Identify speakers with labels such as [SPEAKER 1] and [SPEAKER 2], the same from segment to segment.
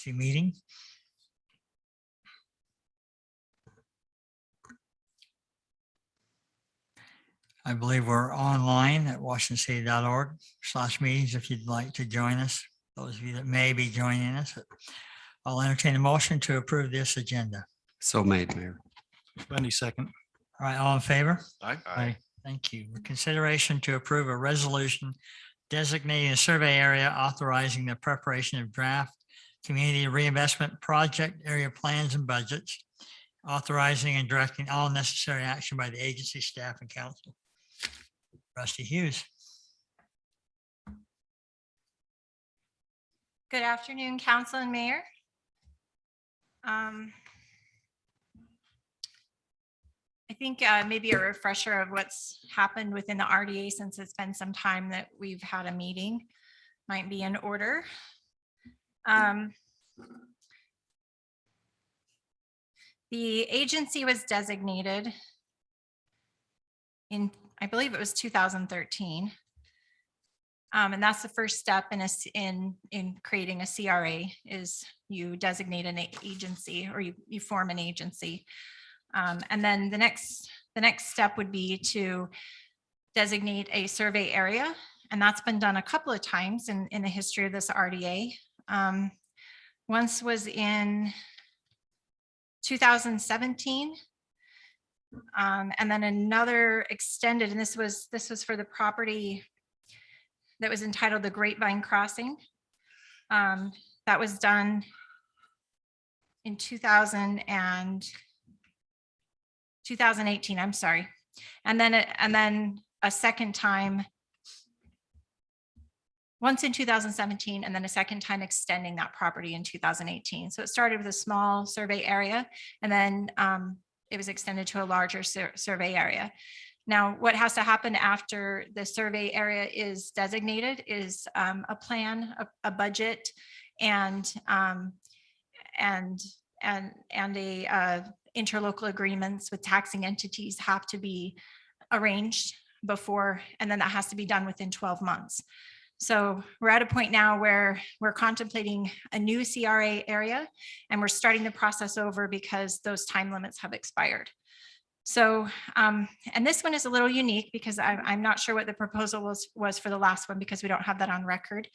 [SPEAKER 1] emergency meeting. I believe we're online at washingtoncity.org/meetings if you'd like to join us. Those of you that may be joining us, I'll entertain a motion to approve this agenda.
[SPEAKER 2] So made, Mayor.
[SPEAKER 3] Bundy, second.
[SPEAKER 1] All right, all in favor?
[SPEAKER 3] Aye.
[SPEAKER 1] Thank you. Consideration to approve a resolution designating a survey area, authorizing the preparation of draft community reinvestment project area plans and budgets, authorizing and directing all necessary action by the agency, staff, and council. Rusty Hughes.
[SPEAKER 4] Good afternoon, Council and Mayor. I think maybe a refresher of what's happened within the RDA since it's been some time that we've had a meeting might be in order. The agency was designated in, I believe it was 2013. And that's the first step in creating a CRA is you designate an agency or you form an agency. And then the next step would be to designate a survey area. And that's been done a couple of times in the history of this RDA. Once was in 2017. And then another extended, and this was for the property that was entitled the Grapevine Crossing. That was done in 2018, I'm sorry. And then a second time, once in 2017, and then a second time extending that property in 2018. So it started with a small survey area, and then it was extended to a larger survey area. Now, what has to happen after the survey area is designated is a plan, a budget, and a interlocal agreements with taxing entities have to be arranged before, and then that has to be done within 12 months. So we're at a point now where we're contemplating a new CRA area, and we're starting the process over because those time limits have expired. So, and this one is a little unique because I'm not sure what the proposal was for the last one because we don't have that on record.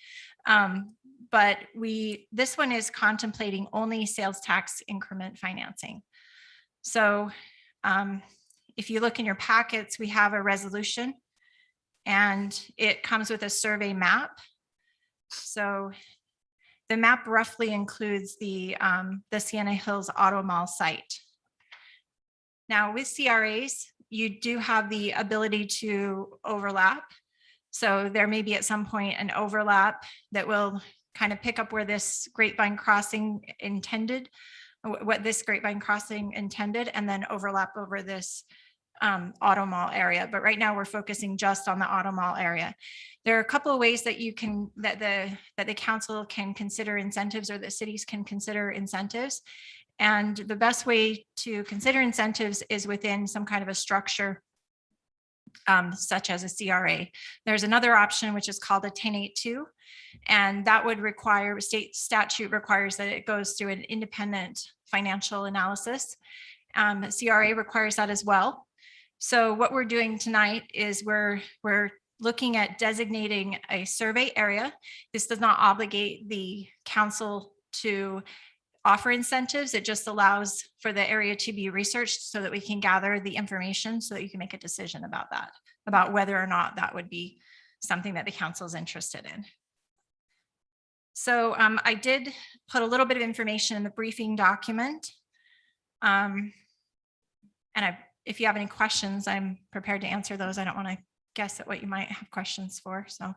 [SPEAKER 4] But this one is contemplating only sales tax increment financing. So if you look in your packets, we have a resolution and it comes with a survey map. So the map roughly includes the Sienna Hills Auto Mall site. Now with CRAs, you do have the ability to overlap. So there may be at some point an overlap that will kind of pick up where this Grapevine Crossing intended, what this Grapevine Crossing intended, and then overlap over this auto mall area. But right now we're focusing just on the auto mall area. There are a couple of ways that you can, that the council can consider incentives or that cities can consider incentives. And the best way to consider incentives is within some kind of a structure, such as a CRA. There's another option, which is called a 1082, and that would require, state statute requires that it goes through an independent financial analysis. CRA requires that as well. So what we're doing tonight is we're looking at designating a survey area. This does not obligate the council to offer incentives. It just allows for the area to be researched so that we can gather the information so that you can make a decision about that, about whether or not that would be something that the council is interested in. So I did put a little bit of information in the briefing document. If you have any questions, I'm prepared to answer those. I don't want to guess at what you might have questions for, so.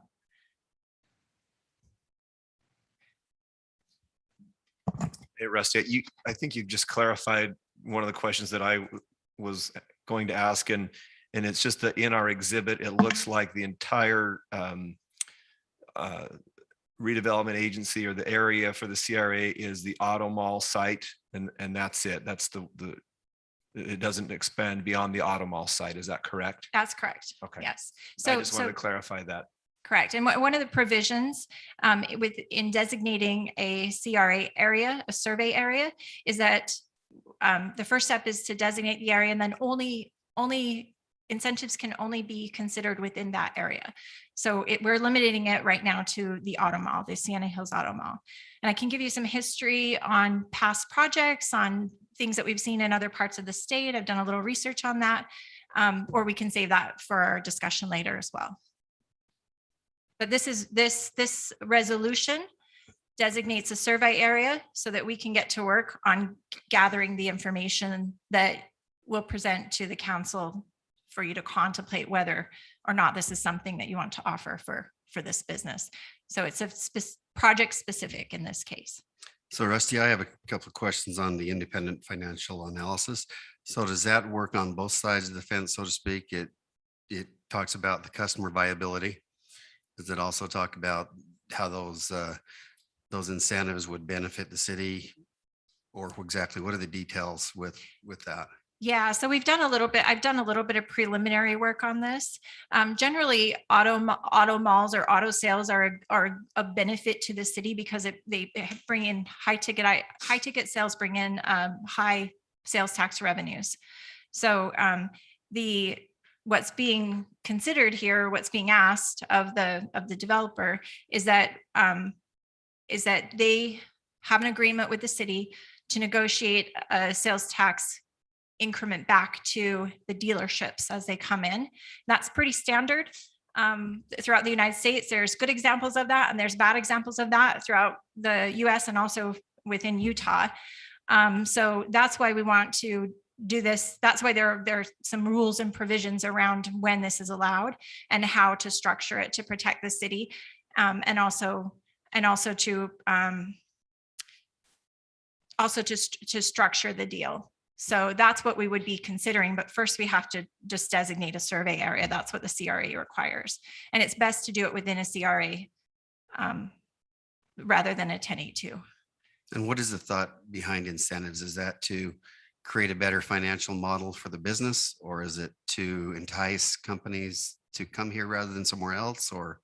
[SPEAKER 5] Hey, Rusty, I think you've just clarified one of the questions that I was going to ask, and it's just that in our exhibit, it looks like the entire redevelopment agency or the area for the CRA is the auto mall site, and that's it. That's it doesn't expand beyond the auto mall site. Is that correct?
[SPEAKER 4] That's correct.
[SPEAKER 5] Okay.
[SPEAKER 4] Yes.
[SPEAKER 5] So I just wanted to clarify that.
[SPEAKER 4] Correct. And one of the provisions in designating a CRA area, a survey area, is that the first step is to designate the area, and then only incentives can only be considered within that area. So we're limiting it right now to the auto mall, the Sienna Hills Auto Mall. And I can give you some history on past projects, on things that we've seen in other parts of the state. I've done a little research on that, or we can save that for our discussion later as well. But this resolution designates a survey area so that we can get to work on gathering the information that we'll present to the council for you to contemplate whether or not this is something that you want to offer for this business. So it's a project specific in this case.
[SPEAKER 2] So Rusty, I have a couple of questions on the independent financial analysis. So does that work on both sides of the fence, so to speak? It talks about the customer viability. Does it also talk about how those incentives would benefit the city, or exactly what are the details with that?
[SPEAKER 4] Yeah, so we've done a little bit. I've done a little bit of preliminary work on this. Generally, auto malls or auto sales are a benefit to the city because they bring in high ticket sales, bring in high sales tax revenues. So what's being considered here, what's being asked of the developer is that they have an agreement with the city to negotiate a sales tax increment back to the dealerships as they come in. That's pretty standard throughout the United States. There's good examples of that, and there's bad examples of that throughout the US and also within Utah. So that's why we want to do this. That's why there are some rules and provisions around when this is allowed and how to structure it to protect the city, and also to structure the deal. So that's what we would be considering. But first we have to just designate a survey area. That's what the CRA requires. And it's best to do it within a CRA rather than a 1082.
[SPEAKER 2] And what is the thought behind incentives? Is that to create a better financial model for the business, or is it to entice companies to come here rather than somewhere else? Or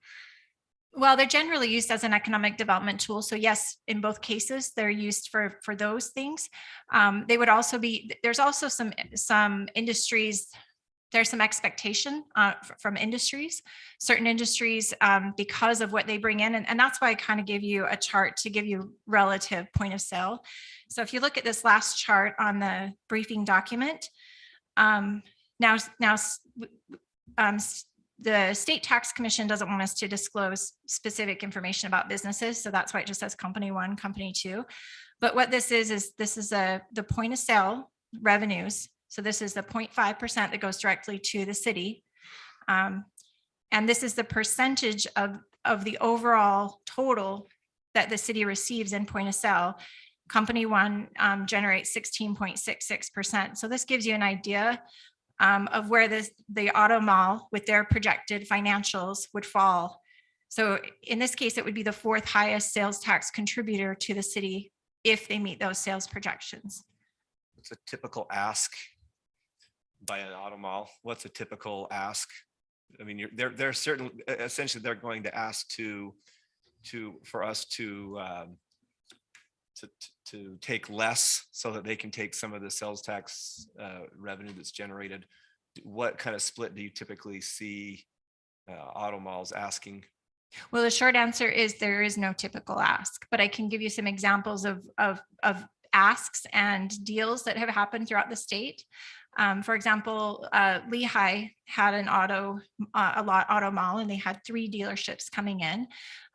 [SPEAKER 4] well, they're generally used as an economic development tool. So yes, in both cases, they're used for those things. They would also be, there's also some industries, there's some expectation from industries, certain industries, because of what they bring in. And that's why I kind of give you a chart to give you relative point of sale. So if you look at this last chart on the briefing document, the State Tax Commission doesn't want us to disclose specific information about businesses. So that's why it just says company one, company two. But what this is the point of sale revenues. So this is the 0.5% that goes directly to the city. And this is the percentage of the overall total that the city receives in point of sale. Company one generates 16.66%. So this gives you an idea of where the auto mall with their projected financials would fall. So in this case, it would be the fourth highest sales tax contributor to the city if they meet those sales projections.
[SPEAKER 5] What's a typical ask by an auto mall? What's a typical ask? I mean, they're certain, essentially they're going to ask for us to take less so that they can take some of the sales tax revenue that's generated. What kind of split do you typically see auto malls asking?
[SPEAKER 4] Well, the short answer is there is no typical ask, but I can give you some examples of asks and deals that have happened throughout the state. For example, Lehigh had an auto mall, and they had 3 dealerships coming in.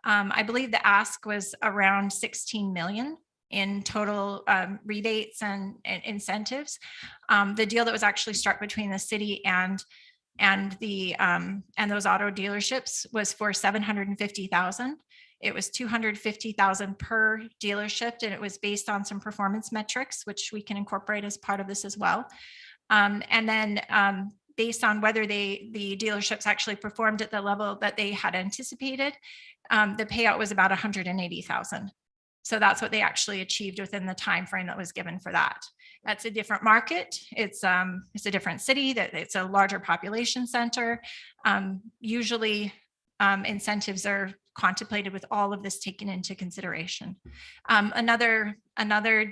[SPEAKER 4] I believe the ask was around 16 million in total rebates and incentives. The deal that was actually struck between the city and those auto dealerships was for 750,000. It was 250,000 per dealership, and it was based on some performance metrics, which we can incorporate as part of this as well. And then based on whether the dealerships actually performed at the level that they had anticipated, the payout was about 180,000. So that's what they actually achieved within the time frame that was given for that. That's a different market. It's a different city. That it's a larger population center. Usually incentives are contemplated with all of this taken into consideration. Another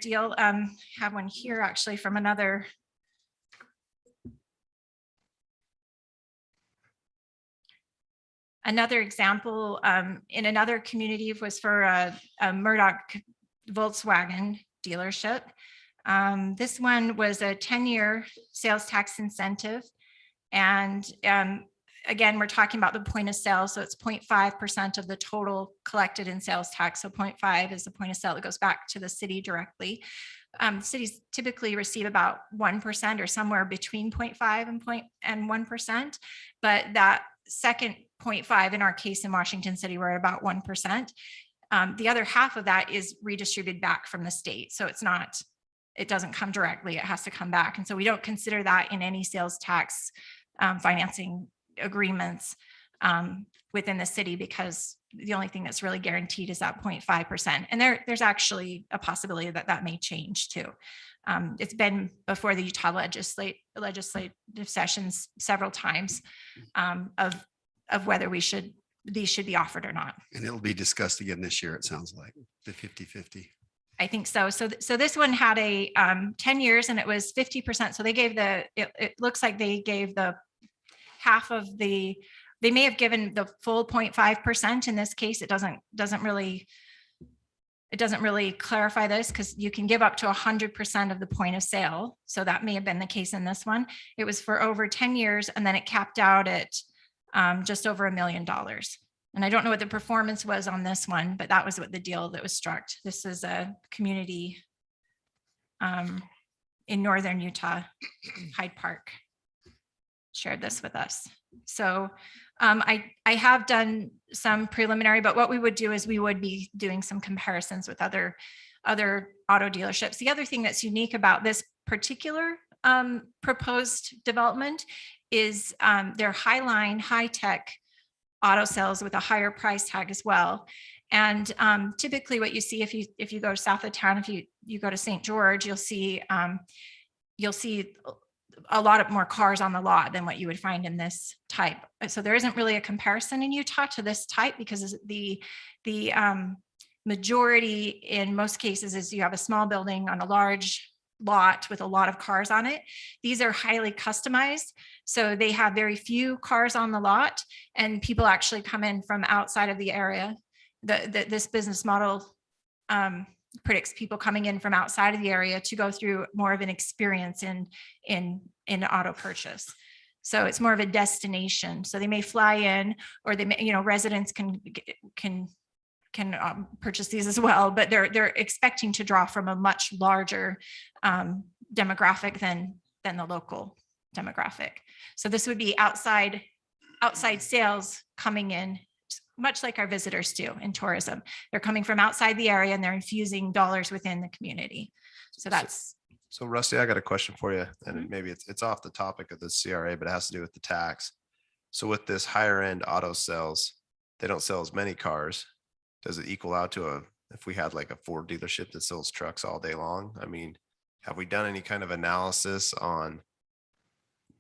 [SPEAKER 4] deal, have one here actually from another. Another example in another community was for a Murdoch Volkswagen dealership. This one was a 10-year sales tax incentive. And again, we're talking about the point of sale. So it's 0.5% of the total collected in sales tax. So 0.5 is the point of sale that goes back to the city directly. Cities typically receive about 1% or somewhere between 0.5 and 1%. But that second 0.5 in our case in Washington City, we're at about 1%. The other half of that is redistributed back from the state. So it doesn't come directly, it has to come back. And so we don't consider that in any sales tax financing agreements within the city, because the only thing that's really guaranteed is that 0.5%. And there's actually a possibility that that may change too. It's been before the Utah legislative sessions several times of whether these should be offered or not.
[SPEAKER 2] And it'll be discussed again this year, it sounds like, the 50-50.
[SPEAKER 4] I think so. So this one had a 10 years and it was 50%. So they gave it looks like they gave the half of they may have given the full 0.5%. In this case, it doesn't really clarify this, because you can give up to 100% of the point of sale. So that may have been the case in this one. It was for over 10 years and then it capped out at just over $1 million. And I don't know what the performance was on this one, but that was what the deal that was struck. This is a community in northern Utah, Hyde Park, shared this with us. So I have done some preliminary, but what we would do is we would be doing some comparisons with other auto dealerships. The other thing that's unique about this particular proposed development is their highline, high-tech auto sales with a higher price tag as well. And typically what you see if you go south of town, if you go to St. George, you'll see a lot of more cars on the lot than what you would find in this type. So there isn't really a comparison in Utah to this type, because the majority in most cases is you have a small building on a large lot with a lot of cars on it. These are highly customized. So they have very few cars on the lot, and people actually come in from outside of the area. This business model predicts people coming in from outside of the area to go through more of an experience in auto purchase. So it's more of a destination. So they may fly in, or they may, residents can purchase these as well, but they're expecting to draw from a much larger demographic than the local demographic. So this would be outside sales coming in, much like our visitors do in tourism. They're coming from outside the area and they're infusing dollars within the community. So that's.
[SPEAKER 5] So Rusty, I got a question for you, and maybe it's off the topic of the CRA, but it has to do with the tax. So with this higher end auto sales, they don't sell as many cars. Does it equal out to if we had like a Ford dealership that sells trucks all day long? I mean, have we done any kind of analysis on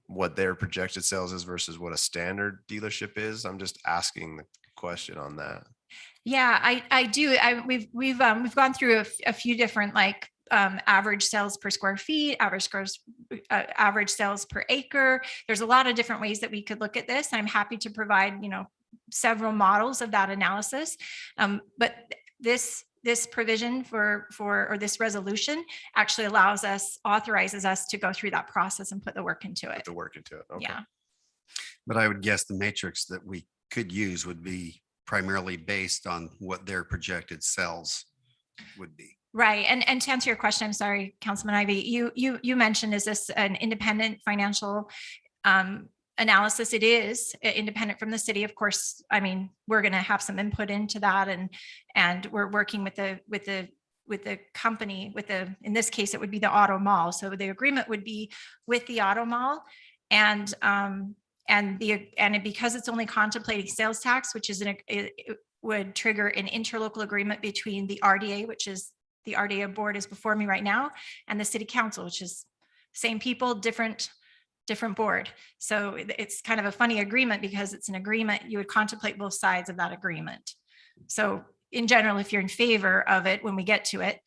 [SPEAKER 5] what their projected sales is versus what a standard dealership is? I'm just asking the question on that.
[SPEAKER 4] Yeah, I do. We've gone through a few different average sales per square feet, average sales per acre. There's a lot of different ways that we could look at this. And I'm happy to provide, several models of that analysis. But this provision or this resolution actually authorizes us to go through that process and put the work into it.
[SPEAKER 5] Okay.
[SPEAKER 4] Yeah.
[SPEAKER 2] But I would guess the matrix that we could use would be primarily based on what their projected sales would be.
[SPEAKER 4] Right. And to answer your question, I'm sorry, Councilman Ivy, you mentioned, is this an independent financial analysis? It is independent from the city. Of course, I mean, we're going to have some input into that, and we're working with the company, in this case, it would be the auto mall. So the agreement would be with the auto mall, and because it's only contemplating sales tax, which is it would trigger an interlocal agreement between the RDA, which is the RDA board is before me right now, and the city council, which is same people, different different board. So it's kind of a funny agreement because it's an agreement, you would contemplate both sides of that agreement. So in general, if you're in favor of it, when we get to it,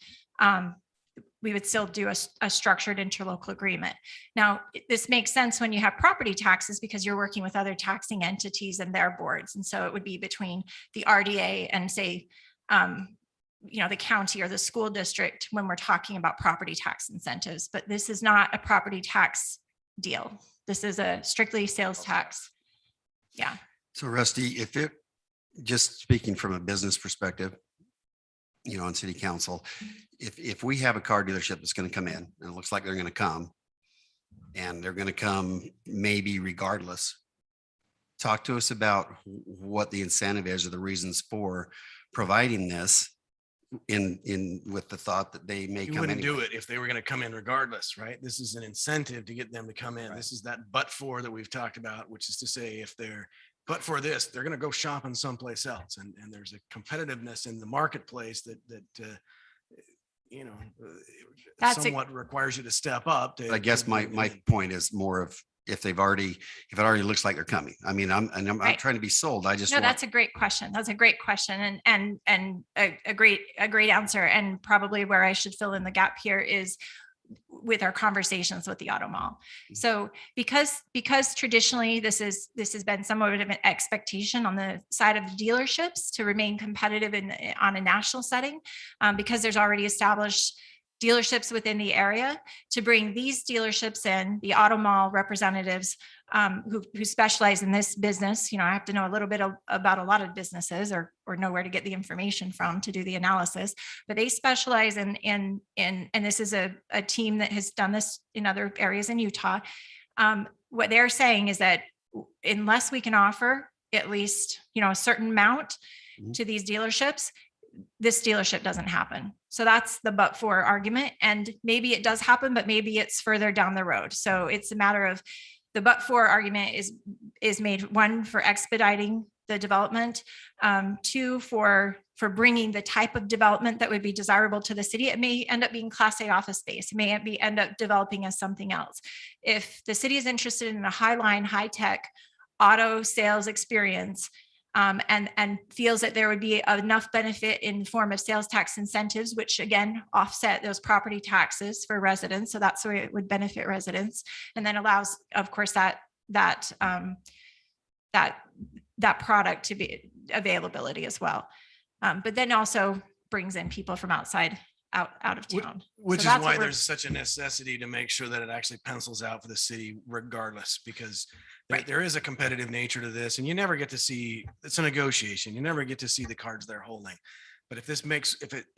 [SPEAKER 4] we would still do a structured interlocal agreement. Now, this makes sense when you have property taxes because you're working with other taxing entities and their boards. And so it would be between the RDA and say, the county or the school district when we're talking about property tax incentives. But this is not a property tax deal. This is a strictly sales tax. Yeah.
[SPEAKER 2] So Rusty, just speaking from a business perspective, on city council, if we have a car dealership that's going to come in and it looks like they're going to come and they're going to come maybe regardless, talk to us about what the incentive is or the reasons for providing this in with the thought that they may
[SPEAKER 3] You
[SPEAKER 2] come
[SPEAKER 3] wouldn't do
[SPEAKER 2] anyway.
[SPEAKER 3] it if they were going to come in regardless, right? This is an incentive to get them to come in.
[SPEAKER 2] Right.
[SPEAKER 3] This is that but for that we've talked about, which is to say, if they're but for this, they're going to go shopping someplace else. And there's a competitiveness in the marketplace that
[SPEAKER 4] That's
[SPEAKER 3] somewhat requires you to step up.
[SPEAKER 2] I guess
[SPEAKER 3] to
[SPEAKER 2] my
[SPEAKER 3] bring it in.
[SPEAKER 2] point is more of if it already looks like they're coming. I mean, I'm
[SPEAKER 4] Right.
[SPEAKER 2] trying to be sold. I just
[SPEAKER 4] No,
[SPEAKER 2] want,
[SPEAKER 4] that's a great question. That's a great question and a great answer. And probably where I should fill in the gap here is with our conversations with the auto mall. So because traditionally this has been somewhat of an expectation on the side of the dealerships to remain competitive on a national setting, because there's already established dealerships within the area, to bring these dealerships in, the auto mall representatives who specialize in this business. I have to know a little bit about a lot of businesses or know where to get the information from to do the analysis, but they specialize in and this is a team that has done this in other areas in Utah. What they're saying is that unless we can offer at least, a certain amount to these dealerships, this dealership doesn't happen. So that's the but for argument. And maybe it does happen, but maybe it's further down the road. So it's a matter of the but for argument is made, one, for expediting the development, two, for bringing the type of development that would be desirable to the city. It may end up being Class A office space. It may end up developing as something else. If the city is interested in a high-line, high-tech auto sales experience, and feels that there would be enough benefit in the form of sales tax incentives, which again offset those property taxes for residents. So that's where it would benefit residents, and then allows, of course, that product to be availability as well. But then also brings in people from outside out of town.
[SPEAKER 3] Which
[SPEAKER 4] So
[SPEAKER 3] is
[SPEAKER 4] that's
[SPEAKER 3] why
[SPEAKER 4] what we're-
[SPEAKER 3] there's such a necessity to make sure that it actually pencils out for the city regardless, because
[SPEAKER 4] Right.
[SPEAKER 3] there is a competitive nature to this, and you never get to see, it's a negotiation. You never get to see the cards they're holding. But if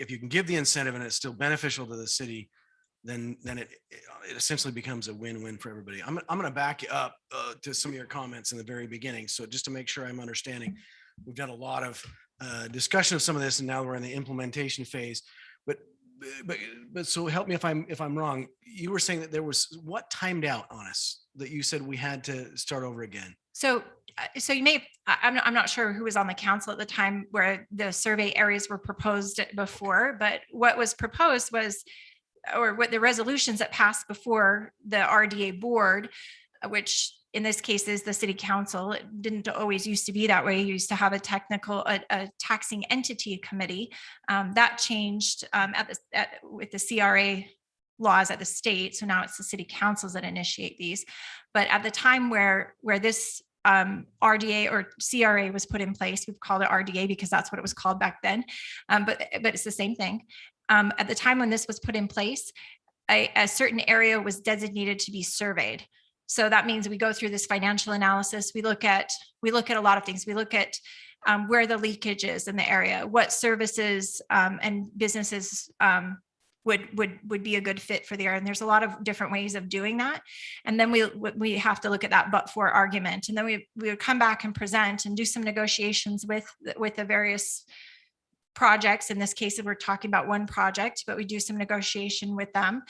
[SPEAKER 3] you can give the incentive and it's still beneficial to the city, then it essentially becomes a win-win for everybody. I'm going to back you up to some of your comments in the very beginning. So just to make sure I'm understanding, we've done a lot of discussion of some of this, and now we're in the implementation phase. But so help me if I'm wrong. You were saying that there was what timed out on us that you said we had to start over again.
[SPEAKER 4] So you may, I'm not sure who was on the council at the time where the survey areas were proposed before, but what was proposed was, or what the resolutions that passed before the RDA board, which in this case is the city council. It didn't always used to be that way. You used to have a taxing entity committee. That changed with the CRA laws at the state. So now it's the city councils that initiate these. But at the time where this RDA or CRA was put in place, we've called it RDA because that's what it was called back then. But it's the same thing. At the time when this was put in place, a certain area was designated to be surveyed. So that means we go through this financial analysis. We look at a lot of things. We look at where the leakage is in the area, what services and businesses would be a good fit for the area. And there's a lot of different ways of doing that. And then we have to look at that but for argument. And then we would come back and present and do some negotiations with the various projects. In this case, we're talking about one project, but we do some negotiation with them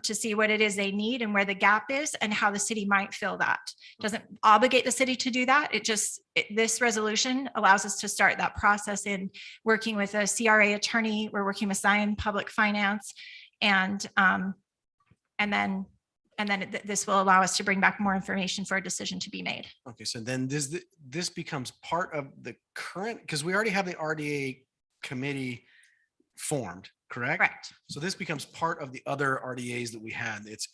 [SPEAKER 4] to see what it is they need and where the gap is and how the city might fill that. Doesn't obligate the city to do that. This resolution allows us to start that process in working with a CRA attorney. We're working with Zion Public Finance and then And then this will allow us to bring back more information for a decision to be made.
[SPEAKER 3] Okay, so then this becomes part of the current, because we already have the RDA committee formed, correct?
[SPEAKER 4] Correct.
[SPEAKER 3] So this becomes part of the other RDAs that we had. It's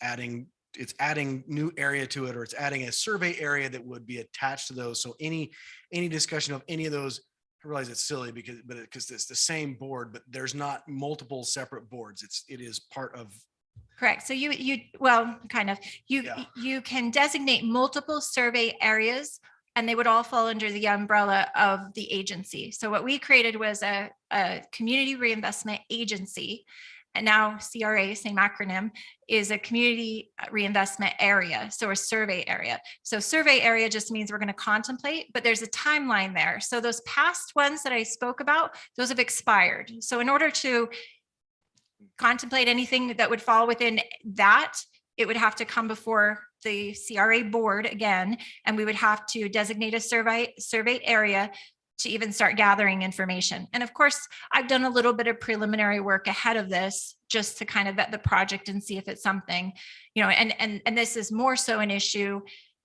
[SPEAKER 3] adding new area to it, or it's adding a survey area that would be attached to those. So any discussion of any of those, I realize it's silly because it's the same board, but there's not multiple separate boards. It is part of.
[SPEAKER 4] Correct. So well, kind of,
[SPEAKER 3] Yeah.
[SPEAKER 4] you can designate multiple survey areas and they would all fall under the umbrella of the agency. So what we created was a community reinvestment agency. And now CRA, same acronym, is a community reinvestment area. So a survey area. So survey area just means we're going to contemplate, but there's a timeline there. So those past ones that I spoke about, those have expired. So in order to contemplate anything that would fall within that, it would have to come before the CRA board again, and we would have to designate a survey area to even start gathering information. And of course, I've done a little bit of preliminary work ahead of this just to kind of vet the project and see if it's something, and this is more so an issue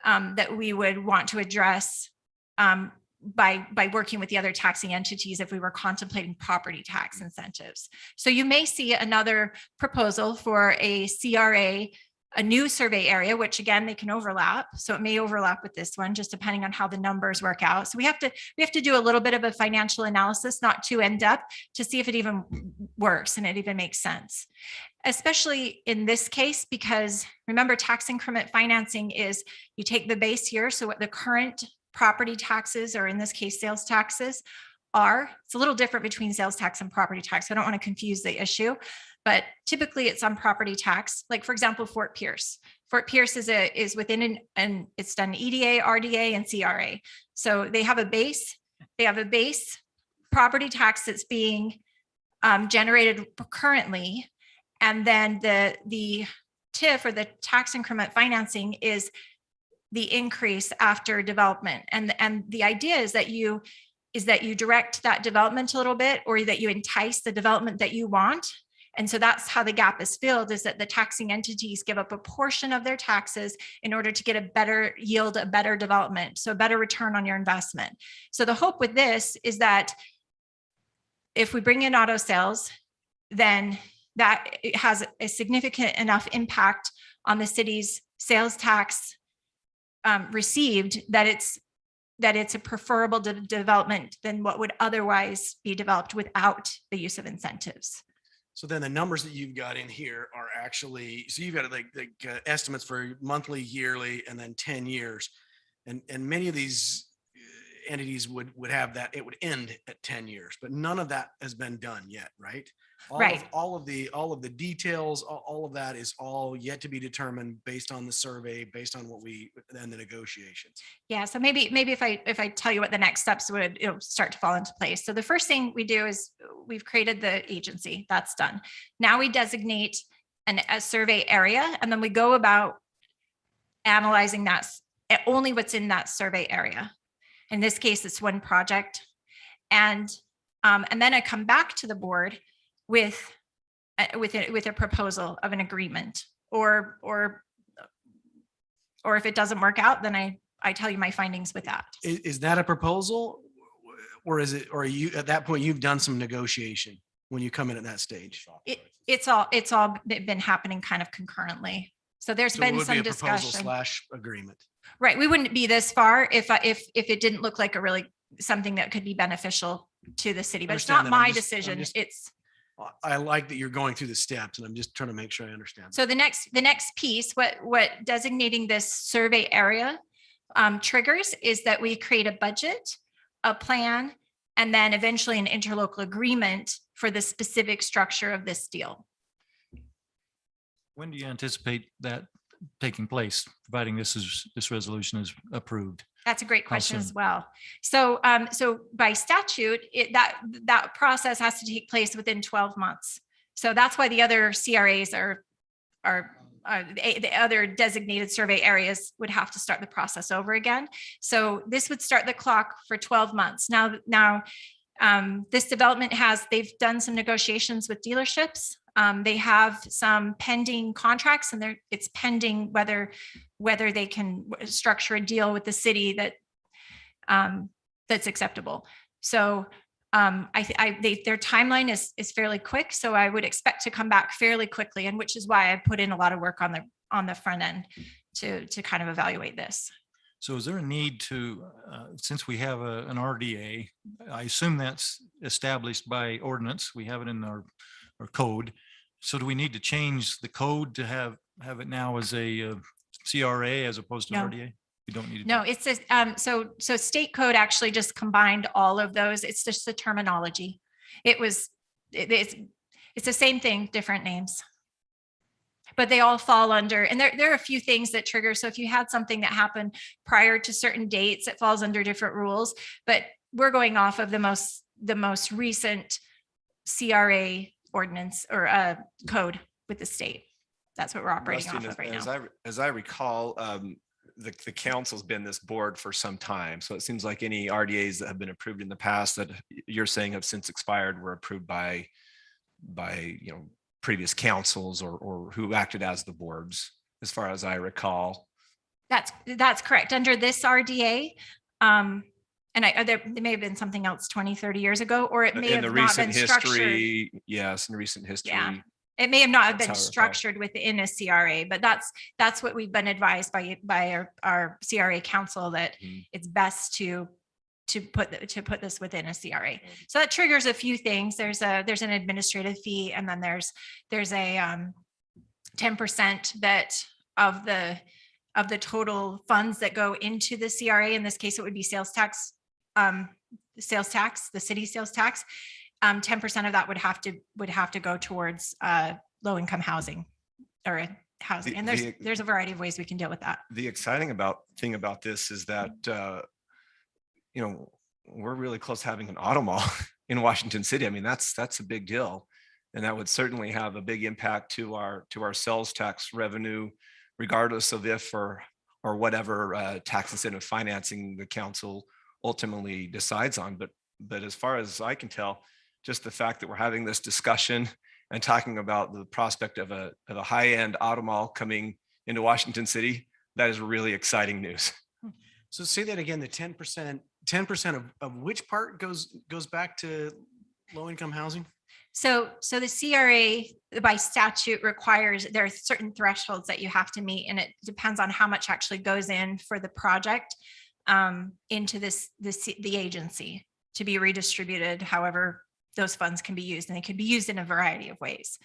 [SPEAKER 4] that we would want to address by working with the other taxing entities if we were contemplating property tax incentives. So you may see another proposal for a CRA, a new survey area, which again, they can overlap. So it may overlap with this one, just depending on how the numbers work out. So we have to do a little bit of a financial analysis, not too in depth, to see if it even works and it even makes sense. Especially in this case, because remember, tax increment financing is you take the base year. So what the current property taxes, or in this case, sales taxes are, it's a little different between sales tax and property tax. I don't want to confuse the issue, but typically it's on property tax. Like for example, Fort Pierce. Fort Pierce is within and it's done EDA, RDA, and CRA. So they have a base property tax that's being generated currently. And then the TIF, or the tax increment financing, is the increase after development. And the idea is that you direct that development a little bit, or that you entice the development that you want. And so that's how the gap is filled, is that the taxing entities give up a portion of their taxes in order to get a better yield, a better development, so a better return on your investment. So the hope with this is that if we bring in auto sales, then that it has a significant enough impact on the city's sales tax received that it's a preferable development than what would otherwise be developed without the use of incentives.
[SPEAKER 3] So then the numbers that you've got in here are actually, so you've got like estimates for monthly, yearly, and then 10 years. And many of these entities would have that, it would end at 10 years, but none of that has been done yet, right?
[SPEAKER 4] Right.
[SPEAKER 3] All of the details, all of that is all yet to be determined based on the survey, based on what and the negotiations.
[SPEAKER 4] Yeah. So maybe if I tell you what the next steps would, it'll start to fall into place. So the first thing we do is we've created the agency. That's done. Now we designate a survey area, and then we go about analyzing that only what's in that survey area. In this case, it's one project. And then I come back to the board with a proposal of an agreement, or if it doesn't work out, then I tell you my findings with that.
[SPEAKER 3] Is that a proposal, or are you at that point, you've done some negotiation when you come in at that stage?
[SPEAKER 4] It's all been happening kind of concurrently. So there's
[SPEAKER 3] So it
[SPEAKER 4] been
[SPEAKER 3] would be
[SPEAKER 4] some
[SPEAKER 3] a proposal
[SPEAKER 4] discussion.
[SPEAKER 3] / agreement.
[SPEAKER 4] Right. We wouldn't be this far if it didn't look like something that could be beneficial to the city, but it's
[SPEAKER 3] Understand
[SPEAKER 4] not
[SPEAKER 3] that.
[SPEAKER 4] my decision.
[SPEAKER 3] I like that you're going through the steps, and I'm just trying to make sure I understand.
[SPEAKER 4] So the next piece, what designating this survey area triggers, is that we create a budget, a plan, and then eventually an interlocal agreement for the specific structure of this deal.
[SPEAKER 6] When do you anticipate that taking place, providing this resolution is approved?
[SPEAKER 4] That's a great
[SPEAKER 6] How
[SPEAKER 4] question as
[SPEAKER 6] soon?
[SPEAKER 4] well. So by statute, that process has to take place within 12 months. So that's why the other CRAs the other designated survey areas would have to start the process over again. So this would start the clock for 12 months. Now this development they've done some negotiations with dealerships. They have some pending contracts, and it's pending whether they can structure a deal with the city that's acceptable. So their timeline is fairly quick, so I would expect to come back fairly quickly, and which is why I put in a lot of work on the front end to kind of evaluate this.
[SPEAKER 6] So is there a need to, since we have an RDA, I assume that's established by ordinance. We have it in our code. So do we need to change the code to have it now as a CRA as opposed to
[SPEAKER 4] No.
[SPEAKER 6] RDA? We don't need to.
[SPEAKER 4] No, it's so state code actually just combined all of those. It's just the terminology. It's the same thing, different names. But they all fall under, and there are a few things that trigger. So if you had something that happened prior to certain dates, it falls under different rules. But we're going off of the most recent CRA ordinance or code with the state. That's what we're operating
[SPEAKER 7] Rusty,
[SPEAKER 4] off of right now.
[SPEAKER 7] As I recall, the council's been this board for some time. So it seems like any RDAs that have been approved in the past that you're saying have since expired were approved by previous councils or who acted as the boards, as far as I recall.
[SPEAKER 4] That's correct. Under this RDA, and there may have been something else 20, 30 years ago, or it may
[SPEAKER 7] In
[SPEAKER 4] have
[SPEAKER 7] the
[SPEAKER 4] not been
[SPEAKER 7] recent
[SPEAKER 4] structured.
[SPEAKER 7] history, yes, in recent history.
[SPEAKER 4] Yeah. It may have not
[SPEAKER 7] That's
[SPEAKER 4] been
[SPEAKER 7] how I recall.
[SPEAKER 4] structured within a CRA, but that's what we've been advised by our CRA council, that it's best to put this within a CRA. So that triggers a few things. There's an administrative fee, and then there's a 10% that of the total funds that go into the CRA. In this case, it would be sales tax, the city sales tax. 10% of that would have to go towards low income housing or housing. And there's a variety of ways we can deal with that.
[SPEAKER 7] The exciting thing about this is that, we're really close to having an auto mall in Washington City. I mean, that's a big deal. And that would certainly have a big impact to our sales tax revenue, regardless of if or whatever tax incentive financing the council ultimately decides on. But as far as I can tell, just the fact that we're having this discussion and talking about the prospect of a high-end auto mall coming into Washington City, that is really exciting news.
[SPEAKER 3] So say that again, the 10% of which part goes back to low income housing?
[SPEAKER 4] So the CRA by statute requires, there are certain thresholds that you have to meet, and it depends on how much actually goes in for the project into the agency to be redistributed. However, those funds can be used, and they can be used in a variety of ways.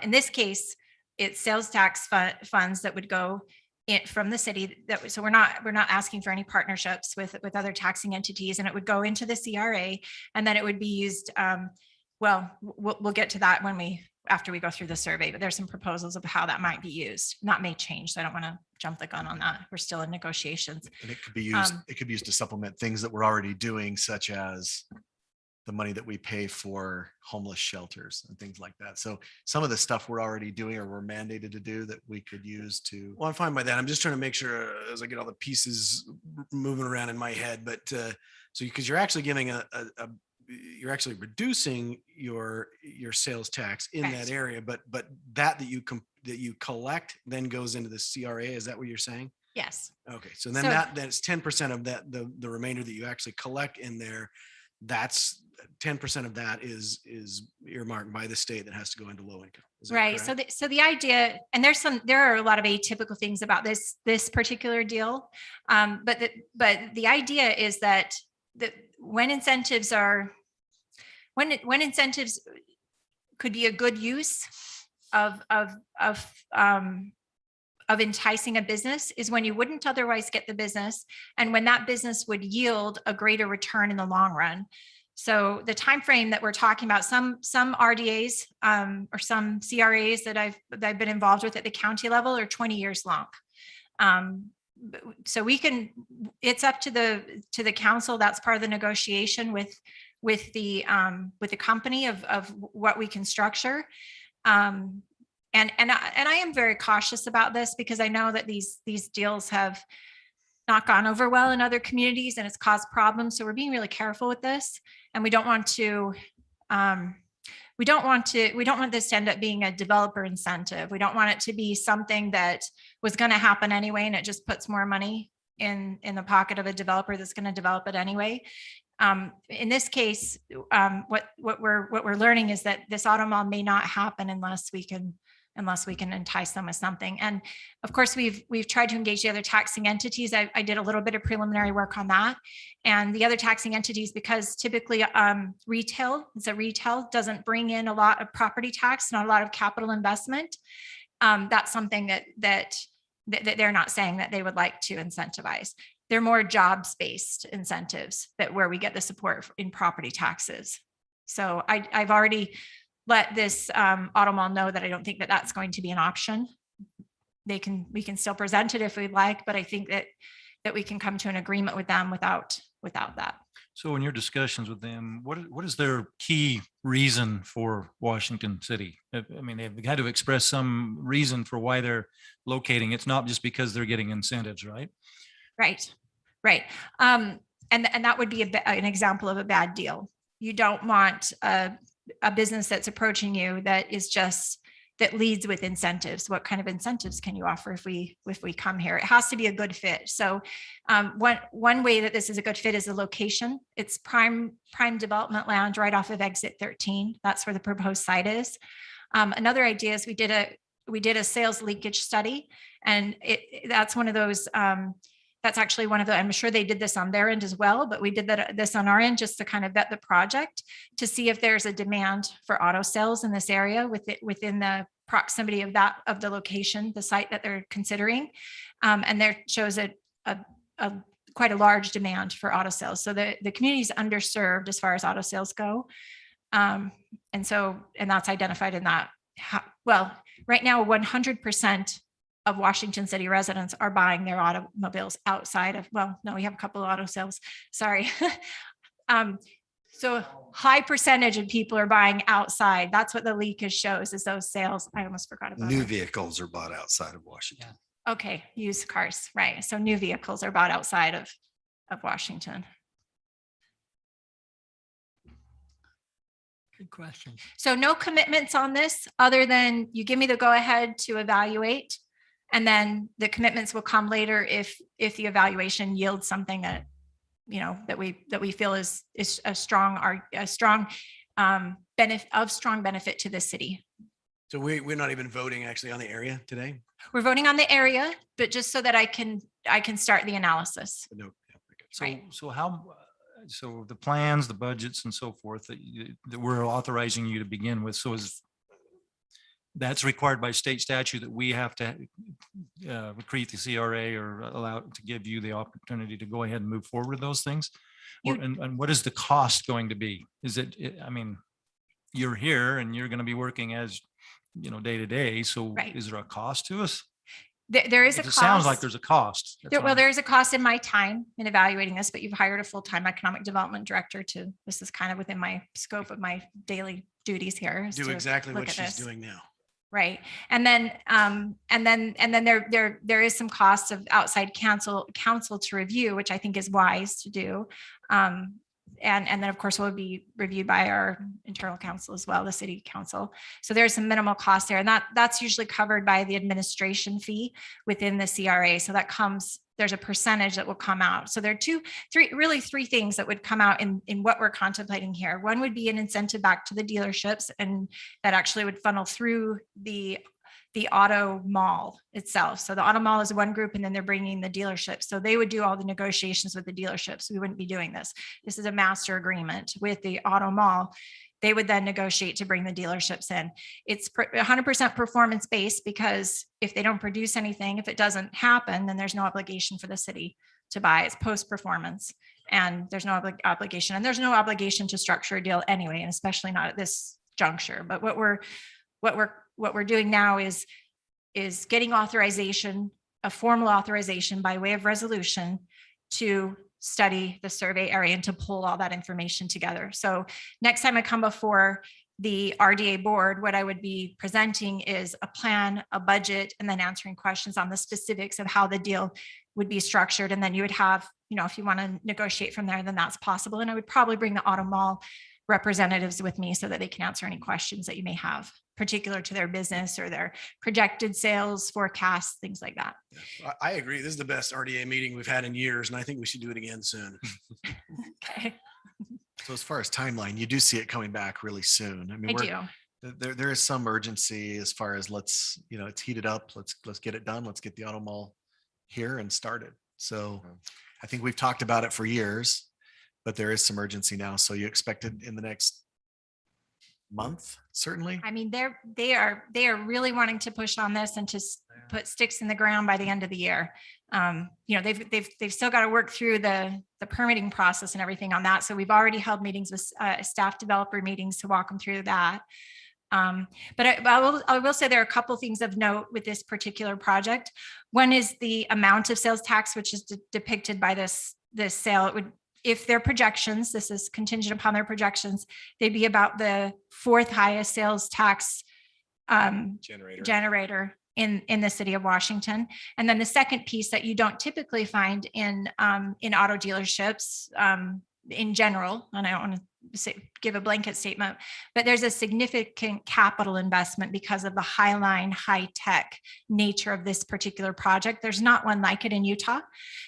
[SPEAKER 4] In this case, it's sales tax funds that would go from the city. So we're not asking for any partnerships with other taxing entities, and it would go into the CRA, and then it would be used. Well, we'll get to that after we go through the survey, but there's some proposals of how that might be used. Not may change, so I don't want to jump the gun on that. We're still in negotiations.
[SPEAKER 8] And it could be used, to supplement things that we're already doing, such as the money that we pay for homeless shelters and things like that. So some of the stuff we're already doing or we're mandated to do that we could use to.
[SPEAKER 3] Well, I'm fine by that. I'm just trying to make sure as I get all the pieces moving around in my head, but so because you're actually giving you're actually reducing your sales tax in
[SPEAKER 4] Correct.
[SPEAKER 3] that area, but that you collect then goes into the CRA. Is that what you're saying?
[SPEAKER 4] Yes.
[SPEAKER 3] Okay, so then that's 10% of that, the remainder that you actually collect in there. That's 10% of that is earmarked by the state that has to go into low income. Is that
[SPEAKER 4] Right.
[SPEAKER 3] correct?
[SPEAKER 4] So the idea, and there are a lot of atypical things about this particular deal. But the idea is that when incentives could be a good use of enticing a business is when you wouldn't otherwise get the business, and when that business would yield a greater return in the long run. So the time frame that we're talking about, some RDAs or some CRAs that I've been involved with at the county level are 20 years long. So it's up to the council. That's part of the negotiation with the company of what we can structure. And I am very cautious about this because I know that these deals have not gone over well in other communities, and it's caused problems. So we're being really careful with this, and we don't want to we don't want this to end up being a developer incentive. We don't want it to be something that was going to happen anyway, and it just puts more money in the pocket of a developer that's going to develop it anyway. In this case, what we're learning is that this auto mall may not happen unless we can entice them with something. And of course, we've tried to engage the other taxing entities. I did a little bit of preliminary work on that, and the other taxing entities, because typically retail doesn't bring in a lot of property tax, not a lot of capital investment. That's something that they're not saying that they would like to incentivize. They're more jobs-based incentives where we get the support in property taxes. So I've already let this auto mall know that I don't think that that's going to be an option. We can still present it if we'd like, but I think that we can come to an agreement with them without that.
[SPEAKER 6] So in your discussions with them, what is their key reason for Washington City? I mean, they've had to express some reason for why they're locating. It's not just because they're getting incentives, right?
[SPEAKER 4] Right. And that would be an example of a bad deal. You don't want a business that's approaching you that leads with incentives. What kind of incentives can you offer if we come here? It has to be a good fit. So one way that this is a good fit is the location. It's prime development land right off of exit 13. That's where the proposed site is. Another idea is we did a sales leakage study, and that's one of those. That's actually one of the, I'm sure they did this on their end as well, but we did this on our end just to kind of vet the project to see if there's a demand for auto sales in this area within the proximity of the location, the site that they're considering. And there shows quite a large demand for auto sales. So the community is underserved as far as auto sales go. And that's identified in that. Well, right now, 100% of Washington City residents are buying their automobiles outside of, we have a couple of auto sales, sorry. So high percentage of people are buying outside. That's what the leakage shows, is those sales. I almost forgot about
[SPEAKER 2] New
[SPEAKER 4] it.
[SPEAKER 2] vehicles are bought outside of Washington.
[SPEAKER 4] Okay, used cars, right. So new vehicles are bought outside of Washington.
[SPEAKER 1] Good question.
[SPEAKER 4] So no commitments on this other than you give me the go ahead to evaluate. And then the commitments will come later if the evaluation yields something that, that we feel is a strong benefit to the city.
[SPEAKER 3] So we're not even voting actually on the area today?
[SPEAKER 4] We're voting on the area, but just so that I can start the analysis.
[SPEAKER 3] No.
[SPEAKER 4] Right.
[SPEAKER 6] So the plans, the budgets and so forth that we're authorizing you to begin with. So that's required by state statute that we have to create the CRA or allow to give you the opportunity to go ahead and move forward with those things. And what is the cost going to be? Is I mean, you're here and you're going to be working as, day to day. So
[SPEAKER 4] Right.
[SPEAKER 6] Is there a cost to us?
[SPEAKER 4] There is a
[SPEAKER 6] It
[SPEAKER 4] cost.
[SPEAKER 6] sounds like there's a cost.
[SPEAKER 4] There is a cost in my time in evaluating this, but you've hired a full-time economic development director this is kind of within my scope of my daily duties here. is
[SPEAKER 3] Do
[SPEAKER 4] to
[SPEAKER 3] exactly
[SPEAKER 4] look
[SPEAKER 3] what
[SPEAKER 4] at
[SPEAKER 3] she's
[SPEAKER 4] this.
[SPEAKER 3] doing now.
[SPEAKER 4] Right. And then there is some cost of outside counsel to review, which I think is wise to do. And then of course will be reviewed by our internal counsel as well, the city council. So there's some minimal cost there, and that's usually covered by the administration fee within the CRA. So there's a percentage that will come out. So there are three things that would come out in what we're contemplating here. One would be an incentive back to the dealerships, and that actually would funnel through the auto mall itself. So the auto mall is one group, and then they're bringing the dealerships. So they would do all the negotiations with the dealerships. We wouldn't be doing this. This is a master agreement with the auto mall. They would then negotiate to bring the dealerships in. It's 100% performance-based, because if they don't produce anything, if it doesn't happen, then there's no obligation for the city to buy. It's post-performance, and there's no obligation. And there's no obligation to structure a deal anyway, and especially not at this juncture. But what we're doing now is getting authorization, a formal authorization by way of resolution to study the survey area and to pull all that information together. So next time I come before the RDA board, what I would be presenting is a plan, a budget, and then answering questions on the specifics of how the deal would be structured. And then you would have, if you want to negotiate from there, then that's possible. And I would probably bring the auto mall representatives with me so that they can answer any questions that you may have, particular to their business or their projected sales forecasts, things like that.
[SPEAKER 3] I agree. This is the best RDA meeting we've had in years, and I think we should do it again soon.
[SPEAKER 4] Okay,
[SPEAKER 8] So as far as timeline, you do see it coming back really soon. I
[SPEAKER 4] I
[SPEAKER 8] mean,
[SPEAKER 4] do.
[SPEAKER 8] there is some urgency as far as it's heated up. Let's get it done. Let's get the auto mall here and started. So I think we've talked about it for years, but there is some urgency now. So you expect it in the next month, certainly?
[SPEAKER 4] I mean, they are really wanting to push on this and to put sticks in the ground by the end of the year. They've still got to work through the permitting process and everything on that. So we've already held meetings with staff developer meetings to walk them through that. But I will say there are a couple things of note with this particular project. One is the amount of sales tax, which is depicted by this sale. It would, if their projections, this is contingent upon their projections, they'd be about the fourth highest sales tax generator in the city of Washington. And then the second piece that you don't typically find in auto dealerships in general, and I don't want to give a blanket statement, but there's a significant capital investment because of the highline, high tech nature of this particular project. There's not one like it in Utah.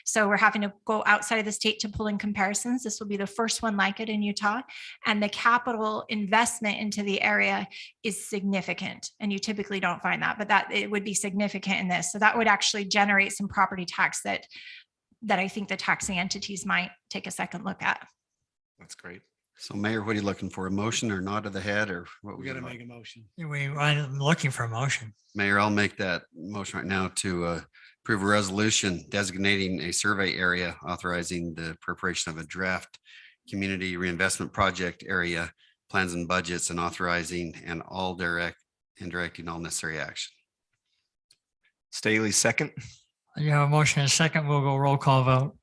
[SPEAKER 4] So we're having to go outside of the state to pull in comparisons. This will be the first one like it in Utah. And the capital investment into the area is significant. And you typically don't find that, but that it would be significant in this. So that would actually generate some property tax that I think the taxing entities might take a second look at.
[SPEAKER 5] That's great.
[SPEAKER 2] So Mayor, what are you looking for? A motion or nod of the head or what?
[SPEAKER 3] We
[SPEAKER 2] would you
[SPEAKER 3] got to
[SPEAKER 2] like?
[SPEAKER 3] make a motion.
[SPEAKER 1] I'm looking for a motion.
[SPEAKER 2] Mayor, I'll make that motion right now to approve a resolution designating a survey area, authorizing the preparation of a draft community reinvestment project area, plans and budgets, and authorizing and directing all necessary action.
[SPEAKER 7] Staley, second.
[SPEAKER 1] You have a motion and a second. We'll go roll call vote.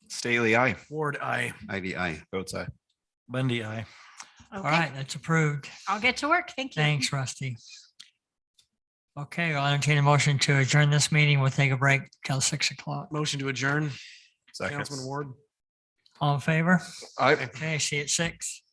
[SPEAKER 7] Staley, aye.
[SPEAKER 3] Ward, aye.
[SPEAKER 2] Ivy, aye.
[SPEAKER 5] Votes aye.
[SPEAKER 6] Bundy, aye.
[SPEAKER 1] All
[SPEAKER 4] Okay,
[SPEAKER 1] right, that's approved.
[SPEAKER 4] I'll get to work. Thank you.
[SPEAKER 1] Thanks, Rusty. Okay, I'll entertain a motion to adjourn this meeting. We'll take a break till 6 o'clock.
[SPEAKER 3] Motion to adjourn.
[SPEAKER 5] Second.
[SPEAKER 3] Councilman Ward.
[SPEAKER 1] All in favor?
[SPEAKER 7] Aye.
[SPEAKER 1] Okay, see you at 6.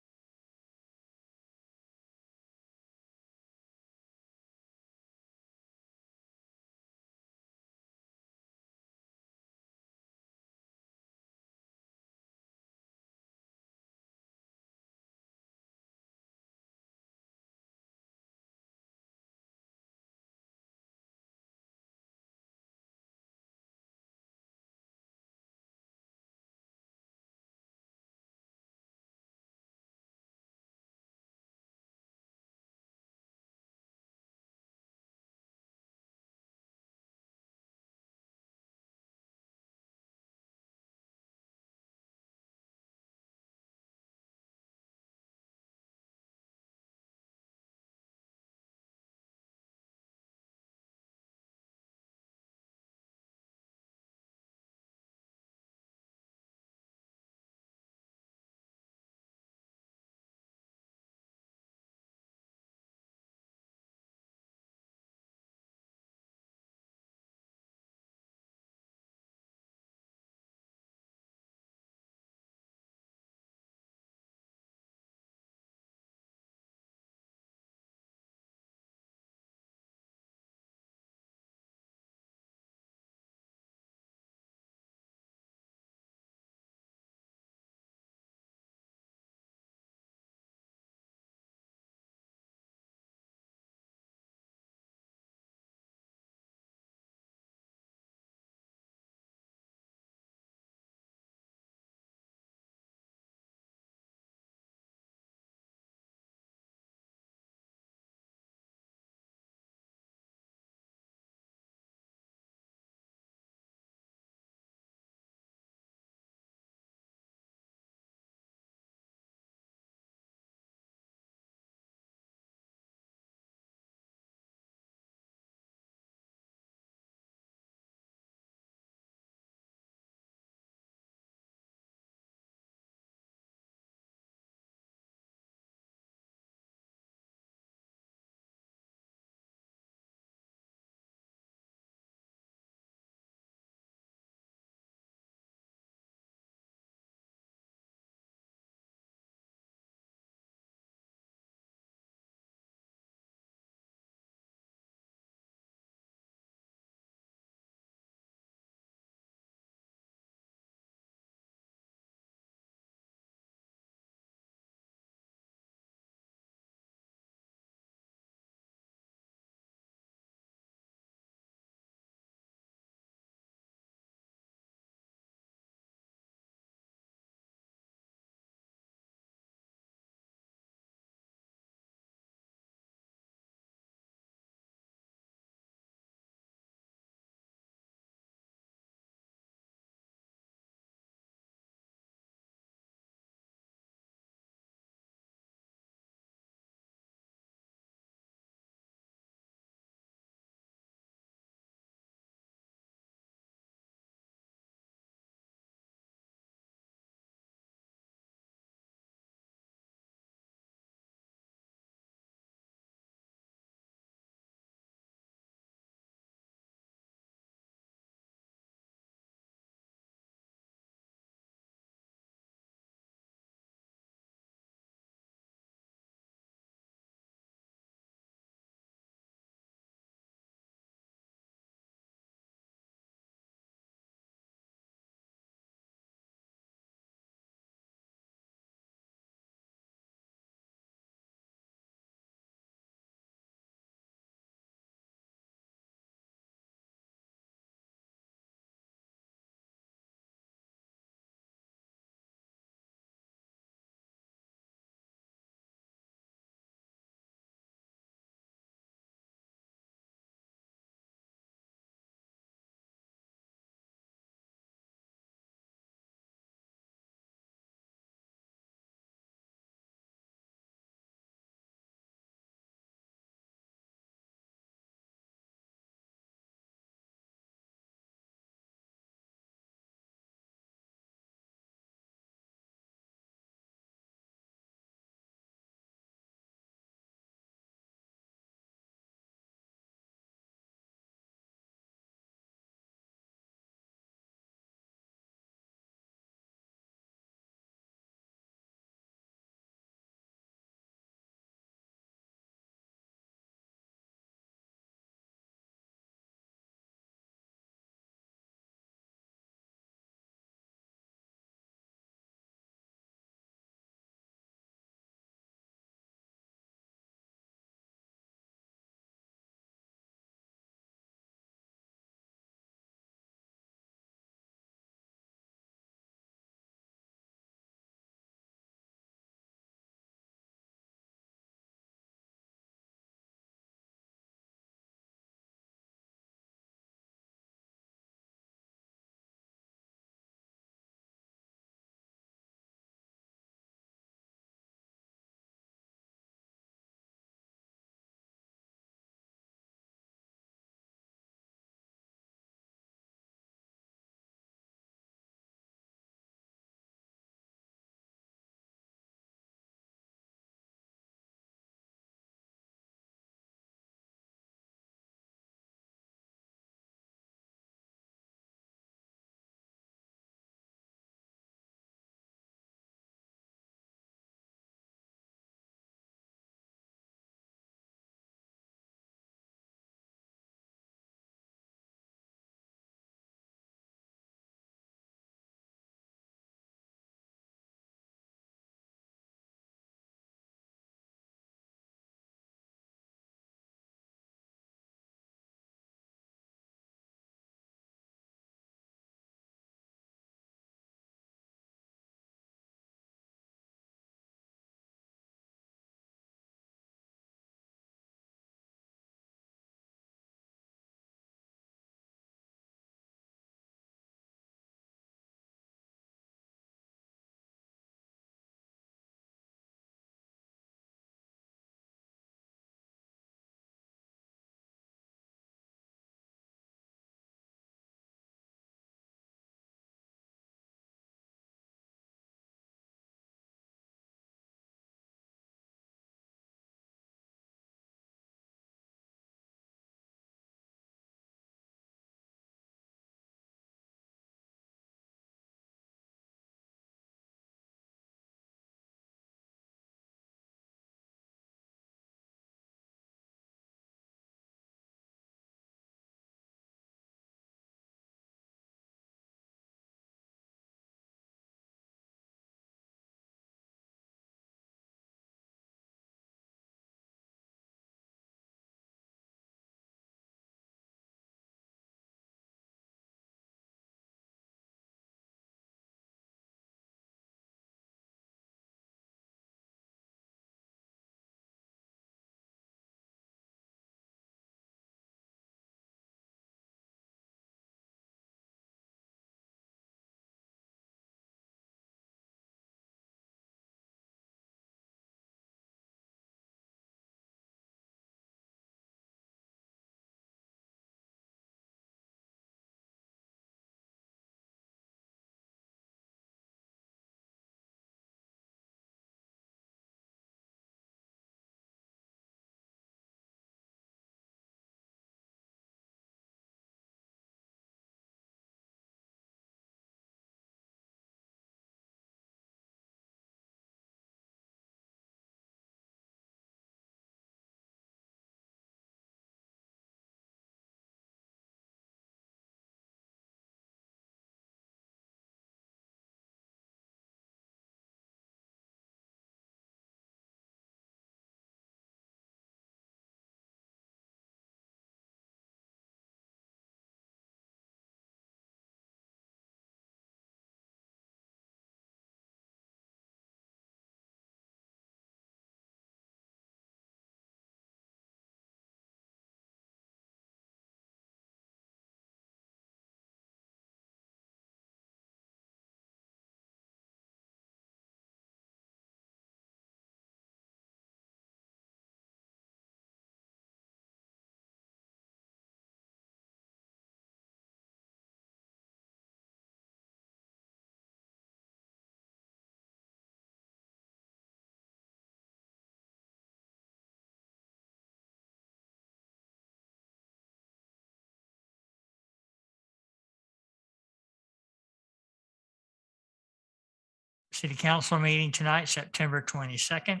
[SPEAKER 1] city council meeting tonight, September 22nd.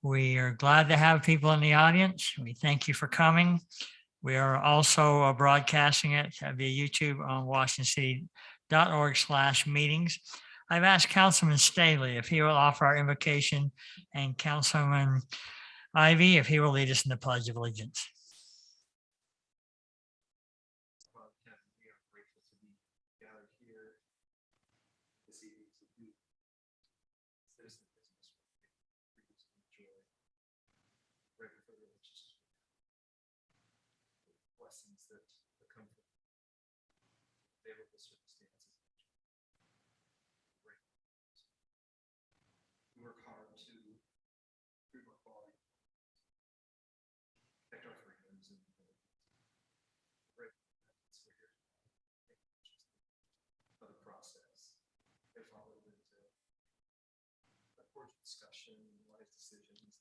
[SPEAKER 1] We are glad to have people in the audience. We thank you for coming. We are also broadcasting it via YouTube on washingtoncity.org/meetings. I've asked Councilman Staley if he will offer our invocation, and Councilman Ivy if he will lead us in the Pledge of Allegiance.
[SPEAKER 7] We are grateful to be gathered here this evening to do citizen business. Grateful for the relationships, blessings that come from favorable circumstances. We work hard to improve our quality, protect our freedoms, and of the process. They followed into a cordial discussion, wise decisions.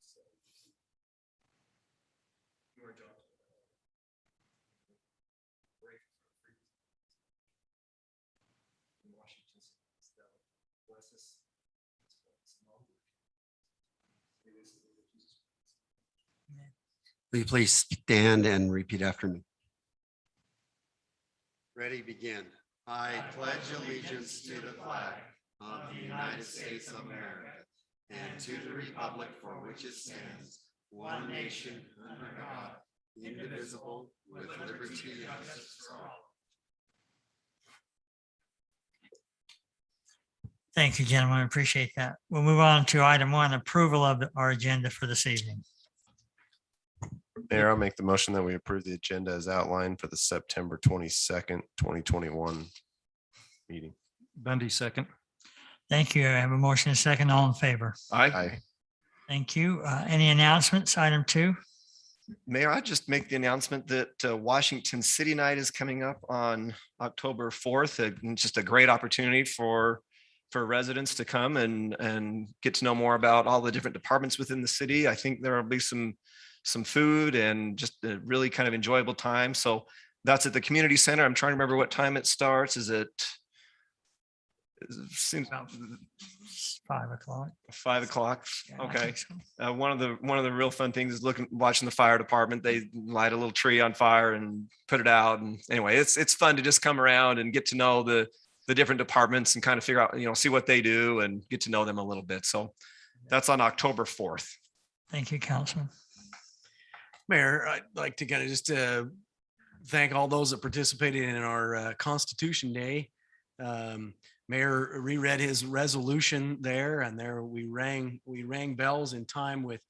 [SPEAKER 7] So, your job. Grateful for freedom. In Washington, bless us.
[SPEAKER 2] Will you please stand and repeat after me? Ready, begin. I pledge allegiance to the flag of the United States of America and to the republic for which it stands, one nation under God, indivisible, with liberty and justice for all.
[SPEAKER 1] Thank you, gentlemen. I appreciate that. We'll move on to item 1, approval of our agenda for this evening.
[SPEAKER 5] Mayor, I'll make the motion that we approve the agenda as outlined for the September 22nd, 2021 meeting.
[SPEAKER 6] Bundy, second.
[SPEAKER 1] Thank you. I have a motion and a second. All in favor?
[SPEAKER 5] Aye.
[SPEAKER 1] Thank you. Any announcements? Item 2.
[SPEAKER 7] Mayor, I just make the announcement that Washington City Night is coming up on October 4th. Just a great opportunity for residents to come and get to know more about all the different departments within the city. I think there will be some food and just a really kind of enjoyable time. So that's at the community center. I'm trying to remember what time it starts. Seems
[SPEAKER 1] About 5 o'clock.
[SPEAKER 7] 5 o'clock.
[SPEAKER 1] Yeah, I
[SPEAKER 7] Okay.
[SPEAKER 1] think so.
[SPEAKER 7] One of the real fun things is watching the fire department. They light a little tree on fire and put it out. And anyway, it's fun to just come around and get to know the different departments and kind of figure out, see what they do and get to know them a little bit. So that's on October 4th.
[SPEAKER 1] Thank you, Councilman.
[SPEAKER 3] Mayor, I'd like to kind of just thank all those that participated in our Constitution Day. Mayor reread his resolution there, and there we rang bells in time with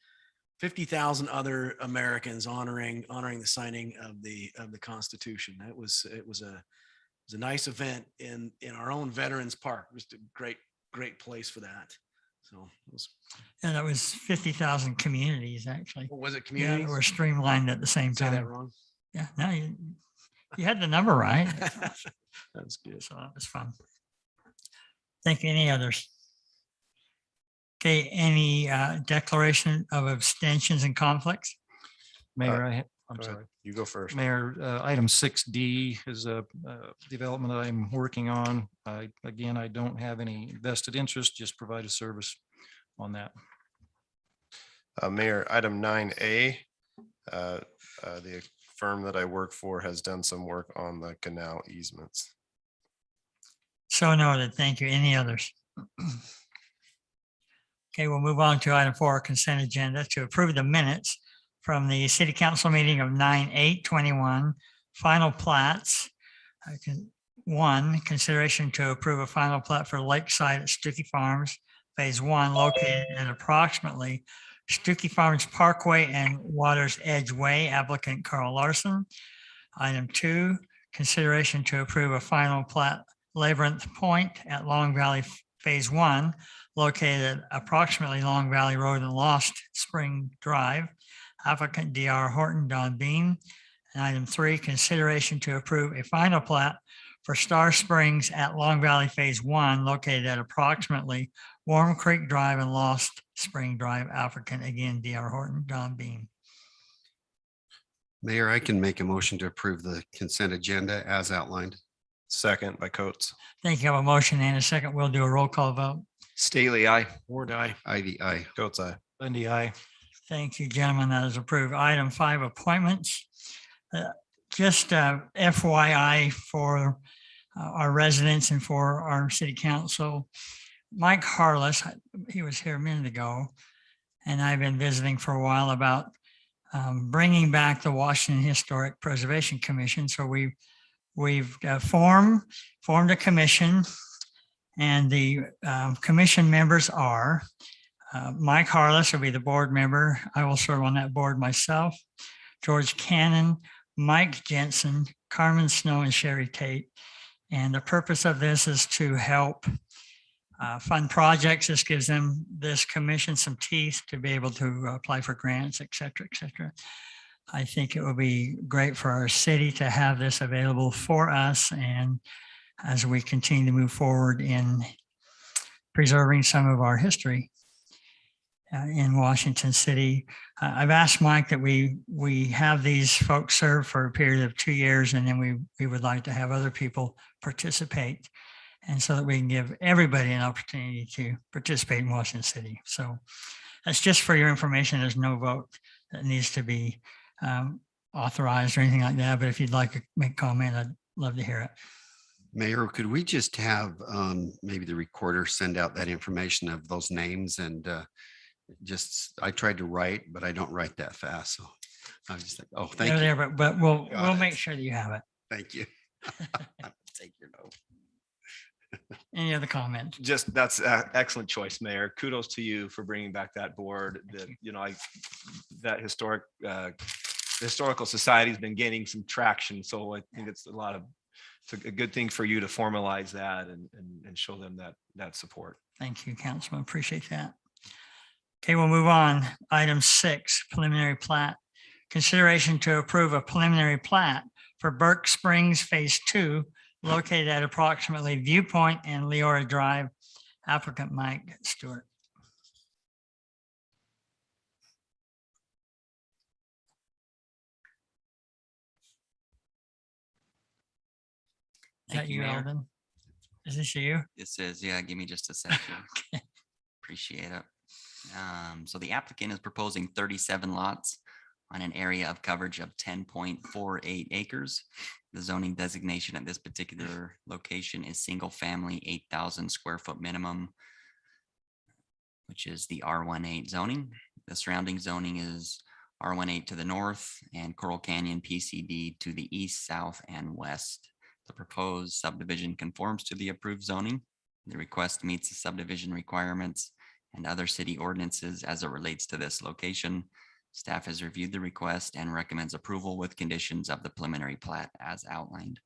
[SPEAKER 3] 50,000 other Americans honoring the signing of the Constitution. It was a nice event in our own Veterans Park. Just a great place for that. So it was.
[SPEAKER 1] And that was 50,000 communities, actually.
[SPEAKER 3] What was it?
[SPEAKER 1] Yeah,
[SPEAKER 3] Community?
[SPEAKER 1] we're streamlined at the same
[SPEAKER 3] Say that
[SPEAKER 1] time.
[SPEAKER 3] wrong.
[SPEAKER 1] Yeah, no, you had the number right.
[SPEAKER 3] That's good.
[SPEAKER 1] So that was fun. Thank you. Any others? Okay, any declaration of abstentions and conflicts?
[SPEAKER 6] Mayor, I'm
[SPEAKER 5] Go ahead.
[SPEAKER 6] sorry.
[SPEAKER 5] You go first.
[SPEAKER 6] Mayor, item 6D is a development that I'm working on. Again, I don't have any vested interest, just provide a service on that.
[SPEAKER 5] Mayor, item 9A, the firm that I work for has done some work on the canal easements.
[SPEAKER 1] So noted. Thank you. Any others? Okay, we'll move on to item 4, consent agenda to approve the minutes from the city council meeting of 9/8/21, final plats. 1, consideration to approve a final plat for Lakeside at Stuckey Farms, Phase 1, located at approximately Stuckey Farms Parkway and Waters Edge Way, applicant Carl Larson. Item 2, consideration to approve a final plat Labyrinth Point at Long Valley Phase 1, located at approximately Long Valley Road and Lost Spring Drive, applicant DR Horton Don Bean. And item 3, consideration to approve a final plat for Star Springs at Long Valley Phase 1, located at approximately Warm Creek Drive and Lost Spring Drive, applicant again DR Horton Don Bean.
[SPEAKER 2] Mayor, I can make a motion to approve the consent agenda as outlined.
[SPEAKER 5] Second by Coates.
[SPEAKER 1] Thank you. I have a motion and a second. We'll do a roll call vote.
[SPEAKER 7] Staley, I.
[SPEAKER 3] Ward, I.
[SPEAKER 2] Ivy, I.
[SPEAKER 5] Coates, aye.
[SPEAKER 6] Bundy, aye.
[SPEAKER 1] Thank you, gentlemen. That is approved. Item 5, appointments. Just FYI for our residents and for our city council. Mike Harless, he was here a minute ago, and I've been visiting for a while about bringing back the Washington Historic Preservation Commission. So we've formed a commission, and the commission members are Mike Harless will be the board member. I will serve on that board myself. George Cannon, Mike Jensen, Carmen Snow, and Sherry Tate. And the purpose of this is to help fund projects. This gives them, this commission, some teeth to be able to apply for grants, et cetera, et cetera. I think it will be great for our city to have this available for us. And as we continue to move forward in preserving some of our history in Washington City. I've asked Mike that we have these folks serve for a period of 2 years, and then we would like to have other people participate, and so that we can give everybody an opportunity to participate in Washington City. So that's just for your information. There's no vote that needs to be authorized or anything like that. But if you'd like to make a comment, I'd love to hear it.
[SPEAKER 2] Mayor, could we just have maybe the recorder send out that information of those names and I tried to write, but I don't write that fast. So I was just like, oh, thank
[SPEAKER 1] They're
[SPEAKER 2] you.
[SPEAKER 1] there, but we'll
[SPEAKER 2] Got it.
[SPEAKER 1] make sure that you have it.
[SPEAKER 2] Thank you. Take your note.
[SPEAKER 1] Any other comments?
[SPEAKER 7] Just, that's an excellent choice, Mayor. Kudos to you for bringing back that board. That, you know, that historical society has been gaining some traction. So I think it's a good thing for you to formalize that and show them that support.
[SPEAKER 1] Thank you, Councilman. Appreciate that. Okay, we'll move on. Item 6, preliminary plat. Consideration to approve a preliminary plat for Burke Springs Phase 2, located at approximately Viewpoint and Leora Drive. Applicant Mike Stewart. Is
[SPEAKER 9] Thank
[SPEAKER 1] that
[SPEAKER 9] you,
[SPEAKER 1] you,
[SPEAKER 9] Mayor.
[SPEAKER 1] Alden? Is this you?
[SPEAKER 9] This is, yeah, give me just a second.
[SPEAKER 1] Okay.
[SPEAKER 9] Appreciate it. So the applicant is proposing 37 lots on an area of coverage of 10.48 acres. The zoning designation at this particular location is single family, 8,000 square foot minimum, which is the R18 zoning. The surrounding zoning is R18 to the north and Coral Canyon PCD to the east, south, and west. The proposed subdivision conforms to the approved zoning. The request meets the subdivision requirements and other city ordinances as it relates to this location. Staff has reviewed the request and recommends approval with conditions of the preliminary plat as outlined.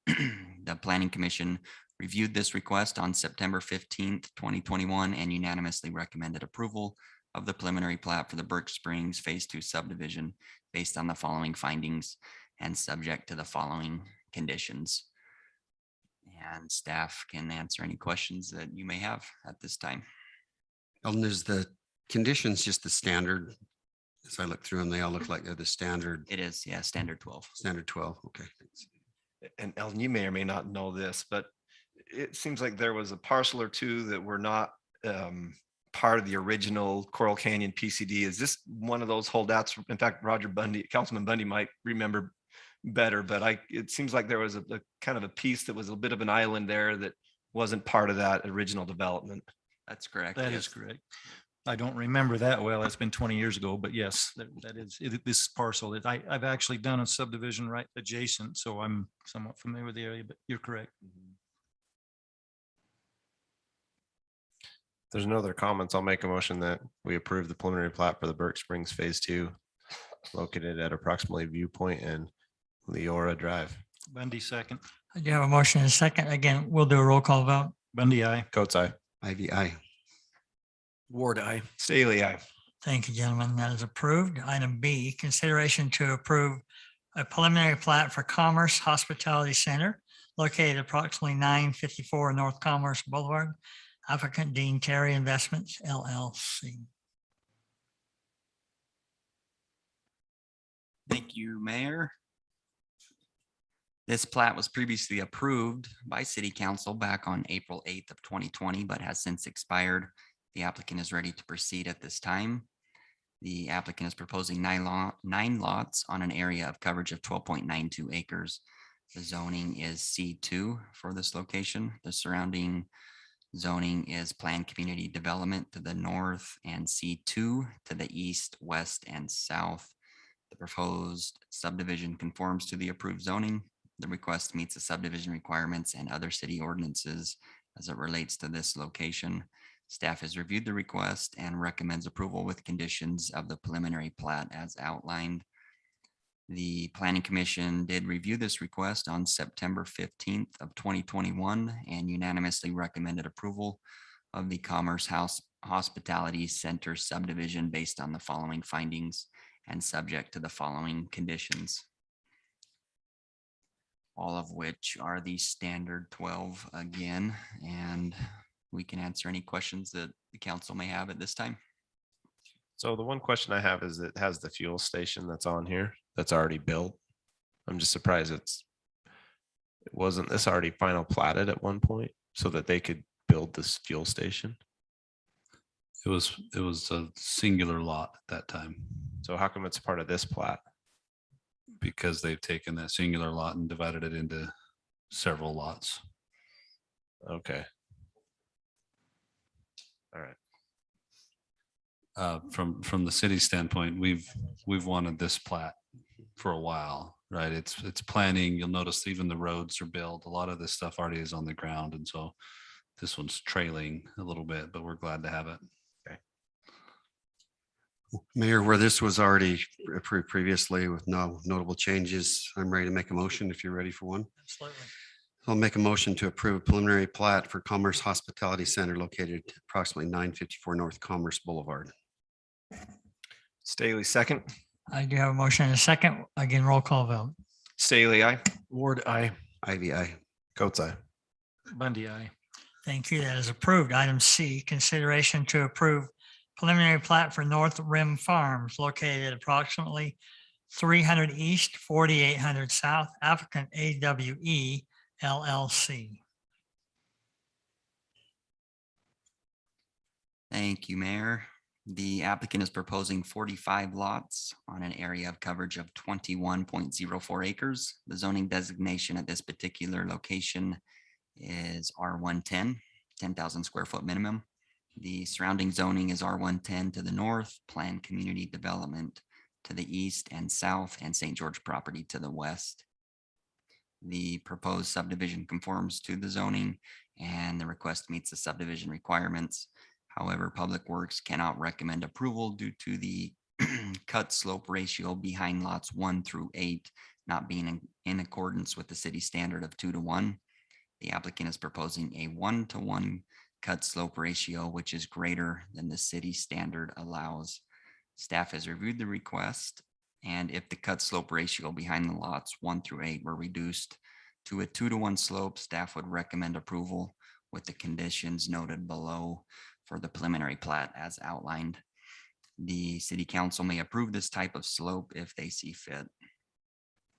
[SPEAKER 9] The Planning Commission reviewed this request on September 15th, 2021, and unanimously recommended approval of the preliminary plat for the Burke Springs Phase 2 subdivision based on the following findings and subject to the following conditions. And staff can answer any questions that you may have at this time.
[SPEAKER 2] Elton, is the conditions just the standard? As I look through them, they all look like they're the standard,
[SPEAKER 9] It is, yeah, standard 12.
[SPEAKER 2] standard 12. Okay. Thanks.
[SPEAKER 7] And Ellen, you may or may not know this, but it seems like there was a parcel or two that were not part of the original Coral Canyon PCD. Is this one of those holdouts? In fact, Councilman Bundy might remember better, but it seems like there was a kind of a piece that was a bit of an island there that wasn't part of that original development.
[SPEAKER 9] That's correct.
[SPEAKER 6] That
[SPEAKER 9] yes.
[SPEAKER 6] is correct. I don't remember that well. It's been 20 years ago, but yes, that is this parcel that I've actually done a subdivision right adjacent, so I'm somewhat familiar with the area, but you're correct.
[SPEAKER 5] There's no other comments. I'll make a motion that we approve the preliminary plat for the Burke Springs Phase 2, located at approximately Viewpoint and Leora Drive.
[SPEAKER 6] Bundy, second.
[SPEAKER 1] I do have a motion and a second. Again, we'll do a roll call vote.
[SPEAKER 6] Bundy, aye.
[SPEAKER 5] Coates, aye.
[SPEAKER 2] Ivy, I.
[SPEAKER 3] Ward, I.
[SPEAKER 7] Staley, I.
[SPEAKER 1] Thank you, gentlemen. That is approved. Item B, consideration to approve a preliminary plat for Commerce Hospitality Center located approximately 954 North Commerce Boulevard. Applicant Dean Terry Investments, LLC.
[SPEAKER 9] Thank you, Mayor. This plat was previously approved by City Council back on April 8th of 2020, but has since expired. The applicant is ready to proceed at this time. The applicant is proposing 9 lots on an area of coverage of 12.92 acres. The zoning is C2 for this location. The surrounding zoning is planned community development to the north and C2 to the east, west, and south. The proposed subdivision conforms to the approved zoning. The request meets the subdivision requirements and other city ordinances as it relates to this location. Staff has reviewed the request and recommends approval with conditions of the preliminary plat as outlined. The Planning Commission did review this request on September 15th of 2021 and unanimously recommended approval of the Commerce House Hospitality Center subdivision based on the following findings and subject to the following conditions, all of which are the standard 12 again, and we can answer any questions that the council may have at this time.
[SPEAKER 5] So the one question I have is it has the fuel station that's on here that's already built. I'm just surprised wasn't this already final platted at one point so that they could build this fuel station?
[SPEAKER 10] It was a singular lot at that time
[SPEAKER 5] So how come it's part of this plat?
[SPEAKER 10] because they've taken that singular lot and divided it into several lots.
[SPEAKER 5] Okay. All right.
[SPEAKER 10] From the city standpoint, we've wanted this plat for a while, right? It's planning. You'll notice even the roads are built. A lot of this stuff already is on the ground. And so this one's trailing a little bit, but we're glad to have it.
[SPEAKER 2] Mayor, where this was already approved previously with no notable changes, I'm ready to make a motion if you're ready for one.
[SPEAKER 1] Absolutely.
[SPEAKER 2] I'll make a motion to approve preliminary plat for Commerce Hospitality Center located approximately 954 North Commerce Boulevard.
[SPEAKER 7] Staley, second.
[SPEAKER 1] I do have a motion and a second. Again, roll call vote.
[SPEAKER 7] Staley, aye.
[SPEAKER 8] Ward, I.
[SPEAKER 2] Ivy, aye.
[SPEAKER 5] Coats eye.
[SPEAKER 6] Bundy, aye.
[SPEAKER 1] Thank you. That is approved. Item C, consideration to approve preliminary plat for North Rim Farms located at approximately 300 East, 4800 South, applicant AWE LLC.
[SPEAKER 9] Thank you, Mayor. The applicant is proposing 45 lots on an area of coverage of 21.04 acres. The zoning designation at this particular location is R110, 10,000 square foot minimum. The surrounding zoning is R110 to the north, planned community development to the east and south, and St. George property to the west. The proposed subdivision conforms to the zoning and the request meets the subdivision requirements. However, Public Works cannot recommend approval due to the cut slope ratio behind lots 1 through 8 not being in accordance with the city standard of 2:1. The applicant is proposing a 1:1 cut slope ratio, which is greater than the city standard allows. Staff has reviewed the request, and if the cut slope ratio behind the lots 1 through 8 were reduced to a 2:1 slope, staff would recommend approval with the conditions noted below for the preliminary plat as outlined. The city council may approve this type of slope if they see fit.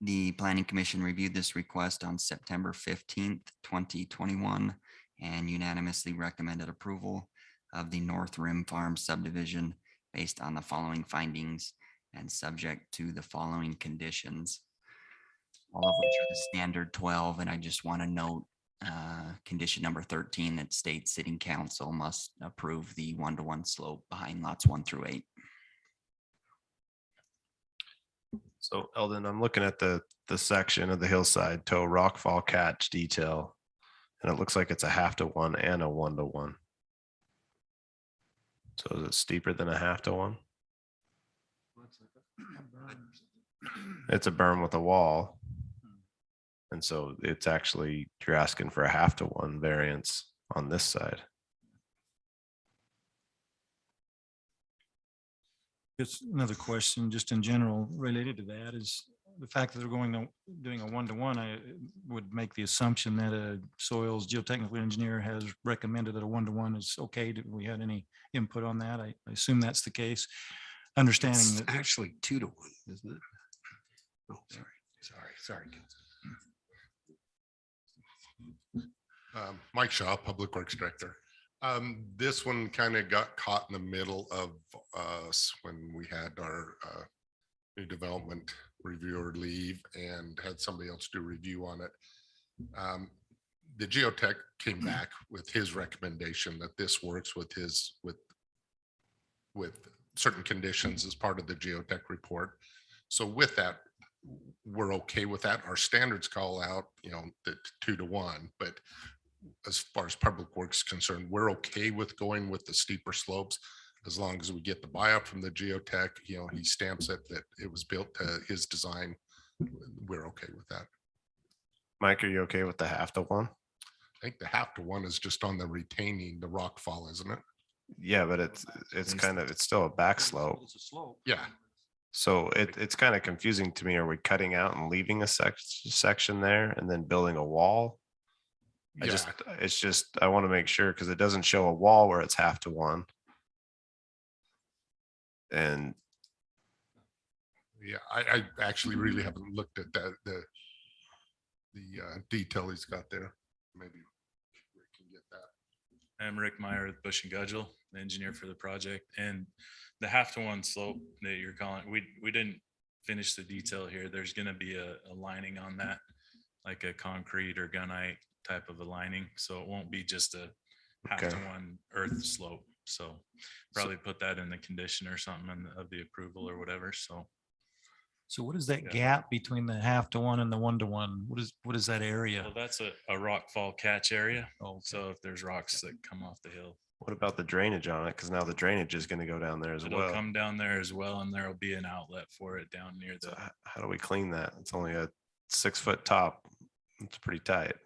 [SPEAKER 9] The Planning Commission reviewed this request on September 15th, 2021, and unanimously recommended approval of the North Rim Farm subdivision based on the following findings and subject to the following conditions, all of which are the standard 12. And I just want to note condition number 13 that states City Council must approve the 1:1 slope behind lots 1 through 8.
[SPEAKER 5] So Eldon, I'm looking at the section of the hillside toe rockfall catch detail, and it looks like it's a 1/2 and a 1:1. So is it steeper than a 1/2? It's a berm with a wall. And so it's actually, you're asking for a 1/2 variance on this side.
[SPEAKER 6] Just another question, just in general, related to that is the fact that they're doing a 1:1, I would make the assumption that a soils geotechnical engineer has recommended that a 1:1 is okay. Do we had any input on that? I assume that's the case. Understanding
[SPEAKER 2] It's
[SPEAKER 6] that,
[SPEAKER 2] actually 2:1, isn't it? Oh, sorry.
[SPEAKER 11] Mike Shaw, Public Works Director. This one kind of got caught in the middle of us when we had our new development reviewer leave and had somebody else do review on it. The geotech came back with his recommendation that this works with his, with certain conditions as part of the geotech report. So with that, we're okay with that. Our standards call out, the 2-to-1, but as far as public works is concerned, we're okay with going with the steeper slopes as long as we get the buyout from the geotech, he stamps it that it was built to his design. We're okay with that.
[SPEAKER 5] Mike, are you okay with the 1/2-to-1?
[SPEAKER 11] I think the 1/2-to-1 is just on the retaining the rock fall, isn't it?
[SPEAKER 5] Yeah, but it's still a back slope.
[SPEAKER 11] Yeah.
[SPEAKER 5] So it's kind of confusing to me. Are we cutting out and leaving a section there and then building a wall?
[SPEAKER 11] Yeah.
[SPEAKER 5] I want to make sure because it doesn't show a wall where it's 1/2-to-1. And
[SPEAKER 11] Yeah, I actually really haven't looked at that, the detail he's got there. Maybe we can get that.
[SPEAKER 12] I'm Rick Meyer with Bush and Gudgel, the engineer for the project, and the 1/2-to-1 slope that you're calling, we didn't finish the detail here. There's gonna be a lining on that, like a concrete or gunite type of a lining, so it won't be just a 1/2-to-1 earth slope. So probably put that in the condition or something of the approval or whatever, so.
[SPEAKER 6] So what is that
[SPEAKER 12] Yeah.
[SPEAKER 6] gap between the 1/2-to-1 and the 1-to-1? What is that area?
[SPEAKER 12] Well, that's a rock fall catch area,
[SPEAKER 6] Oh,
[SPEAKER 12] so if there's rocks that come off the hill,
[SPEAKER 5] what about the drainage on it? Because now the drainage is going to go down there as
[SPEAKER 12] it'll
[SPEAKER 5] well.
[SPEAKER 12] come down there as well, and there'll be an outlet for it down near
[SPEAKER 5] So
[SPEAKER 12] the.
[SPEAKER 5] how do we clean that? It's only a 6-foot top. It's pretty tight.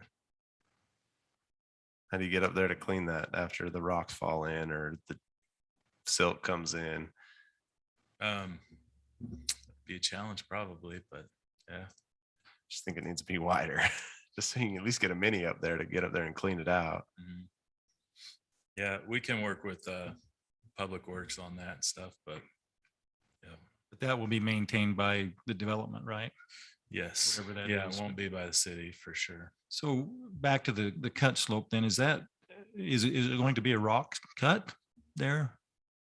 [SPEAKER 5] How do you get up there to clean that after the rocks fall in or the silt comes in?
[SPEAKER 12] Be a challenge probably, but yeah.
[SPEAKER 5] Just think it needs to be wider, just so you can at least get a mini up there to get up there and clean it out.
[SPEAKER 12] Mhm. Yeah, we can work with Public Works on that stuff, but yeah,
[SPEAKER 6] But that will be maintained by the development, right?
[SPEAKER 12] yes,
[SPEAKER 6] Whatever that
[SPEAKER 12] yeah,
[SPEAKER 6] is.
[SPEAKER 12] it won't be by the city for sure.
[SPEAKER 6] So back to the cut slope then, is it going to be a rock cut there?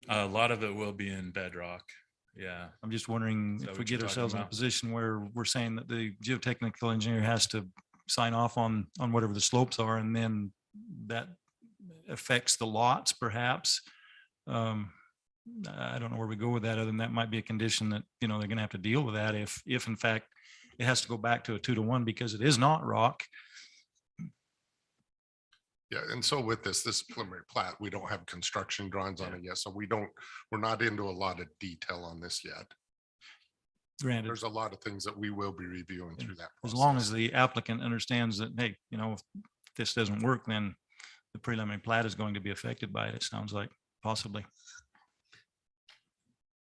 [SPEAKER 12] A lot of it will be in bedrock. Yeah,
[SPEAKER 6] I'm just wondering
[SPEAKER 12] Is that
[SPEAKER 6] if we
[SPEAKER 12] what you're
[SPEAKER 6] get
[SPEAKER 12] talking
[SPEAKER 6] ourselves in a
[SPEAKER 12] about?
[SPEAKER 6] position where we're saying that the geotechnical engineer has to sign off on whatever the slopes are, and then that affects the lots perhaps. I don't know where we go with that, other than that might be a condition that, they're gonna have to deal with that if in fact it has to go back to a 2-to-1 because it is not rock.
[SPEAKER 11] Yeah, and so with this preliminary plat, we don't have construction drawings on it yet, so we're not into a lot of detail on this yet.
[SPEAKER 6] Granted,
[SPEAKER 11] There's a lot of things that we will be reviewing through that.
[SPEAKER 6] as long
[SPEAKER 11] process.
[SPEAKER 6] as the applicant understands that, hey, if this doesn't work, then the preliminary plat is going to be affected by it. It sounds like possibly.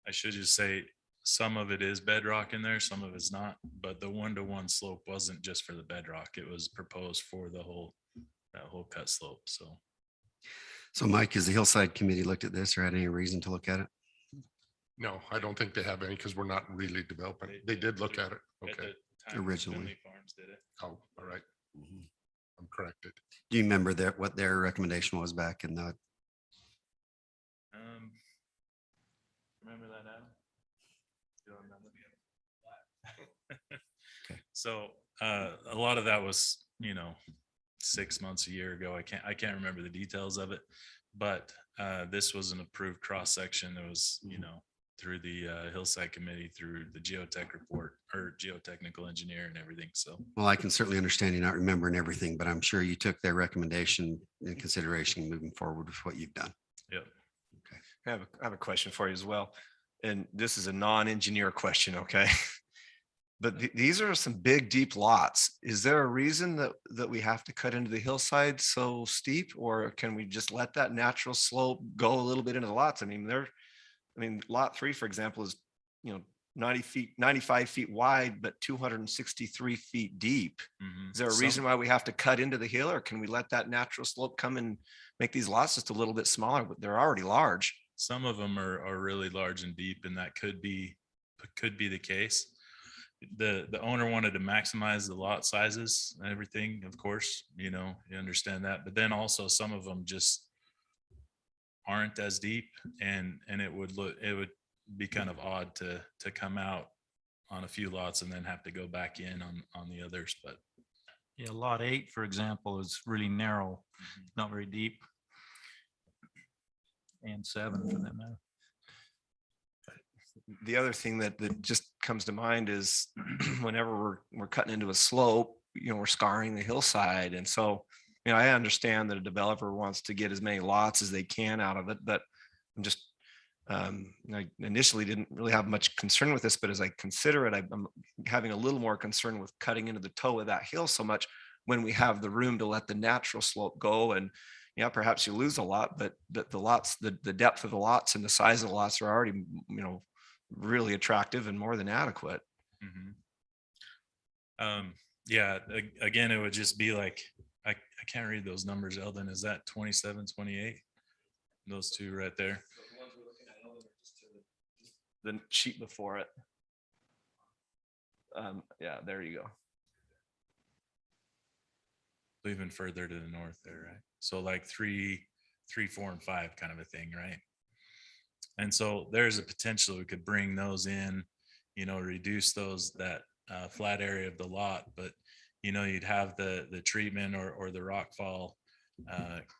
[SPEAKER 12] I should just say some of it is bedrock in there, some of it's not, but the 1-to-1 slope wasn't just for the bedrock. It was proposed for that whole cut slope, so.
[SPEAKER 2] So Mike, has the Hillside Committee looked at this or had any reason to look at it?
[SPEAKER 11] No, I don't think they have any because we're not really developing. They did look at it.
[SPEAKER 12] At
[SPEAKER 11] Okay.
[SPEAKER 12] the time,
[SPEAKER 2] Originally.
[SPEAKER 12] Finley Farms did it.
[SPEAKER 11] Oh, all right. I'm corrected.
[SPEAKER 2] Do you remember what their recommendation was back in the,
[SPEAKER 12] Remember that, Adam? You don't remember?
[SPEAKER 2] Okay.
[SPEAKER 12] So a lot of that was, 6 months, a year ago. I can't remember the details of it, but this was an approved cross section. It was, through the Hillside Committee, through the geotech report or geotechnical engineer and everything. So
[SPEAKER 2] well, I can certainly understand you not remembering everything, but I'm sure you took their recommendation in consideration moving forward with what you've done.
[SPEAKER 12] yep.
[SPEAKER 7] I have a question for you as well. And this is a non-engineer question, okay? But these are some big, deep lots. Is there a reason that we have to cut into the hillside so steep, or can we just let that natural slope go a little bit into the lots? I mean, lot 3, for example, is, 95 feet wide, but 263 feet deep.
[SPEAKER 12] Mhm.
[SPEAKER 7] Is there a reason why we have to cut into the hill, or can we let that natural slope come and make these lots just a little bit smaller? But they're already large.
[SPEAKER 12] Some of them are really large and deep, and that could be the case. the owner wanted to maximize the lot sizes and everything, of course, you understand that, but then also some of them just aren't as deep, and it would be kind of odd to come out on a few lots and then have to go back in on the others, but
[SPEAKER 6] Yeah, lot 8, for example, is really narrow, not very deep. And 7 for that matter.
[SPEAKER 7] The other thing that just comes to mind is whenever we're cutting into a slope, we're scarring the hillside. And so, I understand that a developer wants to get as many lots as they can out of it, but I'm just, I initially didn't really have much concern with this, but as I consider it, I'm having a little more concern with cutting into the toe of that hill so much when we have the room to let the natural slope go. And perhaps you lose a lot, but the lots, the depth of the lots and the size of the lots are already, really attractive and more than adequate.
[SPEAKER 12] Yeah, again, it would just be like, I can't read those numbers, Eldon. Is that 27, 28? Those two right there.
[SPEAKER 7] The sheet before it. Yeah, there you go.
[SPEAKER 12] Even further to the north there, right? So like 3, 4, and 5 kind of a thing, right? And so there's a potential we could bring those in, reduce that flat area of the lot, but you'd have the treatment or the rockfall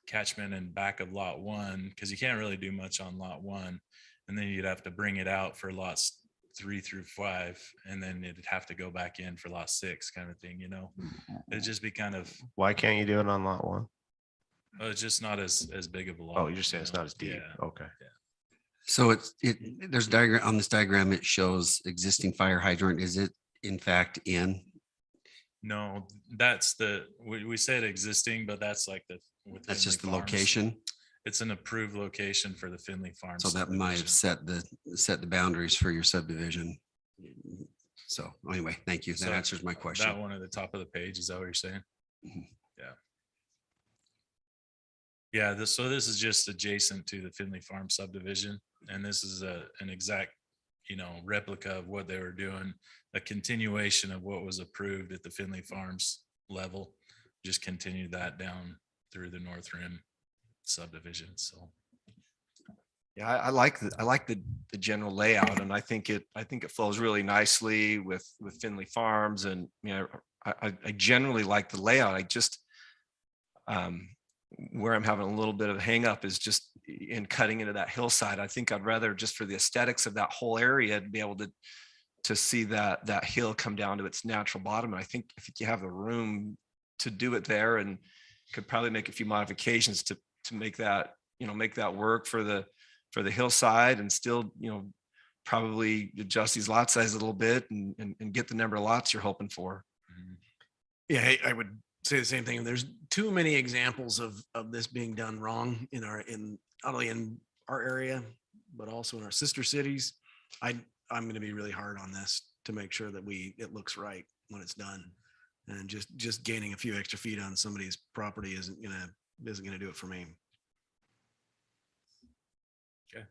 [SPEAKER 12] catchment in back of lot 1, because you can't really do much on lot 1, and then you'd have to bring it out for lots 3 through 5, and then it'd have to go back in for lot 6 kind of thing. It'd just be kind of,
[SPEAKER 5] Why can't you do it on lot 1?
[SPEAKER 12] it's just not as big of a lot.
[SPEAKER 5] Oh, you're just saying it's not as deep.
[SPEAKER 12] Yeah.
[SPEAKER 5] Okay.
[SPEAKER 2] So there's a diagram on this diagram. It shows existing fire hydrant. Is it in fact in?
[SPEAKER 12] No, that's we said existing, but that's like
[SPEAKER 2] That's just the
[SPEAKER 12] Finley Farms.
[SPEAKER 2] location.
[SPEAKER 12] It's an approved location for the Finley Farms.
[SPEAKER 2] So that might have
[SPEAKER 12] subdivision.
[SPEAKER 2] set the boundaries for your subdivision. So anyway, thank you. That
[SPEAKER 12] So
[SPEAKER 2] answers my question.
[SPEAKER 12] That one at the top of the page, is that what you're saying?
[SPEAKER 2] Mhm.
[SPEAKER 12] Yeah. Yeah, so this is just adjacent to the Finley Farm subdivision, and this is an exact, replica of what they were doing, a continuation of what was approved at the Finley Farms level, just continued that down through the North Rim subdivision. So
[SPEAKER 7] Yeah, I like the general layout, and I think it flows really nicely with Finley Farms, and I generally like the layout. I just where I'm having a little bit of a hang up is just in cutting into that hillside. I think I'd rather, just for the aesthetics of that whole area, to be able to see that hill come down to its natural bottom. And I think you have the room to do it there, and could probably make a few modifications to make that work for the hillside, and still probably adjust these lot size a little bit and get the number of lots you're hoping for.
[SPEAKER 3] Yeah, I would say the same thing. There's too many examples of this being done wrong not only in our area, but also in our sister cities. I'm going to be really hard on this to make sure that it looks right when it's done. And just gaining a few extra feet on somebody's property isn't gonna do it for me.
[SPEAKER 12] okay.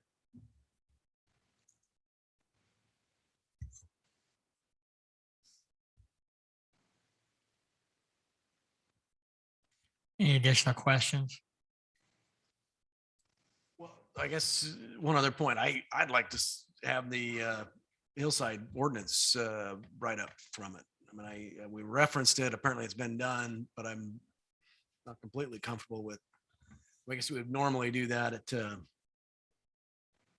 [SPEAKER 1] Any additional questions?
[SPEAKER 3] Well, I guess one other point, I'd like to have the hillside ordinance right up from it. I mean, we referenced it. Apparently it's been done, but I'm not completely comfortable with. I guess we would normally do that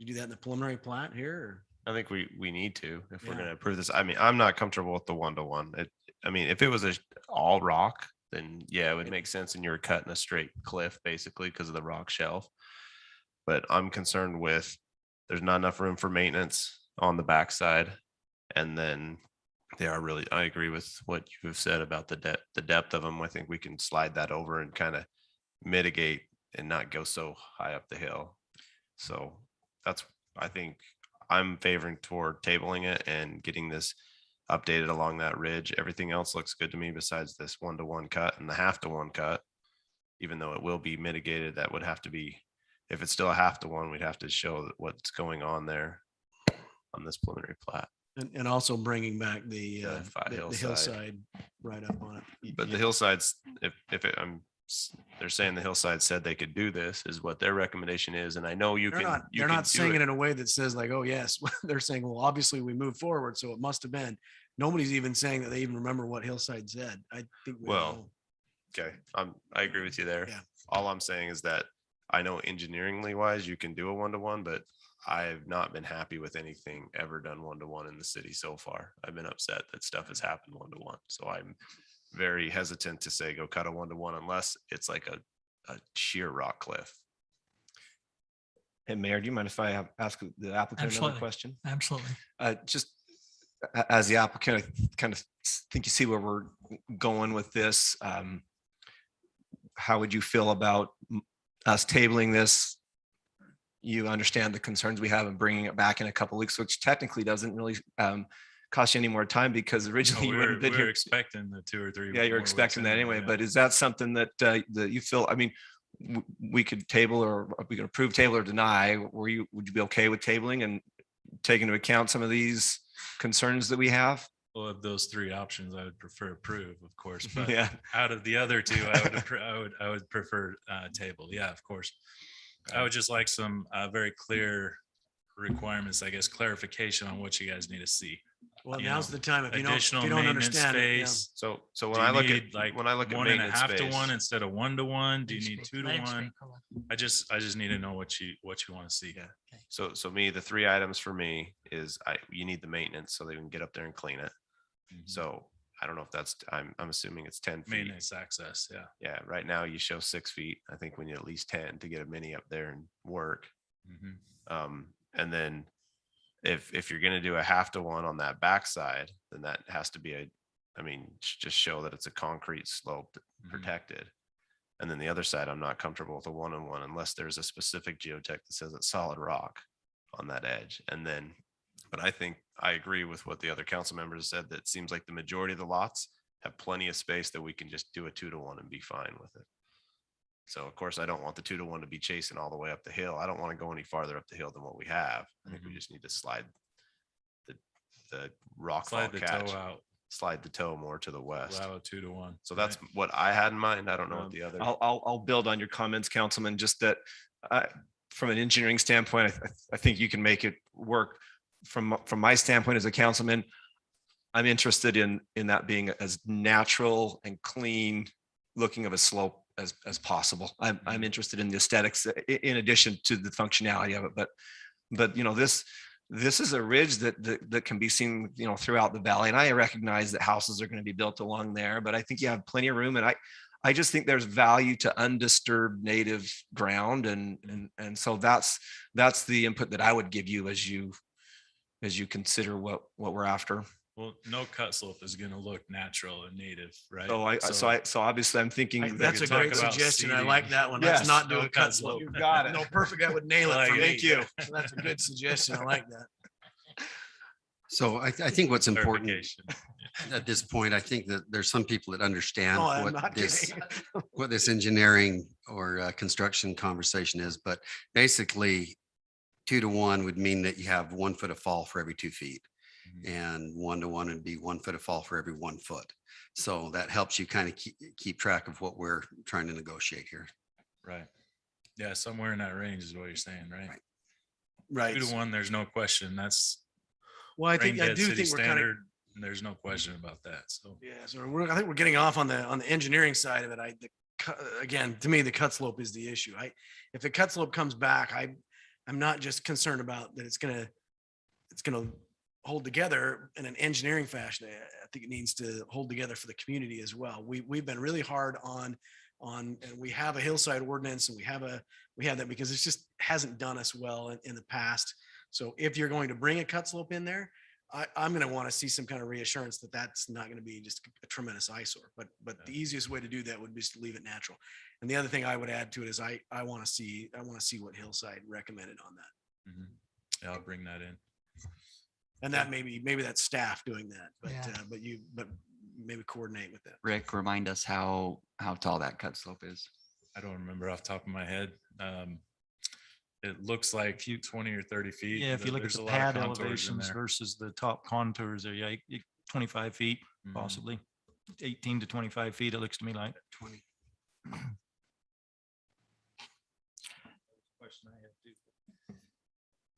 [SPEAKER 3] you do that in the preliminary plat here?
[SPEAKER 5] I think we need to, if we're
[SPEAKER 3] Yeah.
[SPEAKER 5] going to approve this. I mean, I'm not comfortable with the 1-to-1. I mean, if it was all rock, then yeah, it would make sense. And you were cutting a straight cliff basically because of the rock shelf. But I'm concerned with, there's not enough room for maintenance on the backside. And then I agree with what you have said about the depth of them. I think we can slide that over and kind of mitigate and not go so high up the hill. So I think I'm favoring toward tabling it and getting this updated along that ridge. Everything else looks good to me besides this 1-to-1 cut and the 1/2-to-1 cut. Even though it will be mitigated, that would have to be, if it's still a 1/2-to-1, we'd have to show what's going on there on this preliminary plat.
[SPEAKER 3] And also bringing back the
[SPEAKER 5] Flat
[SPEAKER 3] the
[SPEAKER 5] hillside.
[SPEAKER 3] hillside right up on it.
[SPEAKER 5] But the hillsides, if it, they're saying the hillside said they could do this is what their recommendation is. And I know you
[SPEAKER 3] They're
[SPEAKER 5] can,
[SPEAKER 3] not,
[SPEAKER 5] you
[SPEAKER 3] they're
[SPEAKER 5] can
[SPEAKER 3] not
[SPEAKER 5] do
[SPEAKER 3] saying it
[SPEAKER 5] it.
[SPEAKER 3] in a way that says like, oh, yes, they're saying, well, obviously we moved forward, so it must have been. Nobody's even saying that they even remember what Hillside said. I think. We don't
[SPEAKER 5] Well,
[SPEAKER 3] know.
[SPEAKER 5] Okay, I agree with you there.
[SPEAKER 3] Yeah.
[SPEAKER 5] All I'm saying is that I know engineeringly wise, you can do a 1-to-1, but I've not been happy with anything ever done 1-to-1 in the city so far. I've been upset that stuff has happened 1-to-1. So I'm very hesitant to say go cut a 1-to-1 unless it's like a sheer rock cliff.
[SPEAKER 7] Hey, Mayor, do you mind if I ask the applicant another
[SPEAKER 1] Absolutely.
[SPEAKER 7] question?
[SPEAKER 1] Absolutely.
[SPEAKER 7] Just as the applicant, I kind of think you see where we're going with this. How would you feel about us tabling this? You understand the concerns we have and bringing it back in a couple of weeks, which technically doesn't really cost you any more time because originally you wouldn't have been
[SPEAKER 12] We're
[SPEAKER 7] here.
[SPEAKER 12] expecting the 2 or 3.
[SPEAKER 7] Yeah, you're
[SPEAKER 12] more weeks
[SPEAKER 7] expecting that anyway,
[SPEAKER 12] yeah.
[SPEAKER 7] but is that something that that you feel, I mean, we could table or we can approve, table or deny, would you be okay with tabling and taking into account some of these concerns that we have?
[SPEAKER 12] Well, of those 3 options, I would prefer approve, of course, but
[SPEAKER 7] Yeah.
[SPEAKER 12] out of the other 2, I would prefer table. Yeah, of course. I would just like some very clear requirements, I guess, clarification on what you guys need to see.
[SPEAKER 3] Well,
[SPEAKER 12] you
[SPEAKER 3] now's
[SPEAKER 12] know,
[SPEAKER 3] the time. If you don't
[SPEAKER 12] Additional
[SPEAKER 3] understand
[SPEAKER 12] maintenance
[SPEAKER 3] it. Yeah.
[SPEAKER 12] space.
[SPEAKER 5] So
[SPEAKER 12] Do
[SPEAKER 5] when
[SPEAKER 12] you
[SPEAKER 5] I look
[SPEAKER 12] need,
[SPEAKER 5] at, when I look at
[SPEAKER 12] 1.5
[SPEAKER 5] maintenance
[SPEAKER 12] to
[SPEAKER 5] space,
[SPEAKER 12] 1 instead of 1-to-1? Do you need 2 to
[SPEAKER 1] Let him
[SPEAKER 12] 1?
[SPEAKER 1] speak. Hold on.
[SPEAKER 12] I just need to know what you want to see.
[SPEAKER 3] Yeah.
[SPEAKER 5] so me, the 3 items for me is you need the maintenance so they can get up there and clean it.
[SPEAKER 12] Mhm.
[SPEAKER 5] So I don't know if that's, I'm assuming it's 10 feet.
[SPEAKER 12] Maintenance access, yeah.
[SPEAKER 5] Yeah, right now you show 6 feet. I think we need at least 10 to get a mini up there and work.
[SPEAKER 12] Mhm.
[SPEAKER 5] And then if you're gonna do a 1/2-to-1 on that backside, then that has to be just show that it's a concrete slope
[SPEAKER 12] Mhm.
[SPEAKER 5] protected. And then the other side, I'm not comfortable with a 1-on-1 unless there's a specific geotech that says it's solid rock on that edge. And then, but I think I agree with what the other council members said, that it seems like the majority of the lots have plenty of space that we can just do a 2-to-1 and be fine with it. So of course, I don't want the 2-to-1 to be chasing all the way up the hill. I don't want to go any farther up the hill than what we have. I think we
[SPEAKER 12] Mhm.
[SPEAKER 5] just need to slide the rock
[SPEAKER 12] Slide
[SPEAKER 5] fall
[SPEAKER 12] the
[SPEAKER 5] catch,
[SPEAKER 12] toe out,
[SPEAKER 5] slide the toe more to the west.
[SPEAKER 12] allow a 2-to-1.
[SPEAKER 5] So that's what I had in mind. I don't know what the other.
[SPEAKER 7] I'll build on your comments, Councilman, just that from an engineering standpoint, I think you can make it work. From my standpoint as a councilman, I'm interested in that being as natural and clean looking of a slope as possible. I'm interested in the aesthetics in addition to the functionality of it. But you know, this is a ridge that can be seen, you know, throughout the valley. And I recognize that houses are going to be built along there, but I think you have plenty of room. And I just think there's value to undisturbed native ground. And so that's the input that I would give you as you consider what we're after.
[SPEAKER 12] Well, no cut slope is going to look natural and native, right?
[SPEAKER 7] So obviously I'm thinking
[SPEAKER 3] That's a
[SPEAKER 12] talk
[SPEAKER 3] great
[SPEAKER 12] about
[SPEAKER 3] suggestion. I
[SPEAKER 12] seeding.
[SPEAKER 3] like that one.
[SPEAKER 7] Yes.
[SPEAKER 3] Let's not do
[SPEAKER 12] No
[SPEAKER 3] a cut
[SPEAKER 12] cut
[SPEAKER 3] slope.
[SPEAKER 12] slope.
[SPEAKER 7] You've got it.
[SPEAKER 3] No, perfect. That would nail it
[SPEAKER 12] Like
[SPEAKER 3] for
[SPEAKER 12] it.
[SPEAKER 3] me.
[SPEAKER 7] Thank you.
[SPEAKER 3] So that's a good suggestion. I like that.
[SPEAKER 2] So I think what's important
[SPEAKER 12] Clarification.
[SPEAKER 2] at this point, I think that there's some people that understand
[SPEAKER 3] Oh, I'm
[SPEAKER 2] what
[SPEAKER 3] not
[SPEAKER 2] this,
[SPEAKER 3] kidding.
[SPEAKER 2] what this engineering or construction conversation is, but basically 2-to-1 would mean that you have 1 foot of fall for every 2 feet. And 1-to-1 would be 1 foot of fall for every 1 foot. So that helps you kind of keep track of what we're trying to negotiate here.
[SPEAKER 12] Right. Yeah, somewhere in that range is what you're saying, right?
[SPEAKER 3] Right.
[SPEAKER 12] 2-to-1, there's no question. That's
[SPEAKER 3] Well, I
[SPEAKER 12] brain
[SPEAKER 3] think, I
[SPEAKER 12] dead
[SPEAKER 3] do
[SPEAKER 12] city
[SPEAKER 3] think we're kind of,
[SPEAKER 12] standard. And there's no question about that. So
[SPEAKER 3] yeah, so I think we're getting off on the engineering side of it. Again, to me, the cut slope is the issue. If the cut slope comes back, I'm not just concerned about that it's gonna hold together in an engineering fashion. I think it needs to hold together for the community as well. We've been really hard on, and we have a hillside ordinance and we have that because it just hasn't done us well in the past. So if you're going to bring a cut slope in there, I'm going to want to see some kind of reassurance that that's not going to be just a tremendous eyesore. But the easiest way to do that would be to leave it natural. And the other thing I would add to it is I want to see what Hillside recommended on that.
[SPEAKER 12] mhm. Yeah, I'll bring that in.
[SPEAKER 3] And that maybe that's staff doing that,
[SPEAKER 1] Yeah.
[SPEAKER 3] but maybe coordinate with that.
[SPEAKER 9] Rick, remind us how tall that cut slope is.
[SPEAKER 12] I don't remember off the top of my head. it looks like 20 or 30 feet.
[SPEAKER 6] Yeah, if you
[SPEAKER 12] but
[SPEAKER 6] look at
[SPEAKER 12] there's
[SPEAKER 6] the
[SPEAKER 12] a lot of
[SPEAKER 6] pad
[SPEAKER 12] contours in
[SPEAKER 6] elevations
[SPEAKER 12] there.
[SPEAKER 6] versus the top contours, are yeah, 25 feet
[SPEAKER 12] Mhm.
[SPEAKER 6] possibly, 18 to 25 feet, it looks to me like.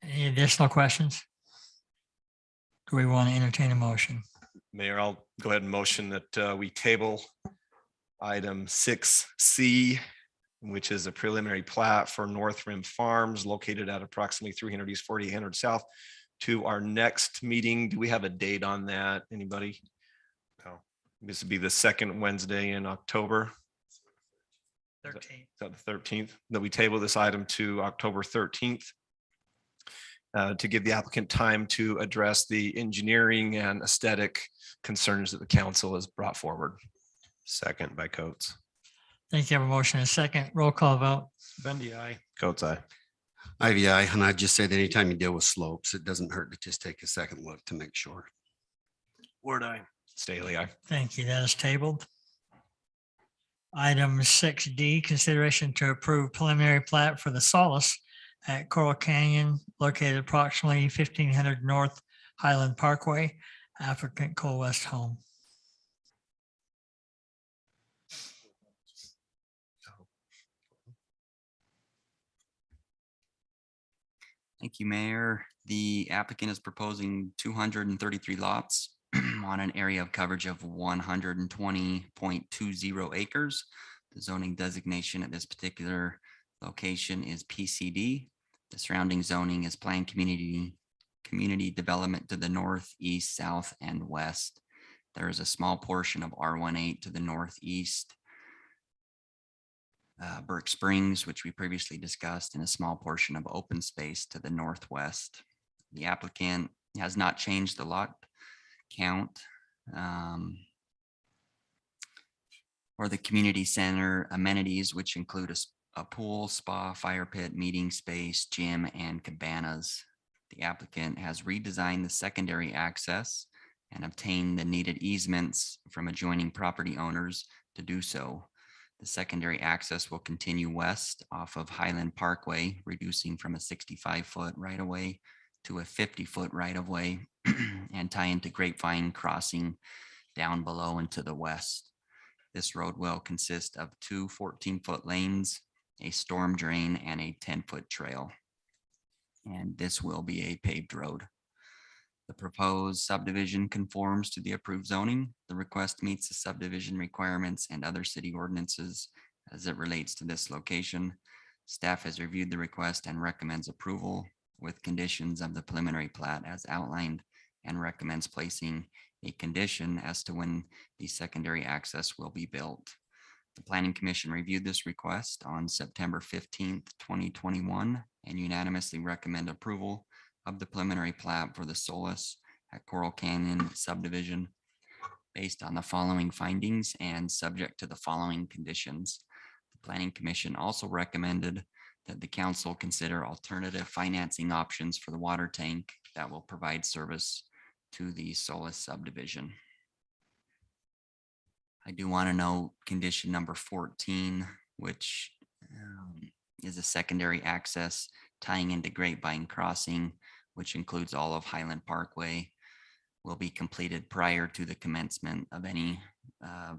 [SPEAKER 1] Any additional questions? Do we want to entertain a motion?
[SPEAKER 7] Mayor, I'll go ahead and motion that we table item 6C, which is a preliminary plat for North Rim Farms located at approximately 300 East 4800 South to our next meeting. Do we have a date on that? Anybody? No. This would be the second Wednesday in October.
[SPEAKER 1] 13.
[SPEAKER 7] So the 13th, that we table this item to October 13th. To give the applicant time to address the engineering and aesthetic concerns that the council has brought forward.
[SPEAKER 5] Second by Coates.
[SPEAKER 1] Thank you. Have a motion and a second. Roll call vote.
[SPEAKER 6] Bendy, I.
[SPEAKER 5] Coates, aye.
[SPEAKER 2] IVI, and I just say that anytime you deal with slopes, it doesn't hurt to just take a second look to make sure.
[SPEAKER 3] Word eye.
[SPEAKER 7] Staley, aye.
[SPEAKER 1] Thank you. That is tabled. Item 6D, consideration to approve preliminary plat for the Solace at Coral Canyon located approximately 1500 North Highland Parkway, applicant Coal West Home.
[SPEAKER 9] Thank you, Mayor. The applicant is proposing 233 lots on an area of coverage of 120.20 acres. The zoning designation at this particular location is PCD. The surrounding zoning is planned community development to the north, east, south, and west. There is a small portion of R18 to the northeast. Burke Springs, which we previously discussed, and a small portion of open space to the northwest. The applicant has not changed the lot count or the community center amenities, which include a pool, spa, fire pit, meeting space, gym, and cabanas. The applicant has redesigned the secondary access and obtained the needed easements from adjoining property owners to do so. The secondary access will continue west off of Highland Parkway, reducing from a 65-foot right-of-way to a 50-foot right-of-way and tie into Grapevine Crossing down below and to the west. This road will consist of two 14-foot lanes, a storm drain, and a 10-foot trail. And this will be a paved road. The proposed subdivision conforms to the approved zoning. The request meets the subdivision requirements and other city ordinances as it relates to this location. Staff has reviewed the request and recommends approval with conditions of the preliminary plat as outlined and recommends placing a condition as to when the secondary access will be built. The Planning Commission reviewed this request on September 15th, 2021, and unanimously recommend approval of the preliminary plat for the Solace at Coral Canyon subdivision based on the following findings and subject to the following conditions. The Planning Commission also recommended that the council consider alternative financing options for the water tank that will provide service to the Solace subdivision. I do want to note condition number 14, which is a secondary access tying into Grapevine Crossing, which includes all of Highland Parkway, will be completed prior to the commencement of any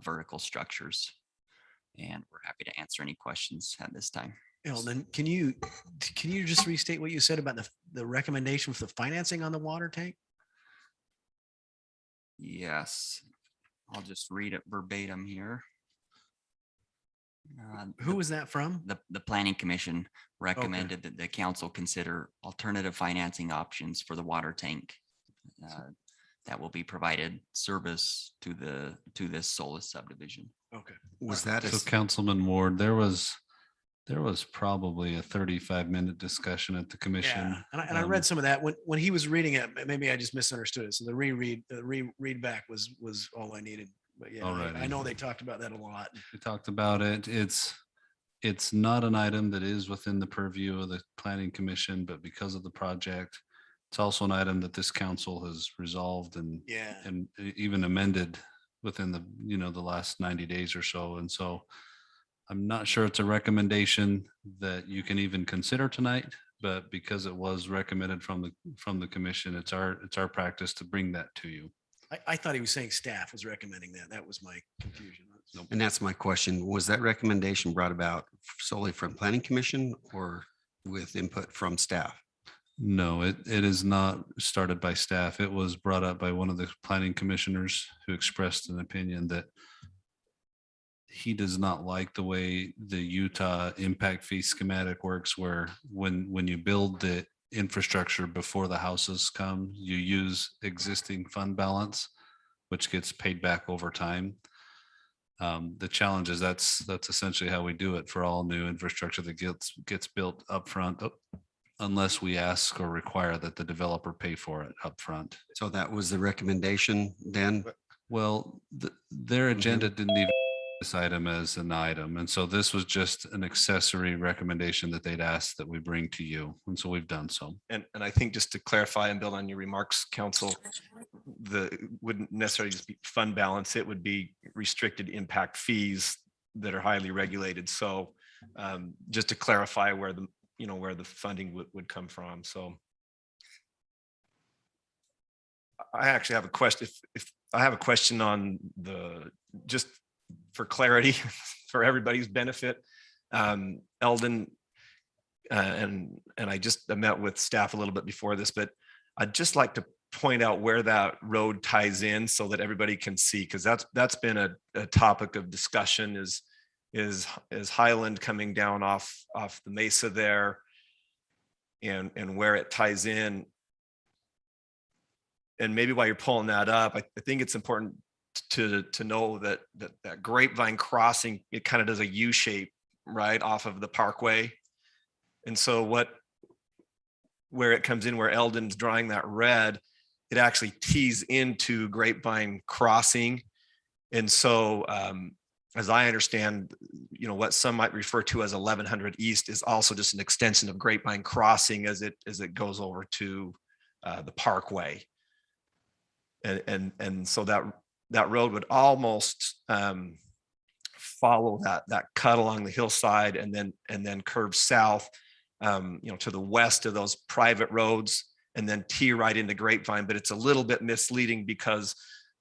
[SPEAKER 9] vertical structures. And we're happy to answer any questions at this time.
[SPEAKER 3] Eldon, can you just restate what you said about the recommendation for the financing on the water tank?
[SPEAKER 9] Yes, I'll just read it verbatim here.
[SPEAKER 3] Who was that from?
[SPEAKER 9] The Planning Commission recommended that the council consider alternative financing options for the water tank that will be provided service to this Solace subdivision.
[SPEAKER 3] Okay.
[SPEAKER 2] Was that,
[SPEAKER 10] So Councilman Ward, there was probably a 35-minute discussion at the commission.
[SPEAKER 3] Yeah, and I read some of that when he was reading it. Maybe I just misunderstood it. So the read back was all I needed. But yeah, I know they talked about that a lot.
[SPEAKER 10] We talked about it. It's not an item that is within the purview of the planning commission, but because of the project, it's also an item that this council has resolved and even amended within the last 90 days or so. And so I'm not sure it's a recommendation that you can even consider tonight, but because it was recommended from the commission, it's our practice to bring that to you.
[SPEAKER 3] I thought he was saying staff was recommending that. That was my confusion.
[SPEAKER 2] And that's my question. Was that recommendation brought about solely from planning commission or with input from staff?
[SPEAKER 10] No, it is not started by staff. It was brought up by one of the planning commissioners who expressed an opinion that he does not like the way the Utah impact fee schematic works, where when you build the infrastructure before the houses come, you use existing fund balance, which gets paid back over time. The challenge is that's essentially how we do it for all new infrastructure that gets built upfront, unless we ask or require that the developer pay for it upfront.
[SPEAKER 2] So that was the recommendation then?
[SPEAKER 10] Well, their agenda didn't even this item as an item. And so this was just an accessory recommendation that they'd asked that we bring to you. And so we've done so.
[SPEAKER 7] And I think just to clarify and build on your remarks, council, wouldn't necessarily just be fund balance. It would be restricted impact fees that are highly regulated. So just to clarify where the funding would come from. So I actually have a question. If I have a question on just for clarity, for everybody's benefit, Eldon, and I just met with staff a little bit before this, but I'd just like to point out where that road ties in so that everybody can see, because that's been a topic of discussion is Highland coming down off the mesa there, and where it ties in. And maybe while you're pulling that up, I think it's important to know that Grapevine crossing, it kind of does a U shape right off of the parkway. And so where it comes in, where Eldon's drawing that red, it actually tees into Grapevine crossing. And so as I understand, what some might refer to as 1100 East is also just an extension of Grapevine crossing as it goes over to the parkway. And so that road would almost follow that cut along the hillside and then curve south, to the west of those private roads, and then tee right into Grapevine. But it's a little bit misleading because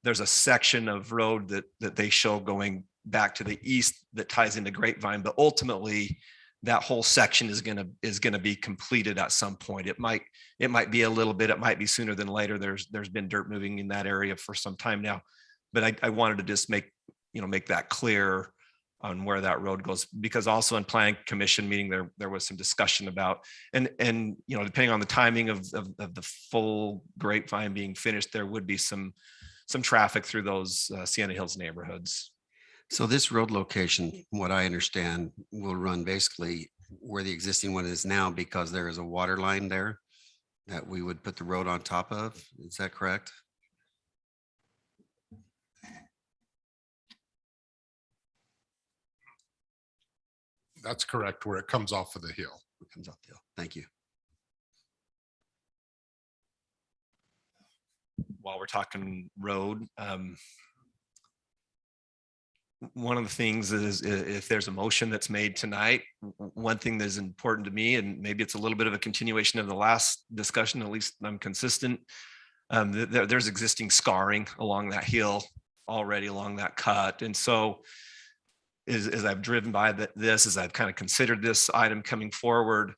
[SPEAKER 7] there's a section of road that they show going back to the east that ties into Grapevine. But ultimately, that whole section is gonna be completed at some point. It might be a little bit. It might be sooner than later. There's been dirt moving in that area for some time now. But I wanted to just make that clear on where that road goes, because also in planning commission meeting, there was some discussion about, and depending on the timing of the full Grapevine being finished, there would be some traffic through those Sienna Hills neighborhoods.
[SPEAKER 2] So this road location, what I understand, will run basically where the existing one is now, because there is a water line there that we would put the road on top of. Is that correct?
[SPEAKER 11] That's correct, where it comes off of the hill.
[SPEAKER 2] It comes off the hill. Thank you.
[SPEAKER 7] While we're talking road, one of the things is if there's a motion that's made tonight, one thing that is important to me, and maybe it's a little bit of a continuation of the last discussion, at least I'm consistent, there's existing scarring along that hill already, along that cut. And so as I've driven by this, as I've kind of considered this item coming forward,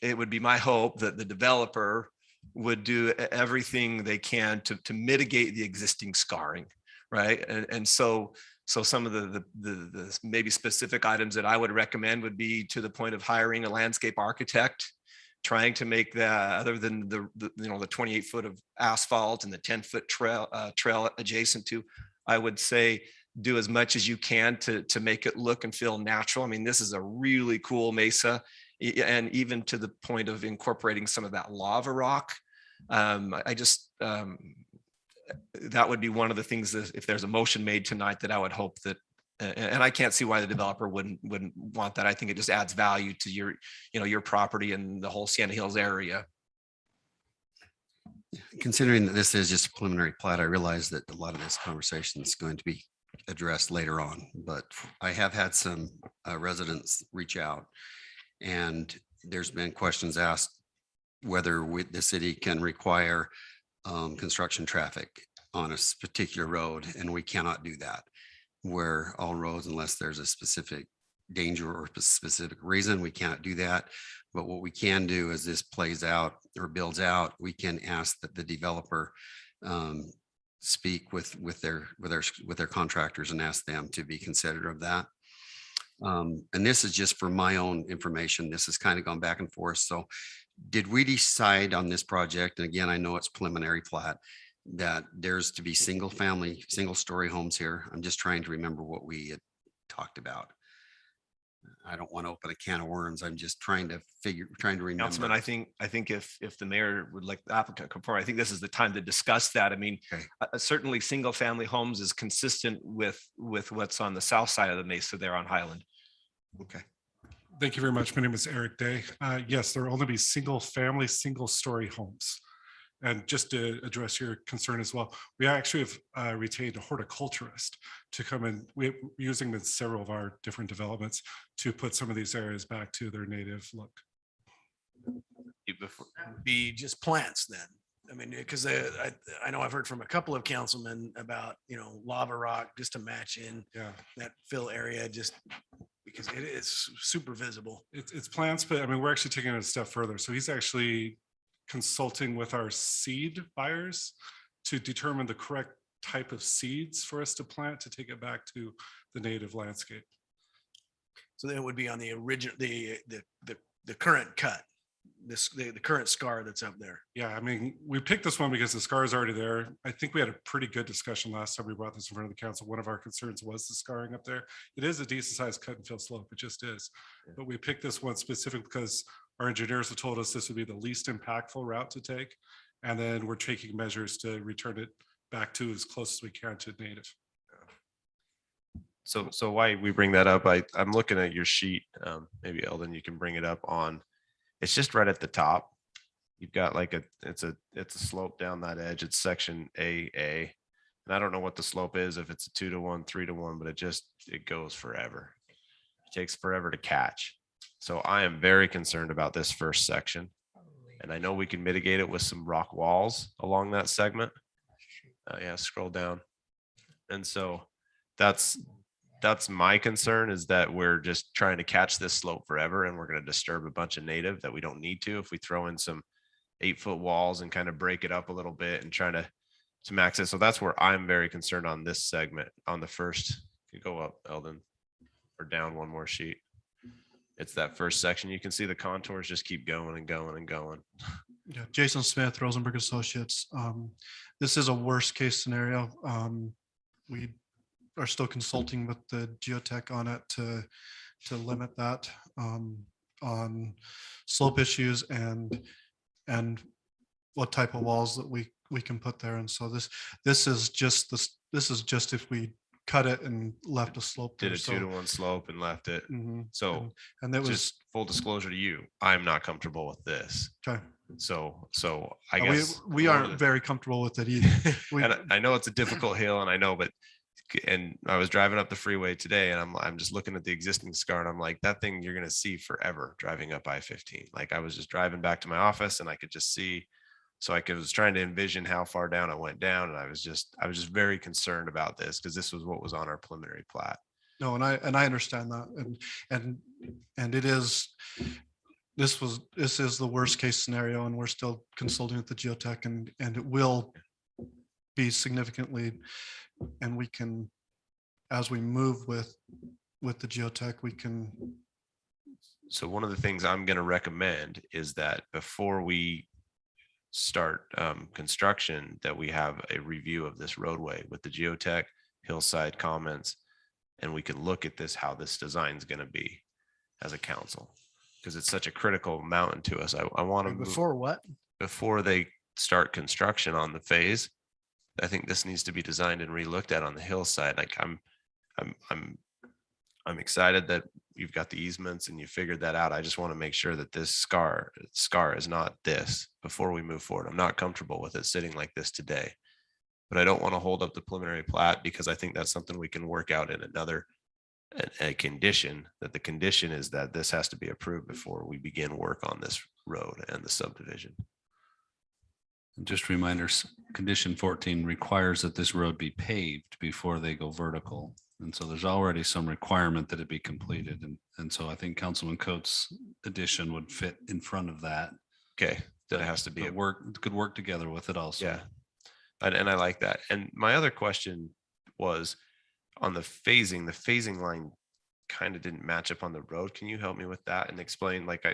[SPEAKER 7] it would be my hope that the developer would do everything they can to mitigate the existing scarring, right? And so some of the maybe specific items that I would recommend would be to the point of hiring a landscape architect, trying to make that, other than the 28 foot of asphalt and the 10-foot trail adjacent to, I would say, do as much as you can to make it look and feel natural. I mean, this is a really cool mesa, and even to the point of incorporating some of that lava rock. That would be one of the things that if there's a motion made tonight, that I would hope that, and I can't see why the developer wouldn't want that. I think it just adds value to your property and the whole Sienna Hills area.
[SPEAKER 2] Considering that this is just a preliminary plat, I realize that a lot of this conversation is going to be addressed later on, but I have had some residents reach out, and there's been questions asked whether the city can require construction traffic on a particular road, and we cannot do that. Where all roads, unless there's a specific danger or specific reason, we can't do that. But what we can do as this plays out or builds out, we can ask that the developer speak with their contractors and ask them to be considerate of that. And this is just for my own information. This has kind of gone back and forth. So did we decide on this project? And again, I know it's preliminary plat, that there's to be single family, single story homes here. I'm just trying to remember what we had talked about. I don't want to open a can of worms. I'm just trying to remember.
[SPEAKER 7] Councilman, I think if the mayor would like the applicant come forward, I think this is the time to discuss that. I mean,
[SPEAKER 2] Okay.
[SPEAKER 7] Certainly single family homes is consistent with what's on the south side of the mesa there on Highland.
[SPEAKER 2] Okay.
[SPEAKER 13] Thank you very much. My name is Eric Day. Yes, there will only be single family, single story homes. And just to address your concern as well, we actually have retained a horticulturist to come in. We're using them in several of our different developments to put some of these areas back to their native look.
[SPEAKER 3] Be just plants then. I mean, because I know I've heard from a couple of councilmen about, lava rock just to match in that fill area, just because it is super visible.
[SPEAKER 13] It's plants, but I mean, we're actually taking it a step further. So he's actually consulting with our seed buyers to determine the correct type of seeds for us to plant to take it back to the native landscape.
[SPEAKER 3] So then it would be on the original, the current cut, the current scar that's up there.
[SPEAKER 13] Yeah, I mean, we picked this one because the scar is already there. I think we had a pretty good discussion last time we brought this in front of the council. One of our concerns was the scarring up there. It is a decent sized cut and fill slope. It just is. But we picked this one specifically because our engineers have told us this would be the least impactful route to take. And then we're taking measures to return it back to as close as we can to native.
[SPEAKER 5] So why we bring that up, I'm looking at your sheet. Maybe Eldon, you can bring it up on, it's just right at the top. You've got like it's a slope down that edge. It's section AA. And I don't know what the slope is, if it's a 2-to-1, 3-to-1, but it goes forever. It takes forever to catch. So I am very concerned about this first section. And I know we can mitigate it with some rock walls along that segment. Yeah, scroll down. And so that's my concern, is that we're just trying to catch this slope forever, and we're going to disturb a bunch of native that we don't need to if we throw in some 8-foot walls and kind of break it up a little bit and try to max it. So that's where I'm very concerned on this segment. On the first, you go up, Eldon, or down one more sheet. It's that first section. You can see the contours just keep going and going and going.
[SPEAKER 14] Yeah, Jason Smith, Rosenberg Associates. This is a worst case scenario. We are still consulting with the geotech on it to limit that on slope issues and what type of walls that we can put there. And so this is just if we cut it and left a slope.
[SPEAKER 5] Did a 2-to-1 slope and left it. So
[SPEAKER 14] and that was
[SPEAKER 5] just full disclosure to you, I'm not comfortable with this.
[SPEAKER 14] okay.
[SPEAKER 5] So I guess
[SPEAKER 14] we aren't very comfortable with it either.
[SPEAKER 5] and I know it's a difficult hill, and I know, and I was driving up the freeway today, and I'm just looking at the existing scar, and I'm like, that thing you're gonna see forever driving up I-15. Like, I was just driving back to my office, and I could just see. So I was trying to envision how far down it went down, and I was just very concerned about this, because this was what was on our preliminary plat.
[SPEAKER 14] No, and I understand that, and it is. This is the worst case scenario, and we're still consulting with the geotech, and it will be significantly, and we can, as we move with the geotech, we can.
[SPEAKER 5] So one of the things I'm going to recommend is that before we start construction, that we have a review of this roadway with the geotech, hillside comments, and we can look at this, how this design is going to be as a council, because it's such a critical mountain to us. I want to before they start construction on the phase. I think this needs to be designed and relooked at on the hillside. Like, I'm excited that you've got the easements and you figured that out. I just want to make sure that this scar is not this before we move forward. I'm not comfortable with it sitting like this today, but I don't want to hold up the preliminary plat, because I think that's something we can work out in another a condition, that the condition is that this has to be approved before we begin work on this road and the subdivision.
[SPEAKER 10] And just reminders, condition 14 requires that this road be paved before they go vertical. And so there's already some requirement that it be completed. And so I think Councilman Coates' addition would fit in front of that.
[SPEAKER 5] Okay, that it has to be
[SPEAKER 10] But could work together with it also.
[SPEAKER 5] Yeah. And I like that. And my other question was on the phasing line kind of didn't match up on the road. Can you help me with that and explain, like,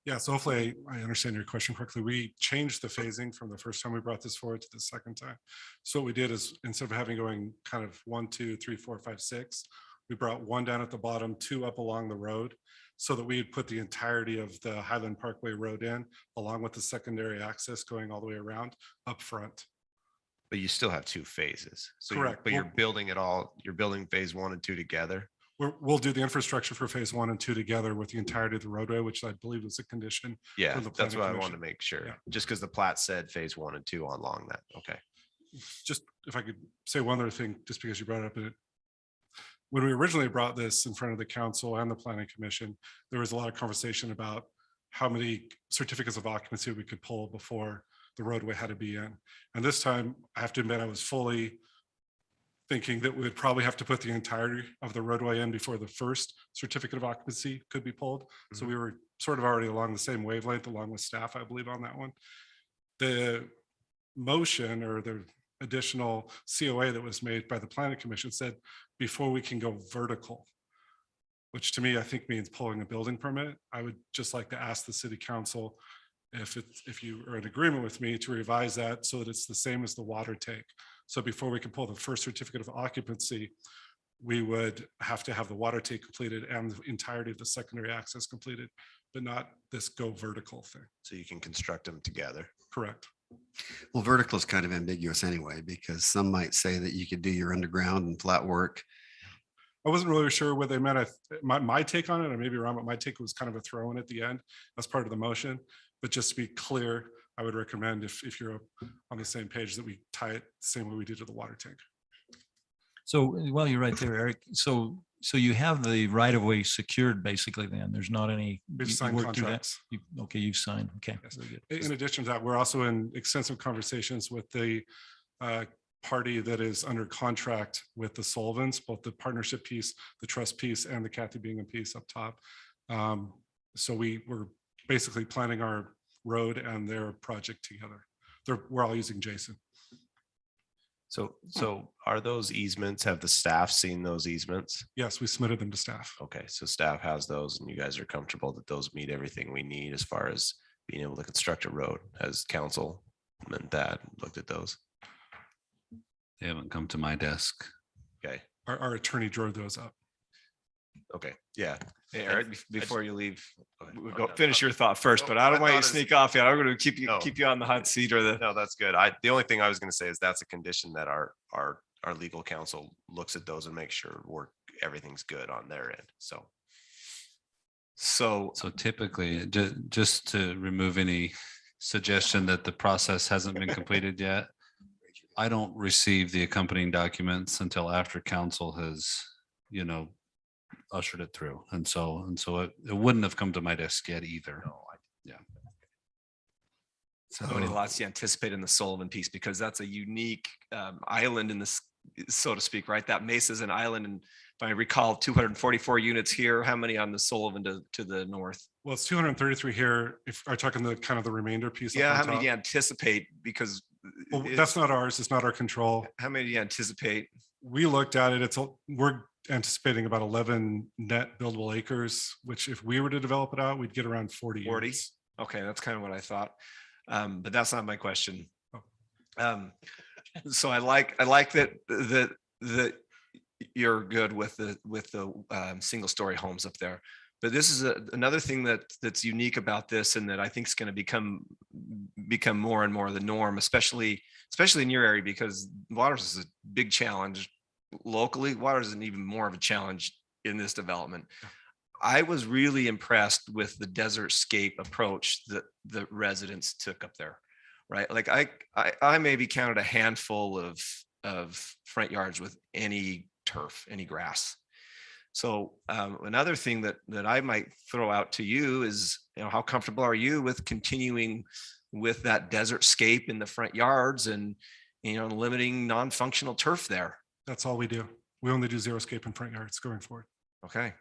[SPEAKER 13] Yeah, so hopefully I understand your question correctly. We changed the phasing from the first time we brought this forward to the second time. So what we did is instead of having going kind of 1, 2, 3, 4, 5, 6, we brought 1 down at the bottom, 2 up along the road, so that we had put the entirety of the Highland Parkway Road in, along with the secondary access going all the way around up front.
[SPEAKER 5] but you still have 2 phases. So
[SPEAKER 13] Correct.
[SPEAKER 5] but you're building it all, you're building phase 1 and 2 together.
[SPEAKER 13] We'll do the infrastructure for phase 1 and 2 together with the entirety of the roadway, which I believe was a condition.
[SPEAKER 5] Yeah,
[SPEAKER 13] from the
[SPEAKER 5] that's
[SPEAKER 13] planning
[SPEAKER 5] what I wanted
[SPEAKER 13] commission.
[SPEAKER 5] to make sure.
[SPEAKER 13] Yeah.
[SPEAKER 5] Just because the plat said phase 1 and 2 along that. Okay.
[SPEAKER 13] Just if I could say one other thing, just because you brought it up in it. When we originally brought this in front of the council and the planning commission, there was a lot of conversation about how many certificates of occupancy we could pull before the roadway had to be in. And this time, I have to admit, I was fully thinking that we would probably have to put the entirety of the roadway in before the first certificate of occupancy could be pulled. So we were sort of already along the same wavelength along with staff, I believe, on that one. The motion or the additional COA that was made by the planning commission said before we can go vertical, which to me, I think means pulling a building permit. I would just like to ask the city council if you are in agreement with me to revise that so that it's the same as the water tank. So before we can pull the first certificate of occupancy, we would have to have the water tank completed and the entirety of the secondary access completed, but not this go vertical thing.
[SPEAKER 5] So you can construct them together.
[SPEAKER 13] Correct.
[SPEAKER 2] Well, vertical is kind of ambiguous anyway, because some might say that you could do your underground and flat work.
[SPEAKER 13] I wasn't really sure what they meant. My take on it, I may be wrong, but my take was kind of a throw in at the end as part of the motion. But just to be clear, I would recommend if you're on the same page that we tie it the same way we did to the water tank.
[SPEAKER 6] So, well, you're right there, Eric. So you have the right of way secured basically then. There's not any.
[SPEAKER 13] We've
[SPEAKER 6] you
[SPEAKER 13] signed
[SPEAKER 6] worked through that?
[SPEAKER 13] contracts.
[SPEAKER 6] Okay, you've signed. Okay.
[SPEAKER 13] Yes.
[SPEAKER 6] Very good.
[SPEAKER 13] In addition to that, we're also in extensive conversations with the party that is under contract with the Solvents, both the partnership piece, the trust piece, and the Kathy Bingham piece up top. So we're basically planning our road and their project together. We're all using Jason.
[SPEAKER 5] So are those easements, have the staff seen those easements?
[SPEAKER 13] Yes, we submitted them to staff.
[SPEAKER 5] Okay, so staff has those and you guys are comfortable that those meet everything we need as far as being able to construct a road. Has council and Thad looked at those?
[SPEAKER 10] They haven't come to my desk.
[SPEAKER 5] Okay,
[SPEAKER 13] Our attorney drew those up.
[SPEAKER 5] okay, yeah.
[SPEAKER 7] Hey, Eric, before you leave,
[SPEAKER 5] Go
[SPEAKER 7] go finish your thought first, but I don't want you to sneak off yet. I'm going to keep you on the hot seat or the.
[SPEAKER 5] No, that's good. The only thing I was going to say is that's a condition that our legal counsel looks at those and makes sure everything's good on their end.
[SPEAKER 7] So
[SPEAKER 10] So typically, just to remove any suggestion that the process hasn't been completed yet, I don't receive the accompanying documents until after council has, ushered it through. And so it wouldn't have come to my desk yet either.
[SPEAKER 7] how many lots do you anticipate in the Sullivan piece? Because that's a unique island in this, so to speak, right? That Mesa is an island, and if I recall, 244 units here. How many on the Sullivan to the north?
[SPEAKER 13] Well, it's 233 here. If are talking the kind of the remainder piece. up
[SPEAKER 7] Yeah,
[SPEAKER 13] on
[SPEAKER 7] how many
[SPEAKER 13] top.
[SPEAKER 7] do you anticipate? Because
[SPEAKER 13] Well, that's not ours. It's not our control.
[SPEAKER 7] how many do you anticipate?
[SPEAKER 13] We looked at it. We're anticipating about 11 net buildable acres, which if we were to develop it out, we'd get around 40.
[SPEAKER 7] 40?
[SPEAKER 13] units.
[SPEAKER 7] Okay, that's kind of what I thought. But that's not my question. So I like that you're good with the single story homes up there. But this is another thing that's unique about this, and that I think is going to become more and more the norm, especially in your area, because water is a big challenge locally. Water is an even more of a challenge in this development. I was really impressed with the desert scape approach that the residents took up there, right? Like I maybe counted a handful of front yards with any turf, any grass. So another thing that I might throw out to you is, how comfortable are you with continuing with that desert scape in the front yards and, limiting non-functional turf there?
[SPEAKER 13] That's all we do. We only do xeriscape in front yards going forward.
[SPEAKER 7] Okay,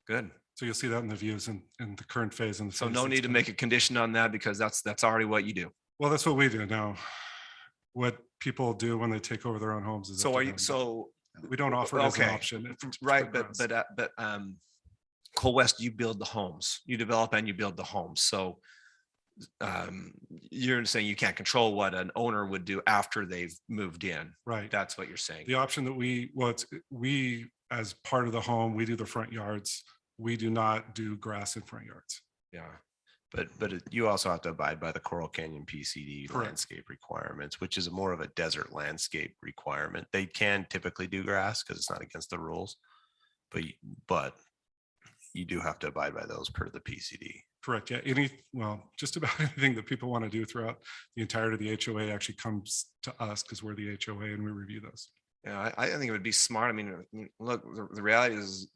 [SPEAKER 7] good.
[SPEAKER 13] So you'll see that in the views in the current phase. And
[SPEAKER 7] So no need to make a condition on that because that's already what you do.
[SPEAKER 13] Well, that's what we do now. What people do when they take over their own homes is. up
[SPEAKER 7] So
[SPEAKER 13] to
[SPEAKER 7] are you,
[SPEAKER 13] them.
[SPEAKER 7] so,
[SPEAKER 13] We don't offer it as an
[SPEAKER 7] okay,
[SPEAKER 13] option. It's
[SPEAKER 7] right,
[SPEAKER 13] for
[SPEAKER 7] but,
[SPEAKER 13] grass.
[SPEAKER 7] Coal West, you build the homes, you develop and you build the homes. So you're saying you can't control what an owner would do after they've moved in.
[SPEAKER 13] Right.
[SPEAKER 7] That's what you're saying.
[SPEAKER 13] The option that we, as part of the home, we do the front yards. We do not do grass in front yards.
[SPEAKER 7] Yeah.
[SPEAKER 5] But you also have to abide by the Coral Canyon PCD
[SPEAKER 13] Correct.
[SPEAKER 5] landscape requirements, which is more of a desert landscape requirement. They can typically do grass because it's not against the rules, but you do have to abide by those per the PCD.
[SPEAKER 13] Correct. Yeah. Just about anything that people want to do throughout the entirety of the HOA actually comes to us because we're the HOA and we review those.
[SPEAKER 7] Yeah, I think it would be smart. I mean, look, the reality is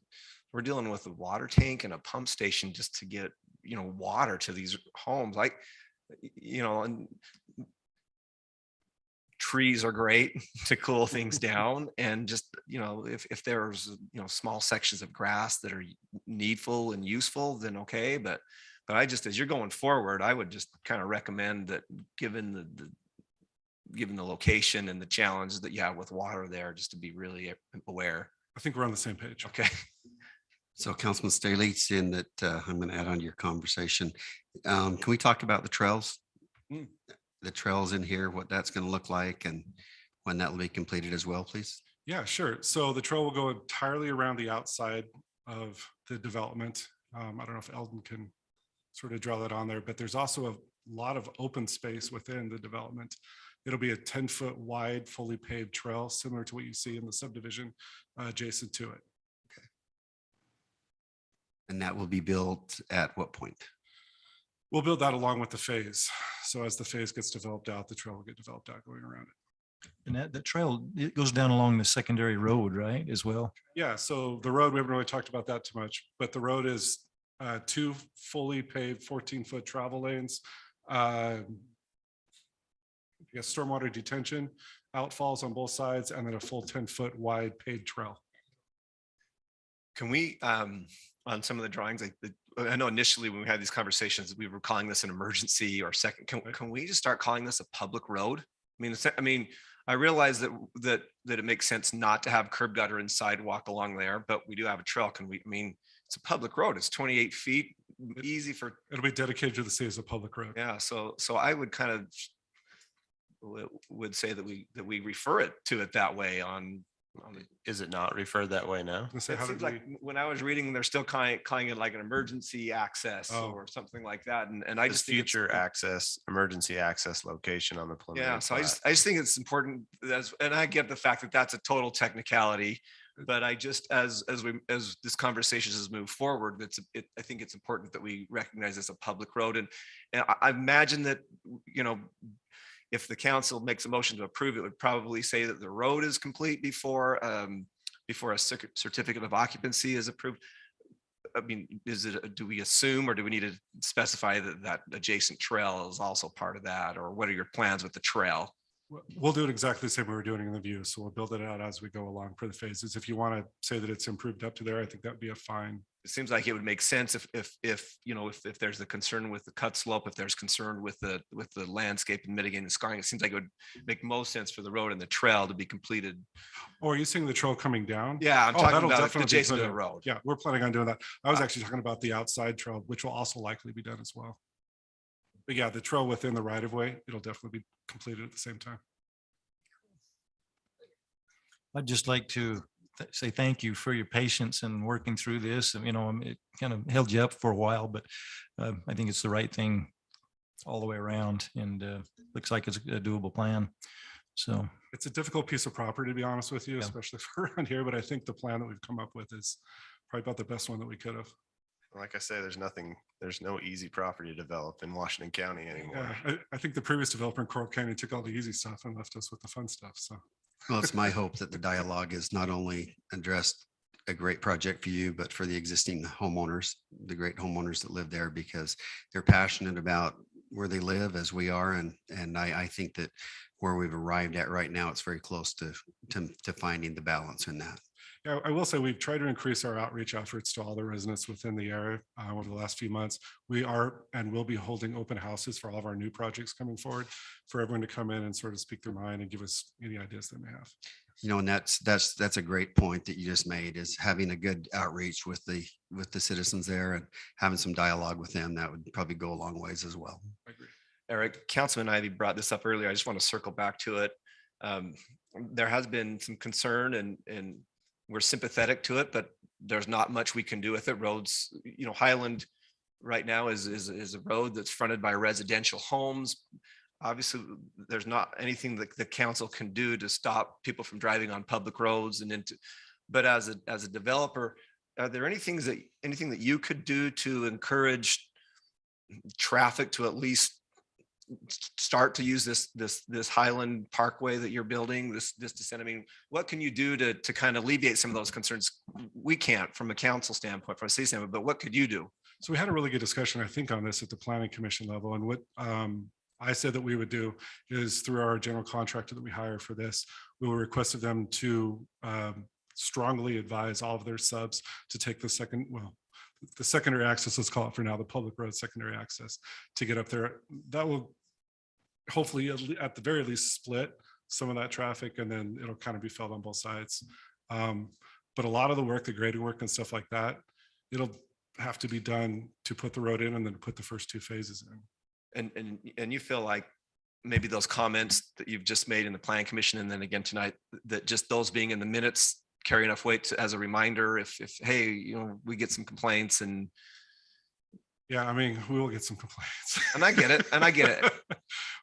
[SPEAKER 7] we're dealing with a water tank and a pump station just to get, water to these homes. And trees are great to cool things down. And just, if there's, small sections of grass that are needful and useful, then okay. But I just, as you're going forward, I would just kind of recommend that given the location and the challenges that you have with water there, just to be really aware.
[SPEAKER 13] I think we're on the same page.
[SPEAKER 7] Okay.
[SPEAKER 2] So Councilman Staley, seeing that I'm going to add on to your conversation, can we talk about the trails? The trails in here, what that's going to look like and when that will be completed as well, please?
[SPEAKER 13] Yeah, sure. So the trail will go entirely around the outside of the development. I don't know if Eldon can sort of draw that on there, but there's also a lot of open space within the development. It'll be a 10-foot wide, fully paved trail, similar to what you see in the subdivision adjacent to it.
[SPEAKER 2] And that will be built at what point?
[SPEAKER 13] We'll build that along with the phase. So as the phase gets developed out, the trail will get developed out going around it.
[SPEAKER 6] And that trail, it goes down along the secondary road, right, as well?
[SPEAKER 13] Yeah, so the road, we haven't really talked about that too much, but the road is 2 fully paved 14-foot travel lanes. Stormwater detention, outfalls on both sides, and then a full 10-foot wide paved trail.
[SPEAKER 7] Can we, on some of the drawings, I know initially when we had these conversations, we were calling this an emergency or second. Can we just start calling this a public road? I mean, I realize that it makes sense not to have curb gutter and sidewalk along there, but we do have a trail. It's a public road. It's 28 feet, easy for.
[SPEAKER 13] It'll be dedicated to the city as a public road.
[SPEAKER 7] Yeah, so I would kind of would say that we refer it to it that way on.
[SPEAKER 5] Is it not referred that way now?
[SPEAKER 13] It
[SPEAKER 7] seems like when I was reading, they're still calling it like an emergency access or something like that. And I just think
[SPEAKER 5] future access, emergency access location on the preliminary.
[SPEAKER 7] Yeah, so I just think it's important and I get the fact that that's a total technicality, but I just as this conversation has moved forward, I think it's important that we recognize this a public road. And I imagine that, if the council makes a motion to approve, it would probably say that the road is complete before a certificate of occupancy is approved. I mean, do we assume, or do we need to specify that adjacent trail is also part of that? Or what are your plans with the trail?
[SPEAKER 13] We'll do it exactly the same way we're doing in the view. So we'll build it out as we go along for the phases. If you want to say that it's improved up to there, I think that would be a fine.
[SPEAKER 7] It seems like it would make sense if there's the concern with the cut slope, if there's concern with the landscape and mitigating the scarring, it seems like it would make most sense for the road and the trail to be completed.
[SPEAKER 13] Or are you seeing the trail coming down?
[SPEAKER 7] Yeah, I'm talking
[SPEAKER 13] that'll
[SPEAKER 7] about
[SPEAKER 13] definitely be
[SPEAKER 7] adjacent
[SPEAKER 13] put
[SPEAKER 7] to the
[SPEAKER 13] in.
[SPEAKER 7] road.
[SPEAKER 13] Yeah, we're planning on doing that. I was actually talking about the outside trail, which will also likely be done as well. But yeah, the trail within the right of way, it'll definitely be completed at the same time.
[SPEAKER 6] I'd just like to say thank you for your patience and working through this. It kind of held you up for a while, but I think it's the right thing all the way around, and looks like it's a doable plan. So
[SPEAKER 13] it's a difficult piece of property, to be honest with you, especially for around here. But I think the plan that we've come up with is probably about the best one that we could have.
[SPEAKER 5] Like I say, there's no easy property to develop in Washington County anymore.
[SPEAKER 13] Yeah, I think the previous developer in Coral Canyon took all the easy stuff and left us with the fun stuff. So.
[SPEAKER 2] Well, it's my hope that the dialogue is not only addressed a great project for you, but for the existing homeowners, the great homeowners that live there, because they're passionate about where they live as we are. And I think that where we've arrived at right now, it's very close to finding the balance in that.
[SPEAKER 13] Yeah, I will say we've tried to increase our outreach efforts to all the residents within the area over the last few months. We are and will be holding open houses for all of our new projects coming forward, for everyone to come in and sort of speak their mind and give us any ideas they may have.
[SPEAKER 2] You know, and that's a great point that you just made, is having a good outreach with the citizens there and having some dialogue with them. That would probably go a long ways as well.
[SPEAKER 13] I agree.
[SPEAKER 7] Eric, Councilman Ivy brought this up earlier. I just want to circle back to it. There has been some concern and we're sympathetic to it, but there's not much we can do with it. Roads, you know, Highland right now is a road that's fronted by residential homes. Obviously, there's not anything that the council can do to stop people from driving on public roads and into, but as a developer, are there anything that you could do to encourage traffic to at least start to use this Highland Parkway that you're building, this descent? I mean, what can you do to kind of alleviate some of those concerns? We can't from a council standpoint, from a city standpoint, but what could you do?
[SPEAKER 13] So we had a really good discussion, I think, on this at the planning commission level. And what I said that we would do is, through our general contractor that we hire for this, we will request of them to strongly advise all of their subs to take the secondary access, let's call it for now, the public road secondary access, to get up there. That will hopefully at the very least split some of that traffic, and then it'll kind of be felt on both sides. But a lot of the work, the grading work and stuff like that, it'll have to be done to put the road in and then put the first two phases in.
[SPEAKER 7] And you feel like maybe those comments that you've just made in the planning commission and then again tonight, that just those being in the minutes carry enough weight as a reminder if hey, you know, we get some complaints? And
[SPEAKER 13] yeah, I mean, we will get some complaints.
[SPEAKER 7] And I get it.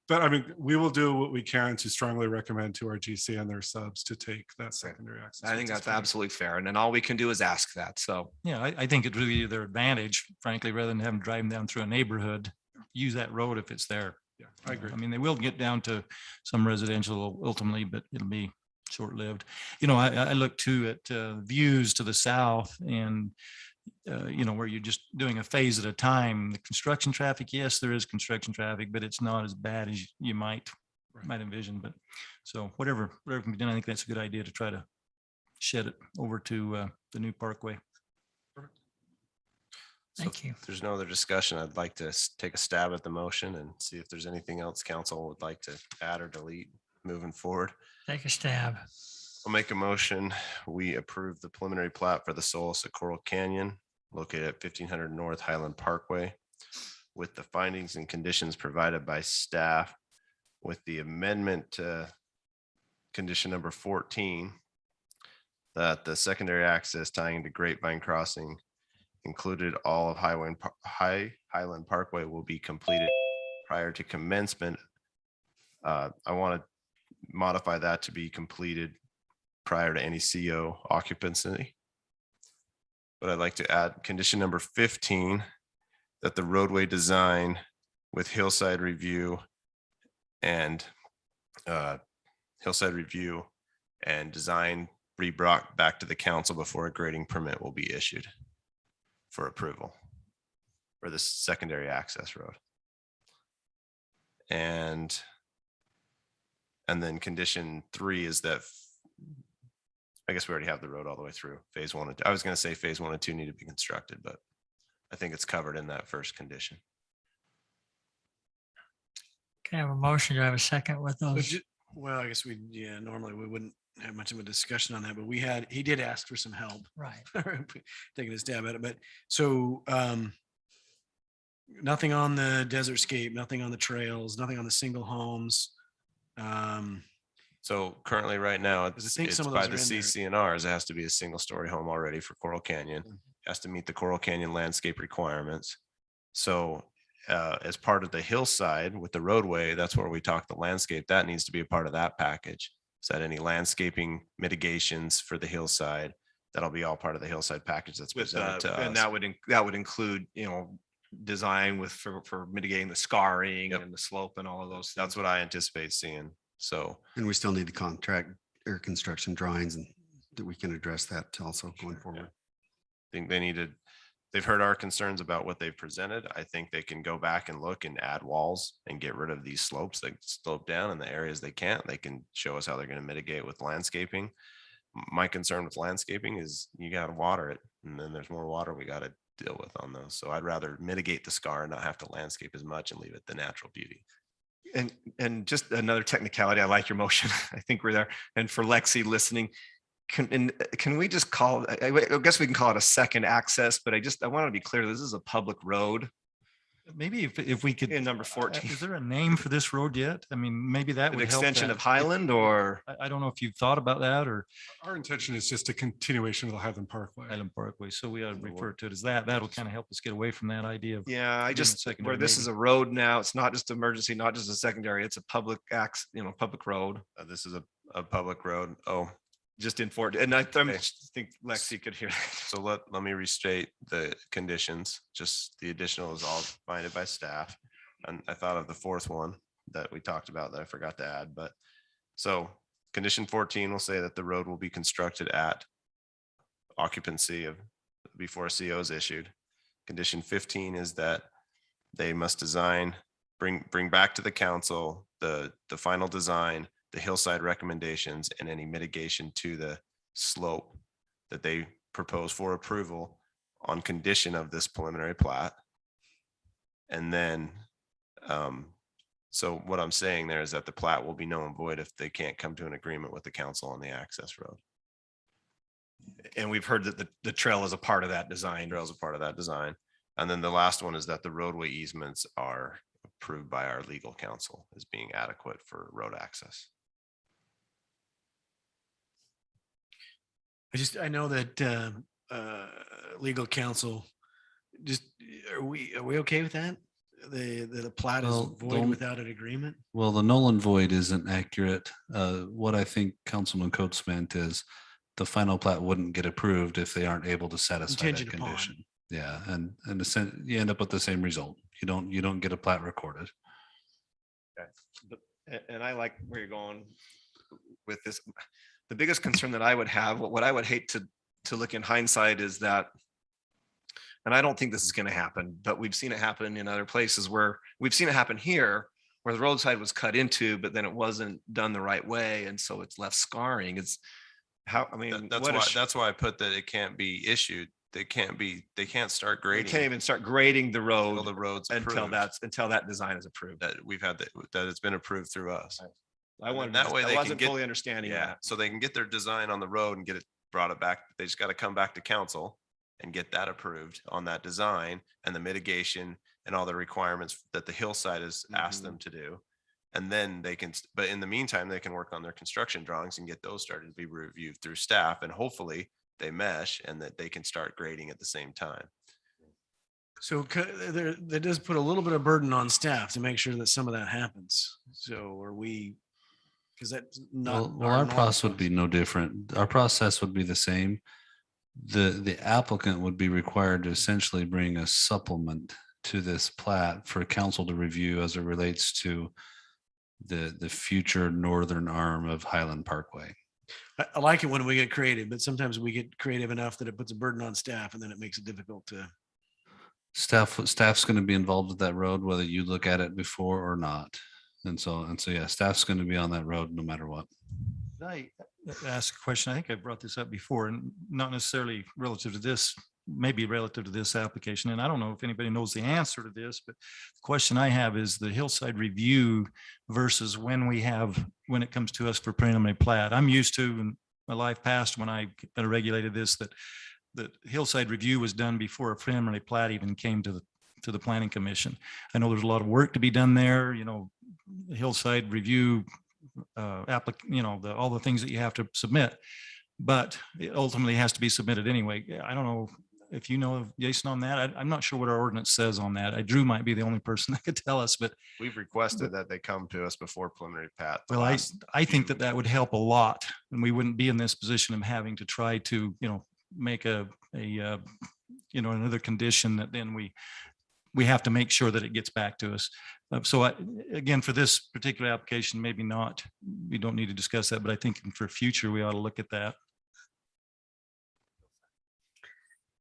[SPEAKER 13] But I mean, we will do what we can to strongly recommend to our GC and their subs to take that secondary access.
[SPEAKER 7] I think that's absolutely fair. And then all we can do is ask that. So
[SPEAKER 6] Yeah, I think it's really their advantage, frankly, rather than having to drive them down through a neighborhood, use that road if it's there.
[SPEAKER 13] Yeah, I agree.
[SPEAKER 6] I mean, they will get down to some residential ultimately, but it'll be short-lived. You know, I look too at views to the south and, you know, where you're just doing a phase at a time. The construction traffic, yes, there is construction traffic, but it's not as bad as you might envision. But so whatever can be done, I think that's a good idea to try to shed it over to the new parkway.
[SPEAKER 1] Thank you.
[SPEAKER 5] If there's no other discussion, I'd like to take a stab at the motion and see if there's anything else council would like to add or delete moving forward.
[SPEAKER 1] Take a stab.
[SPEAKER 5] I'll make a motion. We approve the preliminary plat for the Solace at Coral Canyon located at 1500 North Highland Parkway with the findings and conditions provided by staff, with the amendment to condition number 14 that the secondary access tying into Grapevine Crossing included all of Highland Parkway will be completed prior to commencement. I want to modify that to be completed prior to any CO occupancy. But I'd like to add condition number 15, that the roadway design with hillside review and design be brought back to the council before a grading permit will be issued for approval for this secondary access road. And then condition 3 is that, I guess we already have the road all the way through phase 1 and 2. I was going to say phase 1 and 2 need to be constructed, but I think it's covered in that first condition.
[SPEAKER 1] Can I have a motion? Do I have a second with those?
[SPEAKER 3] Well, I guess normally we wouldn't have much of a discussion on that, but he did ask for some help.
[SPEAKER 1] Right.
[SPEAKER 3] Taking a stab at it, but so nothing on the desert scape, nothing on the trails, nothing on the single homes.
[SPEAKER 5] So currently right now,
[SPEAKER 3] I think
[SPEAKER 5] it's
[SPEAKER 3] some of
[SPEAKER 5] by
[SPEAKER 3] those
[SPEAKER 5] the
[SPEAKER 3] are in there.
[SPEAKER 5] CCNRs, it has to be a single story home already for Coral Canyon. Has to meet the Coral Canyon landscape requirements. So as part of the hillside with the roadway, that's where we talk the landscape, that needs to be a part of that package. So that any landscaping mitigations for the hillside, that'll be all part of the hillside package that's presented to us.
[SPEAKER 7] and that would include, you know, design for mitigating the scarring and the slope and all of those.
[SPEAKER 5] That's what I anticipate seeing. So,
[SPEAKER 2] And we still need the contract or construction drawings and that we can address that also going forward.
[SPEAKER 5] Think they needed, they've heard our concerns about what they've presented. I think they can go back and look and add walls and get rid of these slopes that slope down in the areas they can't. They can show us how they're going to mitigate with landscaping. My concern with landscaping is you got to water it, and then there's more water we got to deal with on those. So I'd rather mitigate the scar and not have to landscape as much and leave it the natural beauty.
[SPEAKER 7] And just another technicality, I like your motion. I think we're there. And for Lexi listening, can we just call, I guess we can call it a second access, but I want to be clear, this is a public road.
[SPEAKER 6] Maybe if we could.
[SPEAKER 7] In number 14.
[SPEAKER 6] Is there a name for this road yet? I mean, maybe that
[SPEAKER 7] An
[SPEAKER 6] would help.
[SPEAKER 7] extension
[SPEAKER 6] that.
[SPEAKER 7] of Highland, or?
[SPEAKER 6] I don't know if you've thought about that, or
[SPEAKER 13] Our intention is just a continuation of the Highland Parkway.
[SPEAKER 6] Highland Parkway. So we ought to refer to it as that. That'll kind of help us get away from that idea of.
[SPEAKER 7] Yeah, I
[SPEAKER 6] Given
[SPEAKER 7] just,
[SPEAKER 6] secondary
[SPEAKER 7] where this is a road now, it's not just emergency, not just a secondary, it's a public public road.
[SPEAKER 5] This is a public road. Oh,
[SPEAKER 7] Just in Fort, and I
[SPEAKER 5] Okay.
[SPEAKER 7] think Lexi could hear that.
[SPEAKER 5] so let me restate the conditions. Just the additional is all minded by staff. And I thought of the fourth one that we talked about that I forgot to add, but so condition 14 will say that the road will be constructed at occupancy of before a CO is issued. Condition 15 is that they must design, bring back to the council the final design, the hillside recommendations, and any mitigation to the slope that they propose for approval on condition of this preliminary plat. And then, so what I'm saying there is that the plat will be null and void if they can't come to an agreement with the council on the access road.
[SPEAKER 7] And we've heard that the trail is a part of that design.
[SPEAKER 5] Trail is a part of that design. And then the last one is that the roadway easements are approved by our legal counsel as being adequate for road access.
[SPEAKER 3] I know that legal counsel, are we okay with that? The plat is
[SPEAKER 10] Well,
[SPEAKER 3] void
[SPEAKER 10] don't-
[SPEAKER 3] without an agreement?
[SPEAKER 10] Well, the null and void isn't accurate. What I think Councilman Coates meant is the final plat wouldn't get approved if they aren't able to satisfy that
[SPEAKER 3] Contingent upon.
[SPEAKER 10] condition. Yeah, and you end up with the same result. You don't get a plat recorded.
[SPEAKER 7] And I like where you're going with this. The biggest concern that I would have, what I would hate to look in hindsight is that, and I don't think this is going to happen, but we've seen it happen in other places where we've seen it happen here, where the roadside was cut into, but then it wasn't done the right way. And so it's left scarring. It's how, I mean,
[SPEAKER 5] That's why I put that it can't be issued. They can't start
[SPEAKER 7] we
[SPEAKER 5] grading.
[SPEAKER 7] can't even start grading the
[SPEAKER 5] until
[SPEAKER 7] road
[SPEAKER 5] the roads
[SPEAKER 7] until
[SPEAKER 5] approved,
[SPEAKER 7] that design is approved.
[SPEAKER 5] that we've had, that it's been approved through us.
[SPEAKER 7] I
[SPEAKER 5] And
[SPEAKER 7] wanted
[SPEAKER 5] that way
[SPEAKER 7] I
[SPEAKER 5] they can
[SPEAKER 7] wasn't
[SPEAKER 5] get-
[SPEAKER 7] fully understanding
[SPEAKER 5] Yeah,
[SPEAKER 7] that.
[SPEAKER 5] so they can get their design on the road and get it brought it back. They just got to come back to council and get that approved on that design and the mitigation and all the requirements that the hillside has asked them to do. And then they can, but in the meantime, they can work on their construction drawings and get those started to be reviewed through staff, and hopefully they mesh and that they can start grading at the same time.
[SPEAKER 3] So that does put a little bit of burden on staff to make sure that some of that happens. So are we, because that's not.
[SPEAKER 10] Well, our process would be no different. Our process would be the same. The applicant would be required to essentially bring a supplement to this plat for council to review as it relates to the future northern arm of Highland Parkway.
[SPEAKER 3] I like it when we get creative, but sometimes we get creative enough that it puts a burden on staff and then it makes it difficult to.
[SPEAKER 10] Staff's going to be involved with that road, whether you look at it before or not. And so, yeah, staff's going to be on that road no matter what.
[SPEAKER 6] Can I ask a question? I think I brought this up before, and not necessarily relative to this, maybe relative to this application. And I don't know if anybody knows the answer to this, but the question I have is the hillside review versus when it comes to us for preliminary plat. I'm used to in my life past when I regulated this, that hillside review was done before a preliminary plat even came to the planning commission. I know there's a lot of work to be done there, hillside review, all the things that you have to submit, but it ultimately has to be submitted anyway. I don't know if you know, Jason, on that. I'm not sure what our ordinance says on that. Drew might be the only person that could tell us, but
[SPEAKER 5] We've requested that they come to us before preliminary plat.
[SPEAKER 6] well, I think that would help a lot, and we wouldn't be in this position of having to try to, make another condition that then we have to make sure that it gets back to us. So again, for this particular application, maybe not, we don't need to discuss that, but I think for future, we ought to look at that.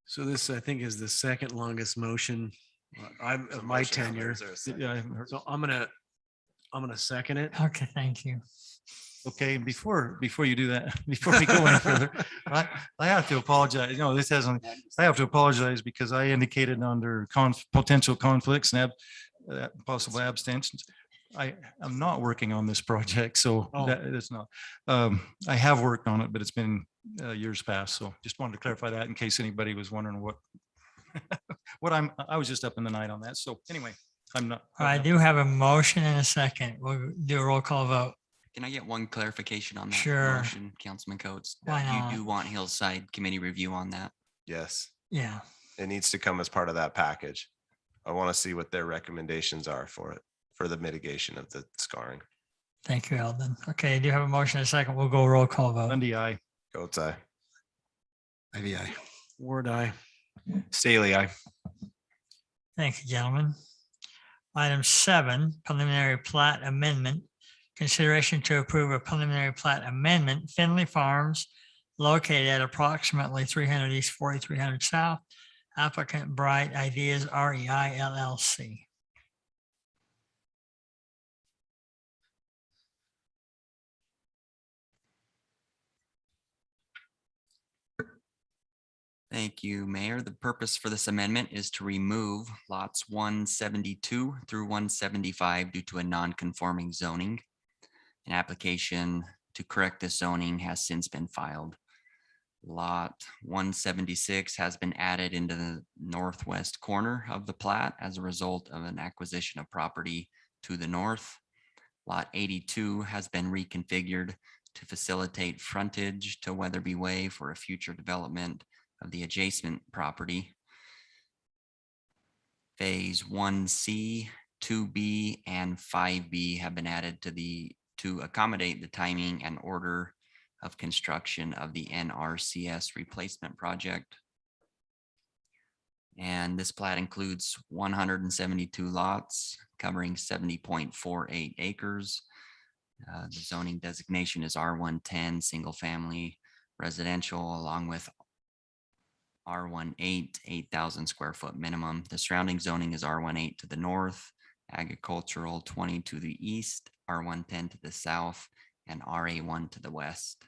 [SPEAKER 3] So this, I think, is the second longest motion I've,
[SPEAKER 5] There's a
[SPEAKER 3] of my
[SPEAKER 5] motion out there.
[SPEAKER 3] tenure.
[SPEAKER 5] Is there a second?
[SPEAKER 6] Yeah, I haven't heard.
[SPEAKER 3] So I'm gonna second it.
[SPEAKER 1] Okay, thank you.
[SPEAKER 6] Okay, before you do that, before we go any further, I have to apologize. You know, this hasn't, I have to apologize because I indicated under potential conflicts and possible abstentions. I'm not working on this project, so
[SPEAKER 3] Oh.
[SPEAKER 6] that it's not. I have worked on it, but it's been years past. So just wanted to clarify that in case anybody was wondering what I was just up in the night on that. So anyway, I'm not.
[SPEAKER 1] I do have a motion and a second. We'll do a roll call vote.
[SPEAKER 9] Can I get one clarification on that
[SPEAKER 1] Sure.
[SPEAKER 9] motion, Councilman Coates?
[SPEAKER 1] Why not?
[SPEAKER 9] You do want Hillside Committee review on that?
[SPEAKER 5] Yes,
[SPEAKER 1] Yeah,
[SPEAKER 5] it needs to come as part of that package. I want to see what their recommendations are for it, for the mitigation of the scarring.
[SPEAKER 1] thank you, Eldon. Okay, I do have a motion and a second. We'll go roll call vote.
[SPEAKER 6] Lundy, aye.
[SPEAKER 5] Goat's eye.
[SPEAKER 2] IVI.
[SPEAKER 3] Ward eye.
[SPEAKER 7] Staley, I.
[SPEAKER 1] Thank you, gentlemen. Item 7, preliminary plat amendment. Consideration to approve a preliminary plat amendment, Finley Farms, located at approximately 300 East 4300 South. Applicant Bright Ideas REI LLC.
[SPEAKER 9] Thank you, Mayor. The purpose for this amendment is to remove lots 172 through 175 due to a non-conforming zoning. An application to correct this zoning has since been filed. Lot 176 has been added into the northwest corner of the plat as a result of an acquisition of property to the north. Lot 82 has been reconfigured to facilitate frontage to Weatherby Way for a future development of the adjacent property. Phase 1C, 2B, and 5B have been added to accommodate the timing and order of construction of the NRCS replacement project. And this plat includes 172 lots covering 70.48 acres. The zoning designation is R110 single family residential, along with R18 8,000 square foot minimum. The surrounding zoning is R18 to the north, agricultural 20 to the east, R110 to the south, and RA1 to the west.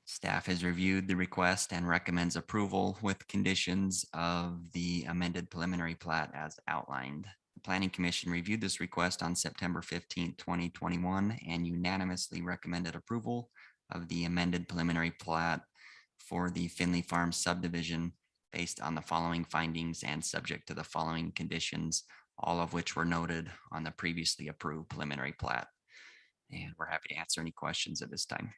[SPEAKER 9] Staff has reviewed the request and recommends approval with conditions of the amended preliminary plat as outlined. The Planning Commission reviewed this request on September 15th, 2021, and unanimously recommended approval of the amended preliminary plat for the Finley Farms subdivision based on the following findings and subject to the following conditions, all of which were noted on the previously approved preliminary plat. And we're happy to answer any questions at this time.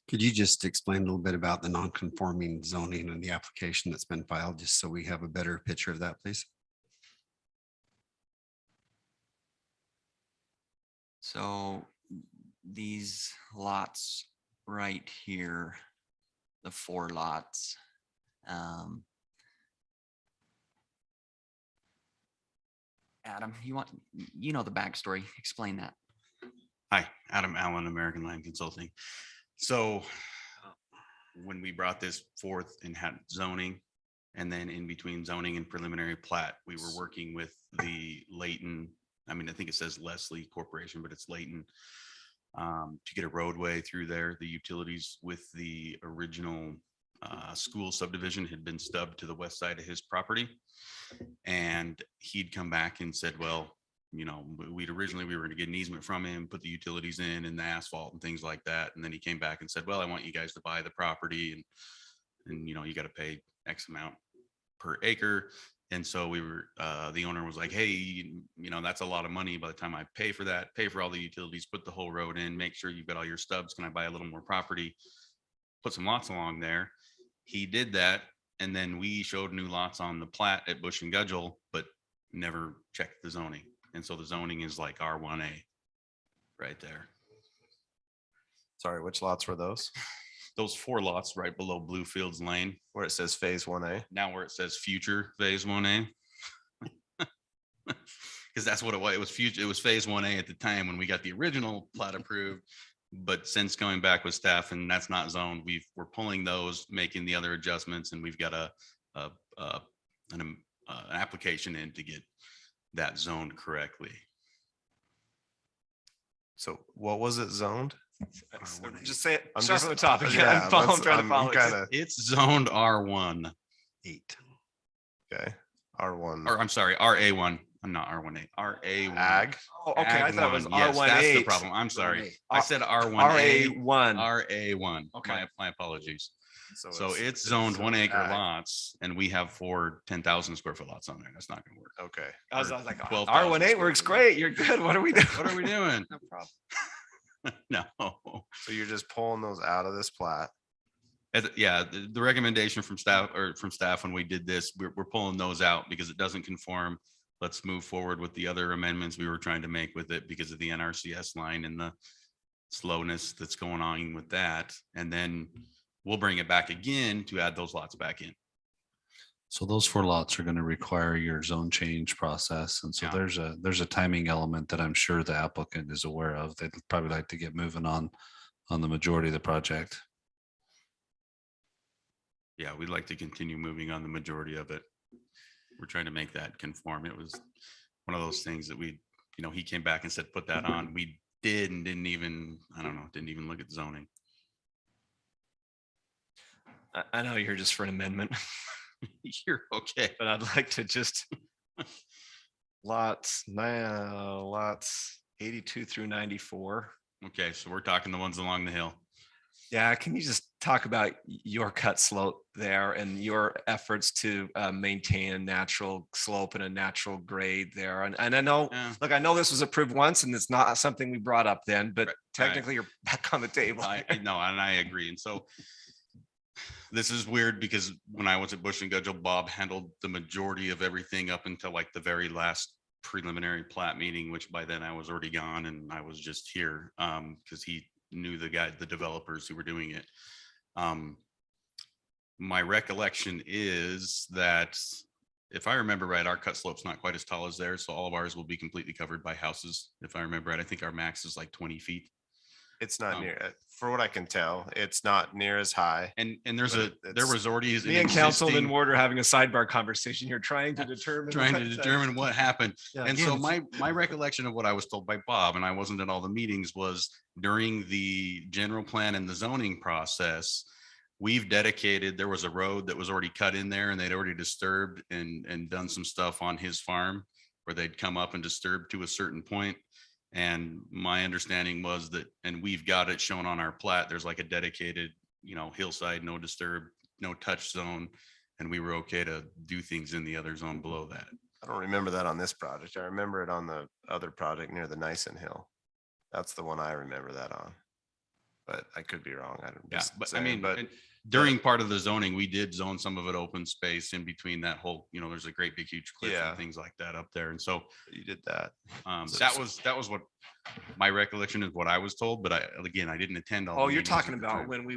[SPEAKER 2] Could you just explain a little bit about the non-conforming zoning and the application that's been filed, just so we have a better picture of that, please?
[SPEAKER 9] So these lots right here, the 4 lots. Adam, you know the backstory. Explain that.
[SPEAKER 15] Hi, Adam Allen, American Land Consulting. So when we brought this forth and had zoning, and then in between zoning and preliminary plat, we were working with the Layton, I mean, I think it says Leslie Corporation, but it's Layton, to get a roadway through there. The utilities with the original school subdivision had been stubbed to the west side of his property. And he'd come back and said, well, you know, we were going to get an easement from him, put the utilities in and the asphalt and things like that. And then he came back and said, well, I want you guys to buy the property and you know, you got to pay X amount per acre. And so we were, the owner was like, hey, you know, that's a lot of money. By the time I pay for that, pay for all the utilities, put the whole road in, make sure you've got all your stubs. Can I buy a little more property? Put some lots along there. He did that. And then we showed new lots on the plat at Bush and Gudgel, but never checked the zoning. And so the zoning is like R1A right there.
[SPEAKER 5] Sorry, which lots were those?
[SPEAKER 15] Those 4 lots right below Bluefields Lane.
[SPEAKER 5] Where it says phase 1A?
[SPEAKER 15] Now where it says future phase 1A. Because that's what it was. It was future. It was phase 1A at the time when we got the original plat approved. But since going back with staff and that's not zoned, we're pulling those, making the other adjustments, and we've got an application in to get that zoned correctly.
[SPEAKER 5] So what was it zoned?
[SPEAKER 3] Just say it.
[SPEAKER 5] I'm
[SPEAKER 3] Start
[SPEAKER 5] just-
[SPEAKER 3] from the top again.
[SPEAKER 5] yeah,
[SPEAKER 3] I'm following-
[SPEAKER 5] let's-
[SPEAKER 3] trying to
[SPEAKER 5] I'm
[SPEAKER 3] follow.
[SPEAKER 5] kinda-
[SPEAKER 15] It's zoned R1,
[SPEAKER 5] Okay, R1
[SPEAKER 15] or I'm sorry, RA1. I'm not R18, RA1.
[SPEAKER 5] ag.
[SPEAKER 3] Oh, okay, I
[SPEAKER 15] Ag
[SPEAKER 3] thought it was
[SPEAKER 15] one. Yes,
[SPEAKER 3] R18.
[SPEAKER 15] that's the problem. I'm sorry. I said R1A,
[SPEAKER 3] RA1.
[SPEAKER 15] RA1.
[SPEAKER 3] Okay.
[SPEAKER 15] My apologies. So it's zoned 1 acre
[SPEAKER 5] ag.
[SPEAKER 15] lots and we have 4 10,000 square foot lots on there. That's not gonna work.
[SPEAKER 5] Okay.
[SPEAKER 3] I was
[SPEAKER 15] Or
[SPEAKER 3] like,
[SPEAKER 15] 12,000
[SPEAKER 3] R18
[SPEAKER 15] square
[SPEAKER 3] works
[SPEAKER 15] feet.
[SPEAKER 3] great. You're good. What are we doing?
[SPEAKER 15] What are we doing?
[SPEAKER 3] No problem.
[SPEAKER 15] No.
[SPEAKER 5] So you're just pulling those out of this plat.
[SPEAKER 15] Yeah, the recommendation from staff when we did this, we're pulling those out because it doesn't conform. Let's move forward with the other amendments we were trying to make with it because of the NRCS line and the slowness that's going on with that. And then we'll bring it back again to add those lots back in.
[SPEAKER 10] So those 4 lots are going to require your zone change process. And so
[SPEAKER 15] Yeah.
[SPEAKER 10] there's a timing element that I'm sure the applicant is aware of. They'd probably like to get moving on the majority of the project.
[SPEAKER 15] Yeah, we'd like to continue moving on the majority of it. We're trying to make that conform. It was one of those things that he came back and said, put that on. We did and didn't even look at zoning.
[SPEAKER 3] I know you're just for an amendment,
[SPEAKER 15] You're okay.
[SPEAKER 3] but I'd like to just lots 82 through 94.
[SPEAKER 15] Okay, so we're talking the ones along the hill.
[SPEAKER 3] Yeah, can you just talk about your cut slope there and your efforts to maintain a natural slope and a natural grade there? And I know,
[SPEAKER 15] Yeah.
[SPEAKER 3] look, I know this was approved once and it's not something we brought up then, but
[SPEAKER 15] Right.
[SPEAKER 3] technically you're back on the table.
[SPEAKER 15] No, and I agree. And so this is weird because when I was at Bush and Gudgel, Bob handled the majority of everything up until like the very last preliminary plat meeting, which by then I was already gone and I was just here because he knew the developers who were doing it. My recollection is that if I remember right, our cut slope's not quite as tall as theirs. So all of ours will be completely covered by houses. If I remember right, I think our max is like 20 feet.
[SPEAKER 5] It's not
[SPEAKER 15] Um,
[SPEAKER 5] near, for what I can tell, it's not near as high.
[SPEAKER 15] And
[SPEAKER 5] But
[SPEAKER 15] there
[SPEAKER 5] it's-
[SPEAKER 15] was already an
[SPEAKER 3] Me and Councilman
[SPEAKER 15] existing-
[SPEAKER 3] Ward are having a sidebar conversation here, trying to determine
[SPEAKER 15] what happened.
[SPEAKER 3] Yeah.
[SPEAKER 15] And so my recollection of what I was told by Bob, and I wasn't at all the meetings, was during the general plan and the zoning process, there was a road that was already cut in there and they'd already disturbed and done some stuff on his farm where they'd come up and disturb to a certain point. And my understanding was that, and we've got it shown on our plat, there's like a dedicated, hillside, no disturb, no touch zone. And we were okay to do things in the other zone below that.
[SPEAKER 5] I don't remember that on this project. I remember it on the other project near the Nyson Hill. That's the one I remember that on. But I could be wrong. I don't.
[SPEAKER 15] Yeah,
[SPEAKER 5] just
[SPEAKER 15] but I
[SPEAKER 5] saying,
[SPEAKER 15] mean,
[SPEAKER 5] but
[SPEAKER 15] and during part of the zoning, we did zone some of it open space in between that whole, there's a great big huge cliff
[SPEAKER 5] Yeah.
[SPEAKER 15] and things like that up there. And so
[SPEAKER 5] you did that. So-
[SPEAKER 15] that was what my recollection is what I was told, but I didn't attend all. the
[SPEAKER 3] Oh, you're
[SPEAKER 15] meetings
[SPEAKER 3] talking
[SPEAKER 15] at the
[SPEAKER 3] about
[SPEAKER 15] time.
[SPEAKER 3] when we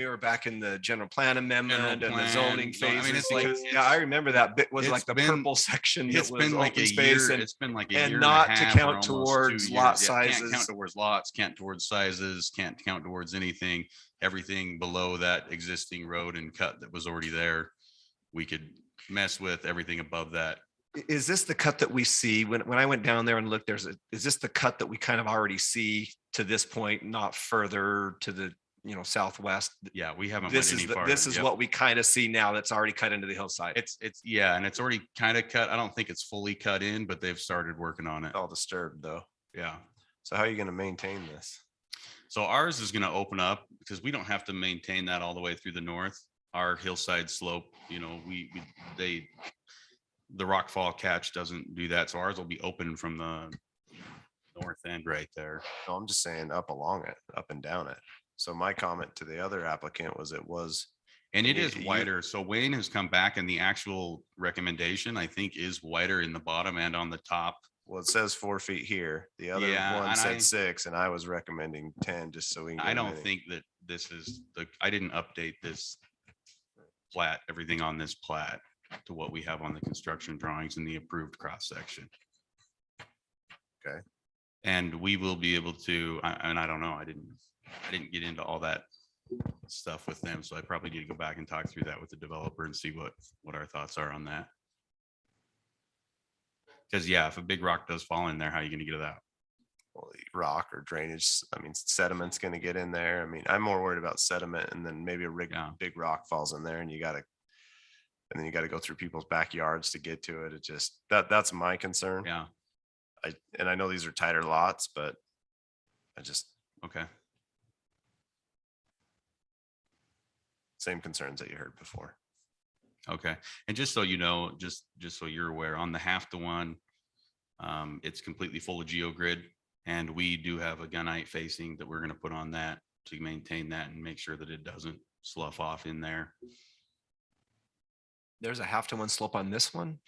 [SPEAKER 3] were back in the general plan amendment and the
[SPEAKER 15] plan,
[SPEAKER 3] zoning
[SPEAKER 15] no, I mean,
[SPEAKER 3] phases.
[SPEAKER 15] it's like-
[SPEAKER 3] Because, yeah, I remember that bit was
[SPEAKER 15] it's
[SPEAKER 3] like the
[SPEAKER 15] been-
[SPEAKER 3] purple section that
[SPEAKER 15] It's
[SPEAKER 3] was
[SPEAKER 15] been like
[SPEAKER 3] open
[SPEAKER 15] a
[SPEAKER 3] space
[SPEAKER 15] year.
[SPEAKER 3] and
[SPEAKER 15] It's been like a
[SPEAKER 3] and
[SPEAKER 15] year
[SPEAKER 3] not
[SPEAKER 15] and a
[SPEAKER 3] to
[SPEAKER 15] half or
[SPEAKER 3] count
[SPEAKER 15] almost
[SPEAKER 3] towards
[SPEAKER 15] 2
[SPEAKER 3] lot
[SPEAKER 15] years. Yeah, Can't
[SPEAKER 3] sizes.
[SPEAKER 15] count towards lots, can't towards sizes, can't count towards anything. Everything below that existing road and cut that was already there, we could mess with. Everything above that.
[SPEAKER 3] Is this the cut that we see when I went down there and looked, is this the cut that we kind of already see to this point, not further to the, southwest?
[SPEAKER 15] Yeah, we haven't
[SPEAKER 3] This
[SPEAKER 15] went
[SPEAKER 3] is
[SPEAKER 15] any farther.
[SPEAKER 3] this is
[SPEAKER 15] Yep.
[SPEAKER 3] what we kind of see now that's already cut into the hillside.
[SPEAKER 15] Yeah, and it's already kind of cut. I don't think it's fully cut in, but they've started working on it.
[SPEAKER 5] All disturbed though.
[SPEAKER 15] Yeah.
[SPEAKER 5] So how are you going to maintain this?
[SPEAKER 15] So ours is going to open up because we don't have to maintain that all the way through the north. Our hillside slope, the rockfall catch doesn't do that. So ours will be open from the north end right there.
[SPEAKER 5] No, I'm just saying up along it, up and down it. So my comment to the other applicant was
[SPEAKER 15] And it is
[SPEAKER 5] You-
[SPEAKER 15] wider. So Wayne has come back and the actual recommendation, I think, is wider in the bottom and on the top.
[SPEAKER 5] well, it says 4 feet here. The other
[SPEAKER 15] Yeah,
[SPEAKER 5] one
[SPEAKER 15] and
[SPEAKER 5] said 6 and I was recommending 10 just so we can.
[SPEAKER 15] I
[SPEAKER 5] get a
[SPEAKER 15] don't
[SPEAKER 5] minute.
[SPEAKER 15] think that this is I didn't update this plat, everything on this plat to what we have on the construction drawings in the approved cross section. And we will be able to, and I don't know, I didn't get into all that stuff with them. So I probably need to go back and talk through that with the developer and see what our thoughts are on that. Because yeah, if a big rock does fall in there, how are you gonna get it out?
[SPEAKER 5] Well, rock or drainage, I mean, sediment's gonna get in there. I mean, I'm more worried about sediment, and then maybe big rock falls in there and then you gotta go through people's backyards to get to it. It just, that's my concern.
[SPEAKER 15] Yeah,
[SPEAKER 5] And I know these are tighter lots, but
[SPEAKER 15] okay.
[SPEAKER 5] same concerns that you heard before.
[SPEAKER 15] Okay, and just so you know, just so you're aware, on the half to one, it's completely full of geogrid, and we do have a gunite facing that we're gonna put on that to maintain that and make sure that it doesn't slough off in there.
[SPEAKER 7] There's a 1/2 to 1 slope on this one.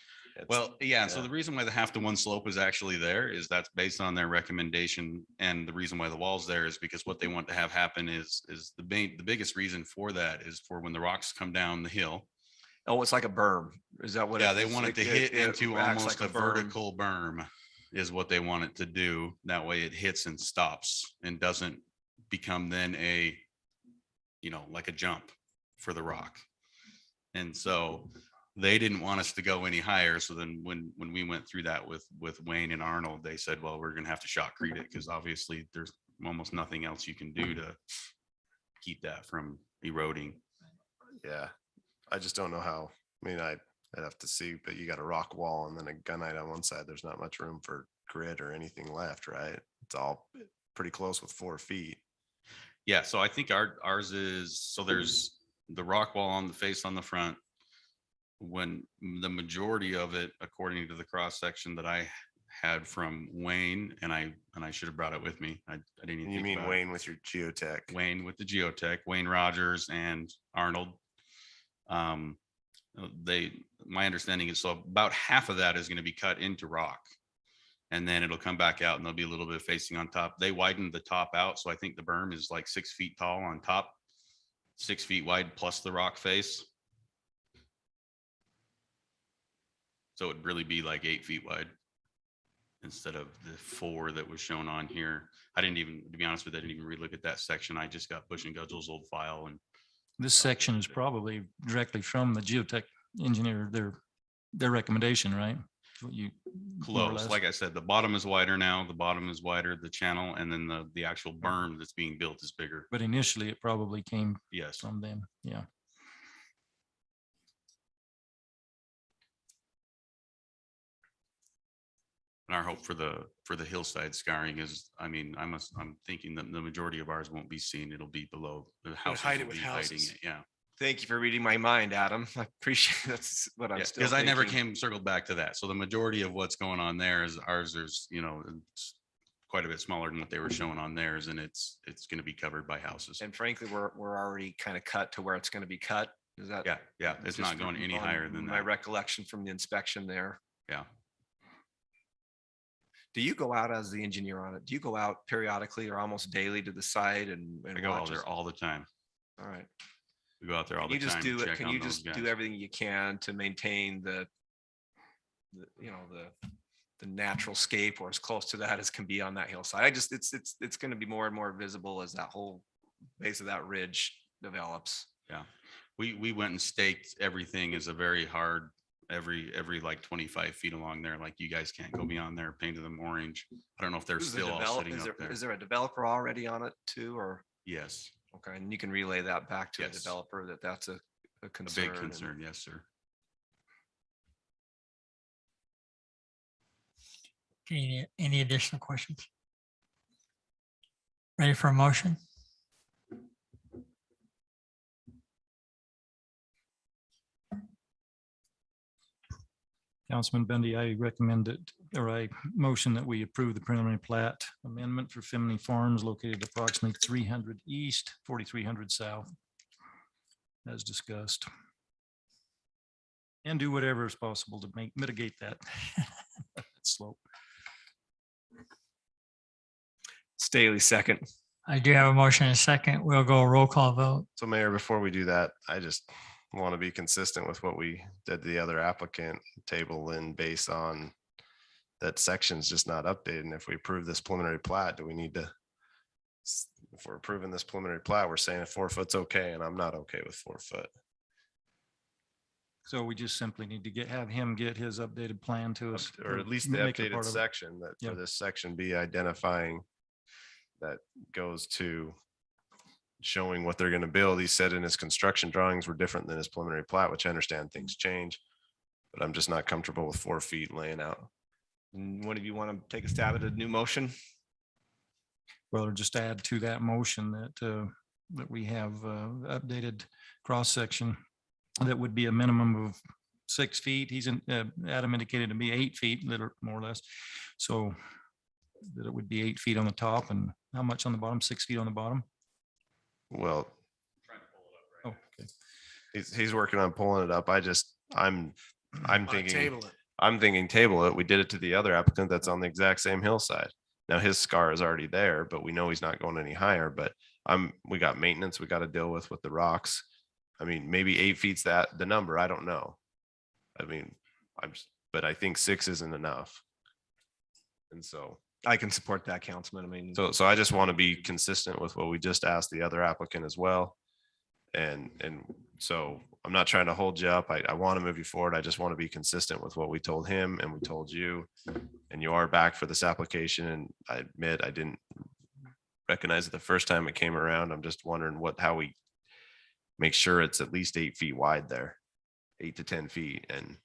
[SPEAKER 15] Well, yeah, so the reason why the 1/2 to 1 slope is actually there is that's based on their recommendation. And the reason why the wall's there is because what they want to have happen is the biggest reason for that is for when the rocks come down the hill.
[SPEAKER 7] Oh, it's like a berm. Is that what?
[SPEAKER 15] Yeah, they want it to hit into
[SPEAKER 7] acts
[SPEAKER 15] almost
[SPEAKER 7] like
[SPEAKER 15] a
[SPEAKER 7] berm.
[SPEAKER 15] vertical berm is what they want it to do. That way it hits and stops and doesn't become then like a jump for the rock. And so they didn't want us to go any higher. So then when we went through that with Wayne and Arnold, they said, well, we're gonna have to shotcrete it because obviously there's almost nothing else you can do to keep that from eroding.
[SPEAKER 5] Yeah, I just don't know how. I mean, I'd have to see, but you got a rock wall and then a gunite on one side. There's not much room for grid or anything left, right? It's all pretty close with 4 feet.
[SPEAKER 15] Yeah, so I think ours is, so there's the rock wall on the face on the front. When the majority of it, according to the cross section that I had from Wayne, and I should have brought it with me. I didn't even.
[SPEAKER 5] You
[SPEAKER 15] think
[SPEAKER 5] mean
[SPEAKER 15] about
[SPEAKER 5] Wayne with your geotech?
[SPEAKER 15] Wayne with the geotech, Wayne Rogers and Arnold. My understanding is so about half of that is going to be cut into rock, and then it'll come back out and there'll be a little bit of facing on top. They widened the top out, so I think the berm is like 6 feet tall on top, 6 feet wide plus the rock face. So it'd really be like 8 feet wide instead of the 4 that was shown on here. I didn't even, to be honest with you, I didn't even relook at that section. I just got Bush and Gudgel's old file and.
[SPEAKER 6] This section is probably directly from the geotech engineer, their recommendation, right? What you. more or
[SPEAKER 15] Close.
[SPEAKER 6] less-
[SPEAKER 15] Like I said, the bottom is wider now. The bottom is wider, the channel, and then the actual berm that's being built is bigger.
[SPEAKER 6] But initially it probably came
[SPEAKER 15] Yes.
[SPEAKER 6] from them. Yeah.
[SPEAKER 15] And our hope for the hillside scarring is, I mean, I'm thinking that the majority of ours won't be seen. It'll be below the house.
[SPEAKER 3] hide it with houses.
[SPEAKER 15] Yeah.
[SPEAKER 7] Thank you for reading my mind, Adam. I appreciate that's what I'm still.
[SPEAKER 15] Because I never
[SPEAKER 7] thinking.
[SPEAKER 15] circled back to that. So the majority of what's going on there is ours. There's, it's quite a bit smaller than what they were showing on theirs, and it's going to be covered by houses.
[SPEAKER 7] And frankly, we're already kind of cut to where it's going to be cut. Is that?
[SPEAKER 15] Yeah. It's not going any
[SPEAKER 7] on
[SPEAKER 15] higher than
[SPEAKER 7] my
[SPEAKER 15] that.
[SPEAKER 7] recollection from the inspection there.
[SPEAKER 15] Yeah.
[SPEAKER 7] Do you go out as the engineer on it? Do you go out periodically or almost daily to the site and
[SPEAKER 15] I go out
[SPEAKER 7] watch it?
[SPEAKER 15] there all the time.
[SPEAKER 7] All right.
[SPEAKER 15] We go out there all
[SPEAKER 7] Can
[SPEAKER 15] the
[SPEAKER 7] you
[SPEAKER 15] time.
[SPEAKER 7] just do it?
[SPEAKER 15] check
[SPEAKER 7] Can
[SPEAKER 15] on
[SPEAKER 7] you
[SPEAKER 15] those
[SPEAKER 7] just do
[SPEAKER 15] guys.
[SPEAKER 7] everything you can to maintain the natural scape or as close to that as can be on that hillside? It's going to be more and more visible as that whole base of that ridge develops.
[SPEAKER 15] Yeah. We went and staked everything as a very hard, every like 25 feet along there. Like you guys can't go beyond there, painted them orange. I don't know if they're
[SPEAKER 7] Who's the
[SPEAKER 15] still all
[SPEAKER 7] develop-
[SPEAKER 15] sitting up there.
[SPEAKER 7] Is there a developer already on it too, or?
[SPEAKER 15] Yes,
[SPEAKER 7] Okay, and you can relay that back to the
[SPEAKER 15] Yes.
[SPEAKER 7] developer that that's a
[SPEAKER 15] a
[SPEAKER 7] concern.
[SPEAKER 15] big
[SPEAKER 7] and-
[SPEAKER 15] concern. Yes, sir.
[SPEAKER 1] Okay, any additional questions? Ready for a motion?
[SPEAKER 6] Councilman Bendy, I recommend it, or I motion that we approve the preliminary plat amendment for Finley Farms located approximately 300 east, 4300 south, as discussed. And do whatever is possible to mitigate that slope.
[SPEAKER 7] Staley, second.
[SPEAKER 1] I do have a motion and a second. We'll go roll call vote.
[SPEAKER 5] So Mayor, before we do that, I just want to be consistent with what we did to the other applicant table and based on that section's just not updated. And if we approve this preliminary plat, do we need to? If we're approving this preliminary plat, we're saying 4 foot's okay, and I'm not okay with 4 foot.
[SPEAKER 6] So we just simply need to have him get his updated plan to us.
[SPEAKER 5] Or at least the
[SPEAKER 6] make it
[SPEAKER 5] updated
[SPEAKER 6] part of it.
[SPEAKER 5] section that
[SPEAKER 6] Yeah.
[SPEAKER 5] for this section be identifying that goes to showing what they're gonna build. He said in his construction drawings were different than his preliminary plat, which I understand things change. But I'm just not comfortable with 4 feet laying out.
[SPEAKER 7] One of you want to take a stab at a new motion?
[SPEAKER 6] Well, or just add to that motion that we have updated cross section. That would be a minimum of 6 feet. He's Adam indicated to be 8 feet, more or less. So that it would be 8 feet on the top and how much on the bottom? 6 feet on the bottom?
[SPEAKER 5] Well,
[SPEAKER 6] Oh, okay.
[SPEAKER 5] he's working on pulling it up. I'm
[SPEAKER 3] Wanna
[SPEAKER 5] thinking,
[SPEAKER 3] Table it.
[SPEAKER 5] I'm thinking table it. We did it to the other applicant that's on the exact same hillside. Now his scar is already there, but we know he's not going any higher, but we got maintenance we got to deal with the rocks. I mean, maybe 8 feet's the number. I don't know. I mean, but I think 6 isn't enough. And so,
[SPEAKER 7] I can support that, Councilman. I mean,
[SPEAKER 5] so I just want to be consistent with what we just asked the other applicant as well. And so I'm not trying to hold you up. I want to move you forward. I just want to be consistent with what we told him and we told you. And you are back for this application. And I admit I didn't recognize it the first time it came around. I'm just wondering how we make sure it's at least 8 feet wide there, 8 to 10 feet, and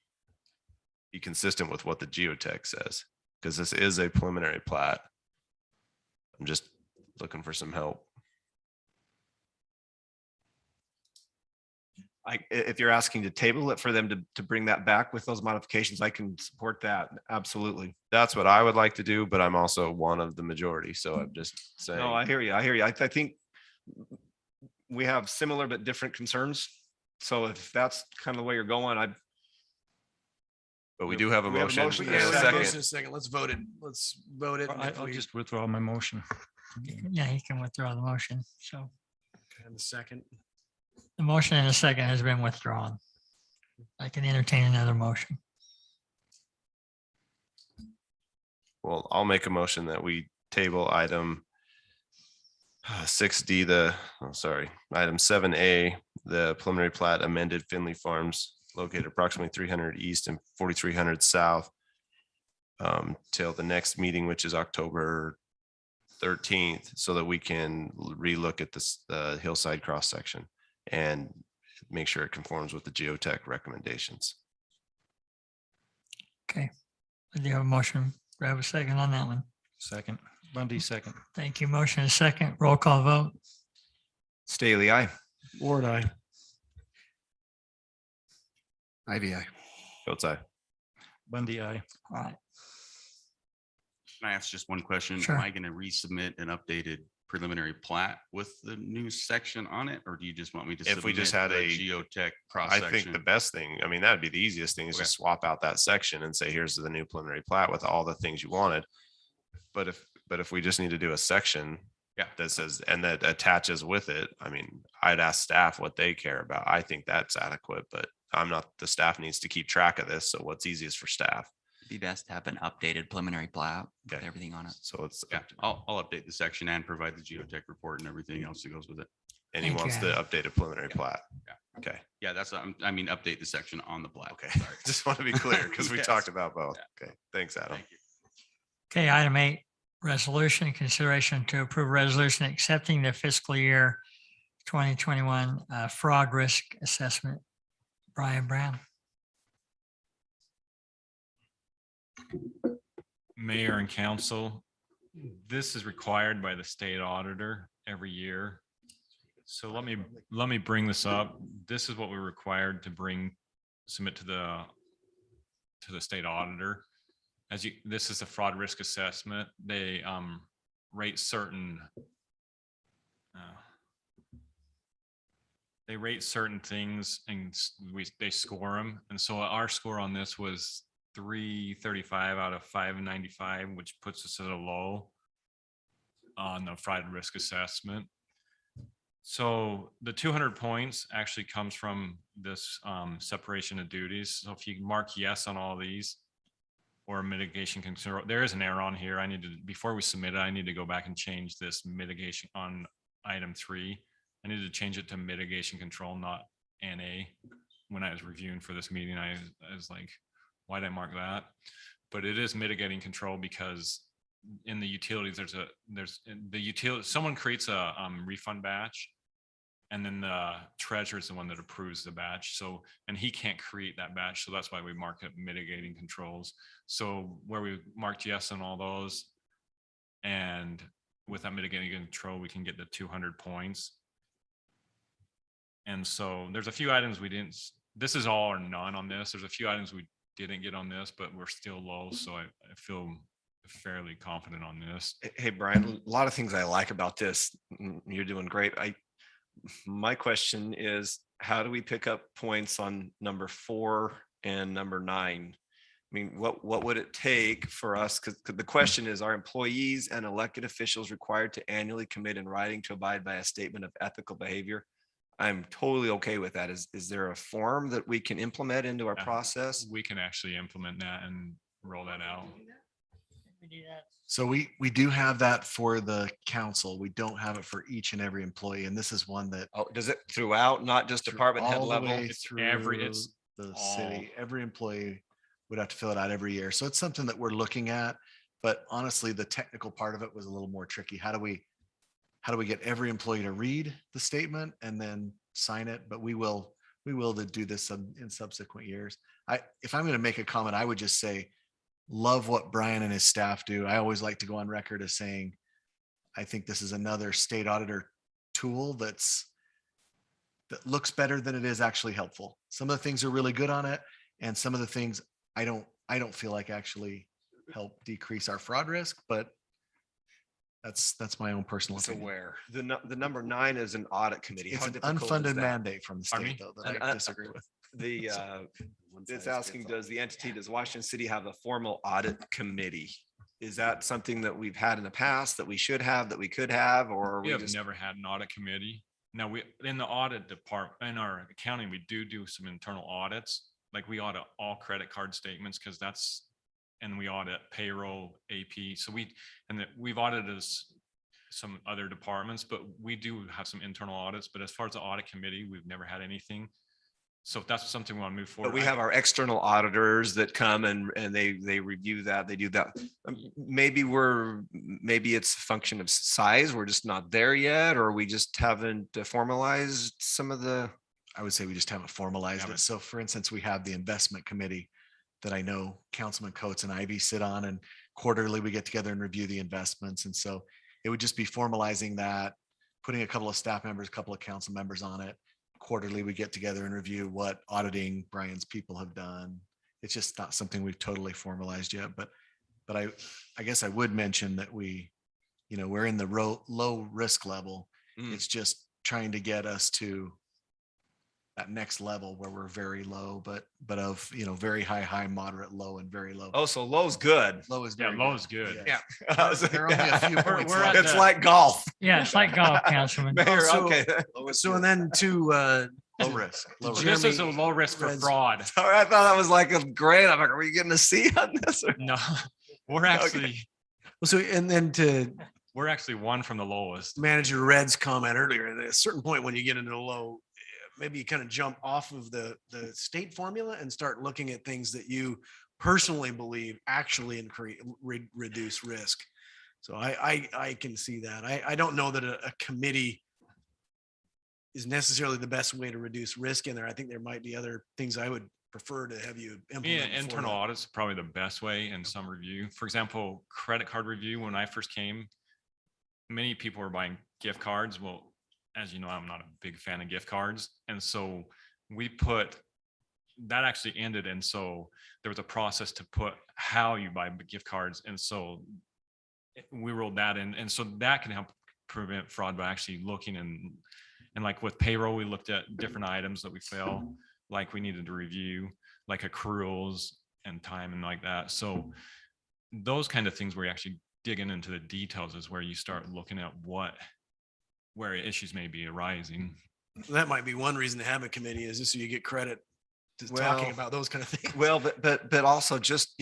[SPEAKER 5] be consistent with what the geotech says, because this is a preliminary plat. I'm just looking for some help.
[SPEAKER 7] if you're asking to table it for them to bring that back with those modifications, I can support that. Absolutely.
[SPEAKER 5] That's what I would like to do, but I'm also one of the majority. So I'm just saying.
[SPEAKER 7] No, I hear you. I hear you. I think we have similar but different concerns. So if that's kind of the way you're going,
[SPEAKER 5] But we do have a
[SPEAKER 3] We have a
[SPEAKER 5] motion.
[SPEAKER 3] motion.
[SPEAKER 5] and
[SPEAKER 3] Yeah,
[SPEAKER 5] a
[SPEAKER 3] we have a
[SPEAKER 5] second.
[SPEAKER 3] motion and a second. Let's vote it. Let's vote it. and if
[SPEAKER 6] I'll
[SPEAKER 3] we-
[SPEAKER 6] just withdraw my motion.
[SPEAKER 1] Yeah, he can withdraw the motion. So
[SPEAKER 3] And the second.
[SPEAKER 1] the motion and a second has been withdrawn. I can entertain another motion.
[SPEAKER 5] Well, I'll make a motion that we table item 6D, item 7A, the preliminary plat amended Finley Farms located approximately 300 east and 4,300 south till the next meeting, which is October 13th, so that we can relook at this hillside cross section and make sure it conforms with the geotech recommendations.
[SPEAKER 1] Okay. I do have a motion. Do I have a second on that one?
[SPEAKER 6] Second, Bundy, second.
[SPEAKER 1] Thank you. Motion is second. Roll call vote.
[SPEAKER 7] Staley, aye.
[SPEAKER 3] Ward, aye.
[SPEAKER 2] IVI.
[SPEAKER 5] Votes aye.
[SPEAKER 6] Bundy, aye.
[SPEAKER 1] All right.
[SPEAKER 15] Can I ask just one question?
[SPEAKER 1] Sure.
[SPEAKER 15] Am I going to resubmit an updated preliminary plat with the new section on it? Or do you just want me to?
[SPEAKER 5] If we just
[SPEAKER 15] submit
[SPEAKER 5] had
[SPEAKER 15] the
[SPEAKER 5] a-
[SPEAKER 15] geotech cross
[SPEAKER 5] I
[SPEAKER 15] section?
[SPEAKER 5] think the best thing, I mean, that'd be the easiest thing is
[SPEAKER 15] Okay.
[SPEAKER 5] just swap out that section and say, here's the new preliminary plat with all the things you wanted. But if we just need to do a section.
[SPEAKER 15] Yeah.
[SPEAKER 5] That says, and that attaches with it, I mean, I'd ask staff what they care about. I think that's adequate, but the staff needs to keep track of this. So what's easiest for staff?
[SPEAKER 9] It'd be best to have an updated preliminary plat with
[SPEAKER 5] Okay.
[SPEAKER 9] everything on it.
[SPEAKER 5] So it's,
[SPEAKER 15] Yeah, I'll update the section and provide the geotech report and everything else that goes with it.
[SPEAKER 5] and he
[SPEAKER 1] Thank you,
[SPEAKER 5] wants the
[SPEAKER 1] Adam.
[SPEAKER 5] updated preliminary
[SPEAKER 15] Yeah.
[SPEAKER 5] plat.
[SPEAKER 15] Yeah.
[SPEAKER 5] Okay,
[SPEAKER 15] Yeah, update the section on the plat.
[SPEAKER 5] okay.
[SPEAKER 15] Sorry.
[SPEAKER 5] Just want to be clear because we
[SPEAKER 15] Yes.
[SPEAKER 5] talked about both.
[SPEAKER 15] Yeah.
[SPEAKER 5] Okay, thanks, Adam.
[SPEAKER 15] Thank you.
[SPEAKER 1] Okay, item 8, resolution, consideration to approve resolution accepting the fiscal year 2021 fraud risk assessment. Brian Brown.
[SPEAKER 12] Mayor and council, this is required by the state auditor every year. So let me bring this up. This is what we're required to submit to the state auditor. This is a fraud risk assessment. They rate certain things and they score them. And so our score on this was 335 out of 595, which puts us at a low on the fraud risk assessment. So the 200 points actually comes from this separation of duties. So if you mark yes on all these, or mitigation control. There is an error on here. I need to, before we submit it, I need to go back and change this mitigation on item 3. I needed to change it to mitigation control, not NA. When I was reviewing for this meeting, I was like, why did I mark that? But it is mitigating control because in the utilities, someone creates a refund batch, and then the treasurer is the one that approves the batch. So, and he can't create that batch. So that's why we mark it mitigating controls. So where we marked yes on all those, and with that mitigating control, we can get the 200 points. And so there's a few items we didn't, this is all or none on this. There's a few items we didn't get on this, but we're still low. So I feel fairly confident on this.
[SPEAKER 7] Hey, Brian, a lot of things I like about this. You're doing great. My question is, how do we pick up points on number 4 and number 9? I mean, what would it take for us? Because the question is, are employees and elected officials required to annually commit in writing to abide by a statement of ethical behavior? I'm totally okay with that. Is there a form that we can implement into our process?
[SPEAKER 12] We can actually implement that and roll that out.
[SPEAKER 8] So we do have that for the council. We don't have it for each and every employee. And this is one that
[SPEAKER 7] Oh, does it throughout, not just department head
[SPEAKER 8] all the
[SPEAKER 7] level?
[SPEAKER 8] way
[SPEAKER 12] It's
[SPEAKER 8] through
[SPEAKER 12] it's
[SPEAKER 8] the
[SPEAKER 12] all.
[SPEAKER 8] city, every employee would have to fill it out every year. So it's something that we're looking at. But honestly, the technical part of it was a little more tricky. How do we get every employee to read the statement and then sign it? But we will to do this in subsequent years. If I'm going to make a comment, I would just say, love what Brian and his staff do. I always like to go on record as saying, I think this is another state auditor tool that looks better than it is actually helpful. Some of the things are really good on it, and some of the things I don't feel like actually help decrease our fraud risk, but that's my own personal opinion.
[SPEAKER 7] Where the number 9 is an audit committee.
[SPEAKER 8] It's
[SPEAKER 7] How
[SPEAKER 8] an
[SPEAKER 7] difficult is
[SPEAKER 8] unfunded
[SPEAKER 7] that?
[SPEAKER 8] mandate from the
[SPEAKER 12] Pardon
[SPEAKER 8] state,
[SPEAKER 12] me?
[SPEAKER 8] though, that I disagree with.
[SPEAKER 7] It's asking, does Washington City have a formal audit committee? Is that something that we've had in the past that we should have, that we could have, or
[SPEAKER 12] We
[SPEAKER 7] we
[SPEAKER 12] have
[SPEAKER 7] just?
[SPEAKER 12] never had an audit committee. Now we, in the audit department, in our accounting, we do some internal audits. Like we audit all credit card statements because and we audit payroll, AP. So we've audited some other departments, but we do have some internal audits. But as far as the audit committee, we've never had anything. So if that's something we want to move forward.
[SPEAKER 7] But we have our external auditors that come and they review that, they do that. Maybe it's a function of size. We're just not there yet, or we just haven't formalized some of the.
[SPEAKER 8] I would say we just haven't formalized it. So for instance, we have the investment committee that I know Councilman Coates and Ivy sit on, and quarterly we get together and review the investments. And so it would just be formalizing that, putting a couple of staff members, a couple of council members on it. Quarterly, we get together and review what auditing Brian's people have done. It's just not something we've totally formalized yet, but I guess I would mention that we're in the low risk level. It's just trying to get us to that next level where we're very low, but of, very high, moderate, low, and very low.
[SPEAKER 7] Oh, so low's good.
[SPEAKER 8] Low is
[SPEAKER 12] Yeah,
[SPEAKER 8] very
[SPEAKER 12] low is good.
[SPEAKER 8] Yeah.
[SPEAKER 7] Yeah.
[SPEAKER 8] There are only a few points
[SPEAKER 1] we're
[SPEAKER 8] left.
[SPEAKER 1] at
[SPEAKER 7] It's
[SPEAKER 1] the-
[SPEAKER 7] like golf.
[SPEAKER 1] Yeah, it's like golf, Councilman.
[SPEAKER 7] Mayor,
[SPEAKER 3] So-
[SPEAKER 7] okay.
[SPEAKER 3] So and then to
[SPEAKER 8] Low risk. Low risk.
[SPEAKER 12] This is a
[SPEAKER 3] Jeremy,
[SPEAKER 12] low risk for
[SPEAKER 3] Red's-
[SPEAKER 12] fraud.
[SPEAKER 7] Sorry, I thought that was like a great. I'm like, are we getting a C on this? Or?
[SPEAKER 12] No, we're actually
[SPEAKER 3] and then to
[SPEAKER 12] one from the lowest.
[SPEAKER 3] Manager Red's comment earlier, at a certain point when you get into the low, maybe you kind of jump off of the state formula and start looking at things that you personally believe actually reduce risk. So I can see that. I don't know that a committee is necessarily the best way to reduce risk in there. I think there might be other things I would prefer to have you implement.
[SPEAKER 12] Yeah,
[SPEAKER 3] before
[SPEAKER 12] internal
[SPEAKER 3] that.
[SPEAKER 12] audits probably the best way in some review. For example, credit card review, when I first came, many people were buying gift cards. Well, as you know, I'm not a big fan of gift cards. And so that actually ended. And so there was a process to put how you buy gift cards. And so we rolled that in. And so that can help prevent fraud by actually looking and like with payroll, we looked at different items that we felt like we needed to review, like accruals and time and like that. So those kind of things where you're actually digging into the details is where you start looking at where issues may be arising.
[SPEAKER 3] That might be one reason to have a committee, is just so you get credit talking
[SPEAKER 7] Well,
[SPEAKER 3] about those kind of things.
[SPEAKER 7] Well, but also just,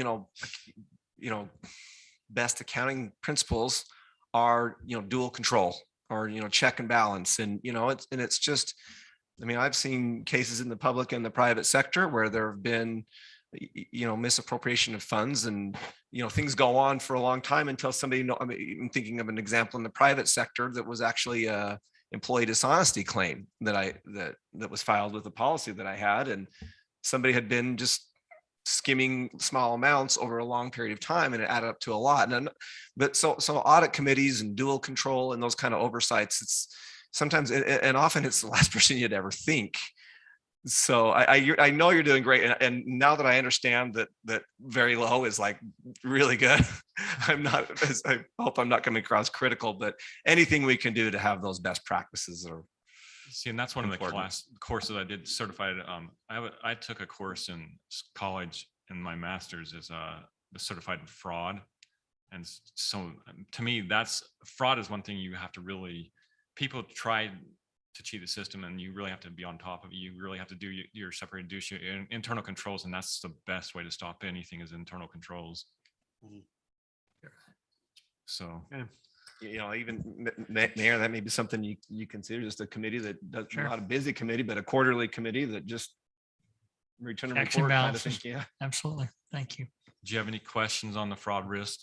[SPEAKER 7] best accounting principles are, dual control or, check and balance. And, it's just, I mean, I've seen cases in the public and the private sector where there have been, misappropriation of funds and, things go on for a long time until somebody, I mean, I'm thinking of an example in the private sector that was actually a employee dishonesty claim that was filed with the policy that I had. And somebody had been just skimming small amounts over a long period of time and it added up to a lot. But so audit committees and dual control and those kind of oversights, it's sometimes and often it's the last person you'd ever think. So I know you're doing great. And now that I understand that very low is like really good, I hope I'm not coming across critical, but anything we can do to have those best practices are.
[SPEAKER 16] See, and that's one of the
[SPEAKER 7] important.
[SPEAKER 16] courses I did certified. I took a course in college and my master's is the certified in fraud. And so to me, fraud is one thing you have to really, people try to cheat the system and you really have to be on top of it. You really have to do your separate do your internal controls. And that's the best way to stop anything is internal controls. So.
[SPEAKER 7] Even Mayor, that may be something you consider just a committee that does
[SPEAKER 1] Sure.
[SPEAKER 7] not a busy committee, but a quarterly committee that just return a
[SPEAKER 1] Checks and
[SPEAKER 7] report kind of thing.
[SPEAKER 1] balances.
[SPEAKER 7] Yeah.
[SPEAKER 1] Absolutely. Thank you.
[SPEAKER 16] Do you have any questions on the fraud risk?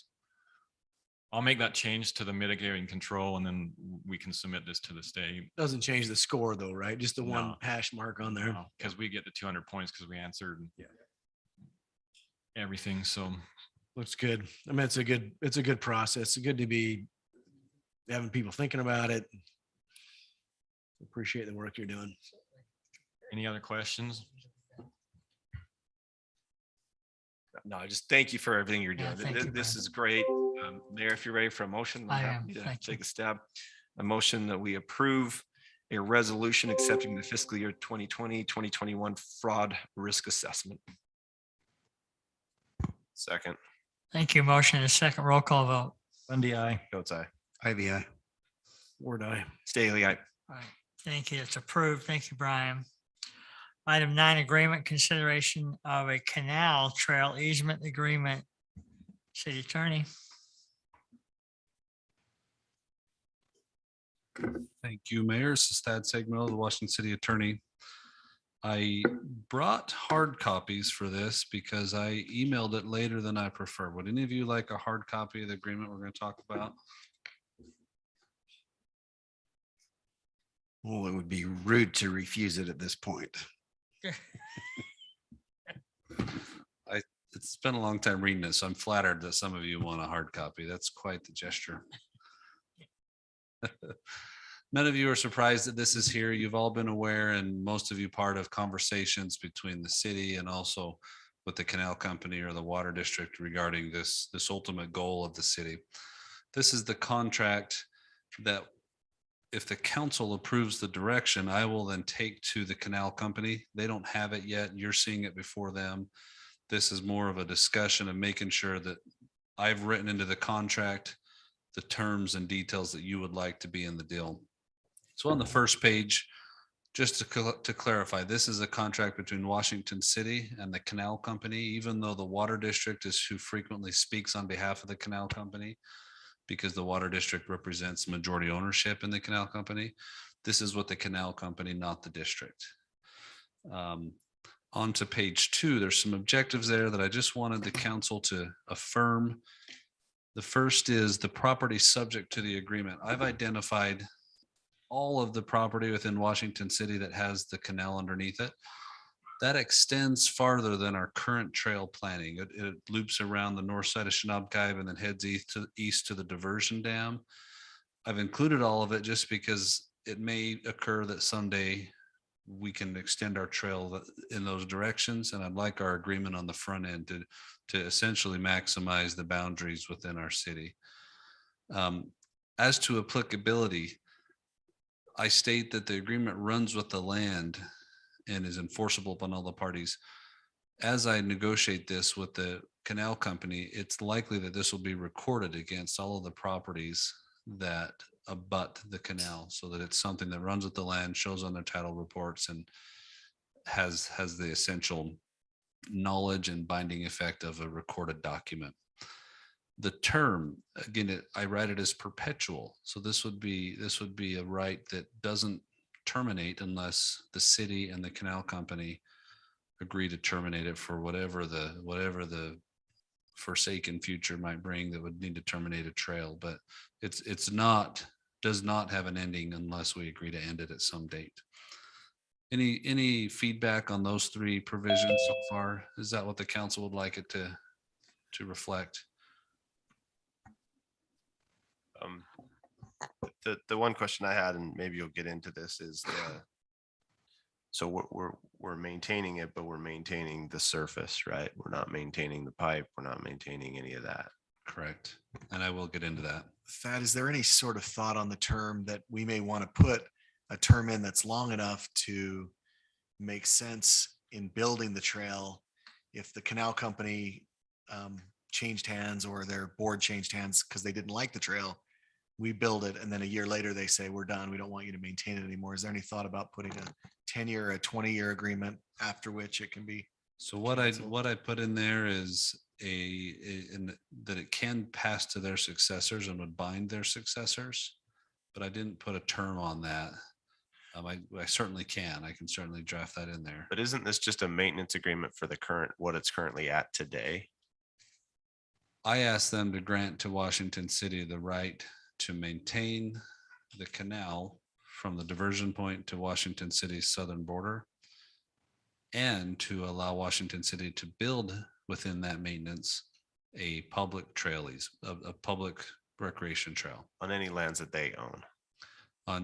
[SPEAKER 16] I'll make that change to the mitigating control and then we can submit this to the state.
[SPEAKER 3] Doesn't change the score though, right? Just the one
[SPEAKER 16] No.
[SPEAKER 3] hash mark on there.
[SPEAKER 16] Because we get the 200 points because we answered everything. So
[SPEAKER 3] Looks good. I mean, it's a good process. It's good to be having people thinking about it. Appreciate the work you're doing.
[SPEAKER 16] any other questions?
[SPEAKER 7] No, I just thank you for everything you're
[SPEAKER 1] Yeah,
[SPEAKER 7] doing.
[SPEAKER 1] thank you,
[SPEAKER 7] This
[SPEAKER 1] Brian.
[SPEAKER 7] is great. Mayor, if you're ready for a motion, I'm
[SPEAKER 1] I
[SPEAKER 7] happy
[SPEAKER 1] am.
[SPEAKER 7] to
[SPEAKER 1] Thank you.
[SPEAKER 7] take a stab. A motion that we approve a resolution accepting the fiscal year 2020, 2021 fraud risk assessment. Second.
[SPEAKER 1] Thank you. Motion is second roll call vote.
[SPEAKER 6] Bundy, aye.
[SPEAKER 5] Goats eye.
[SPEAKER 2] IBI.
[SPEAKER 3] Word eye.
[SPEAKER 7] Staley, aye.
[SPEAKER 1] All right. Thank you. It's approved. Thank you, Brian. Item 9, agreement consideration of a canal trail easement agreement. City Attorney.
[SPEAKER 10] Thank you, Mayor. This is Thad Segmel, the Washington City Attorney. I brought hard copies for this because I emailed it later than I prefer. Would any of you like a hard copy of the agreement we're going to talk about?
[SPEAKER 2] Well, it would be rude to refuse it at this point.
[SPEAKER 10] It's been a long time reading it, so I'm flattered that some of you want a hard copy. That's quite the gesture. None of you are surprised that this is here. You've all been aware, and most of you part of conversations between the city and also with the canal company or the water district regarding this ultimate goal of the city. This is the contract that if the council approves the direction, I will then take to the canal company. They don't have it yet. You're seeing it before them. This is more of a discussion of making sure that I've written into the contract the terms and details that you would like to be in the deal. So on the first page, just to clarify, this is a contract between Washington City and the canal company, even though the water district is who frequently speaks on behalf of the canal company, because the water district represents majority ownership in the canal company. This is what the canal company, not the district. On to page 2, there's some objectives there that I just wanted the council to affirm. The first is the property subject to the agreement. I've identified all of the property within Washington City that has the canal underneath it. That extends farther than our current trail planning. It loops around the north side of Shinabkive and then heads east to the diversion dam. I've included all of it just because it may occur that someday we can extend our trail in those directions. And I'd like our agreement on the front end to essentially maximize the boundaries within our city. As to applicability, I state that the agreement runs with the land and is enforceable upon all the parties. As I negotiate this with the canal company, it's likely that this will be recorded against all of the properties that abut the canal, so that it's something that runs with the land, shows on their title reports, and has the essential knowledge and binding effect of a recorded document. The term, again, I write it as perpetual. So this would be a right that doesn't terminate unless the city and the canal company agree to terminate it for whatever the forsaken future might bring that would need to terminate a trail. But does not have an ending unless we agree to end it at some date. Any feedback on those three provisions so far? Is that what the council would like it to reflect?
[SPEAKER 5] The one question I had, and maybe you'll get into this, is so we're maintaining it, but we're maintaining the surface, right? We're not maintaining the pipe. We're not maintaining any of that.
[SPEAKER 10] Correct. And I will get into that.
[SPEAKER 8] Thad, is there any sort of thought on the term that we may want to put a term in that's long enough to make sense in building the trail? If the canal company changed hands or their board changed hands because they didn't like the trail, we build it, and then a year later they say, we're done, we don't want you to maintain it anymore. Is there any thought about putting a 10-year, a 20-year agreement after which it can be?
[SPEAKER 10] So what I put in there is that it can pass to their successors and would bind their successors, but I didn't put a term on that. I certainly can. I can certainly draft that in there.
[SPEAKER 5] But isn't this just a maintenance agreement for what it's currently at today?
[SPEAKER 10] I asked them to grant to Washington City the right to maintain the canal from the diversion point to Washington City's southern border, and to allow Washington City to build within that maintenance a public a public recreation trail.
[SPEAKER 5] On any lands that they own.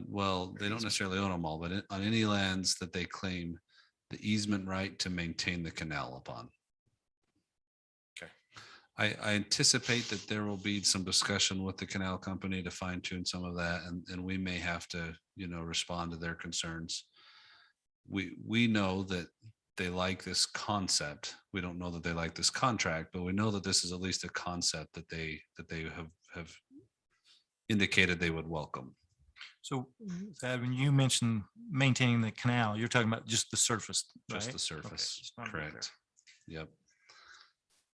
[SPEAKER 10] Well, they don't necessarily own them all, but on any lands that they claim the easement right to maintain the canal upon.
[SPEAKER 5] Okay.
[SPEAKER 10] I anticipate that there will be some discussion with the canal company to fine tune some of that, and we may have to, respond to their concerns. We know that they like this concept. We don't know that they like this contract, but we know that this is at least a concept that they have indicated they would welcome.
[SPEAKER 6] So Thad, when you mentioned maintaining the canal, you're talking about just the surface,
[SPEAKER 10] Just
[SPEAKER 6] right?
[SPEAKER 10] the surface,
[SPEAKER 6] just wanted to be clear.
[SPEAKER 10] correct. Yep.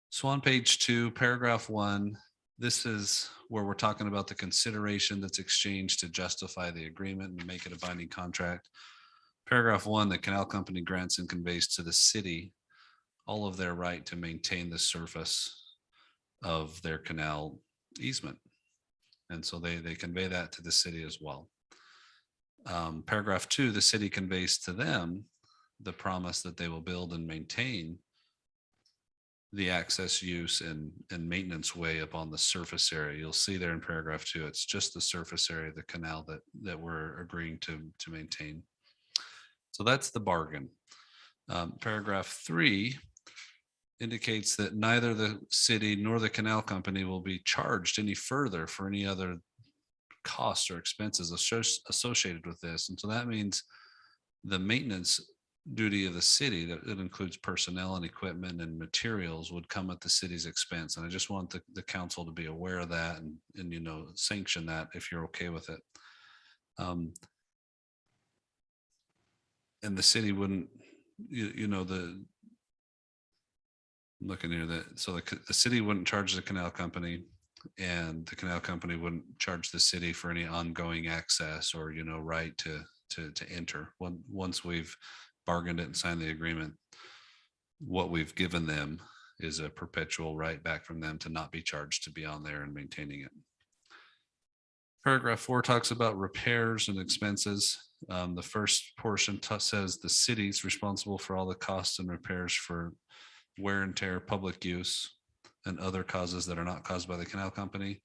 [SPEAKER 10] So on page 2, paragraph 1, this is where we're talking about the consideration that's exchanged to justify the agreement and make it a binding contract. Paragraph 1, the canal company grants and conveys to the city all of their right to maintain the surface of their canal easement. And so they convey that to the city as well. Paragraph 2, the city conveys to them the promise that they will build and maintain the access, use, and maintenance way upon the surface area. You'll see there in paragraph 2, it's just the surface area of the canal that we're agreeing to maintain. So that's the bargain. Paragraph 3 indicates that neither the city nor the canal company will be charged any further for any other costs or expenses associated with this. And so that means the maintenance duty of the city, that it includes personnel and equipment and materials, would come at the city's expense. And I just want the council to be aware of that and sanction that if you're okay with it. And the city wouldn't, looking here, the city wouldn't charge the canal company, and the canal company wouldn't charge the city for any ongoing access or right to enter. Once we've bargained it and signed the agreement, what we've given them is a perpetual right back from them to not be charged to be on there and maintaining it. Paragraph 4 talks about repairs and expenses. The first portion says the city's responsible for all the costs and repairs for wear and tear, public use, and other causes that are not caused by the canal company.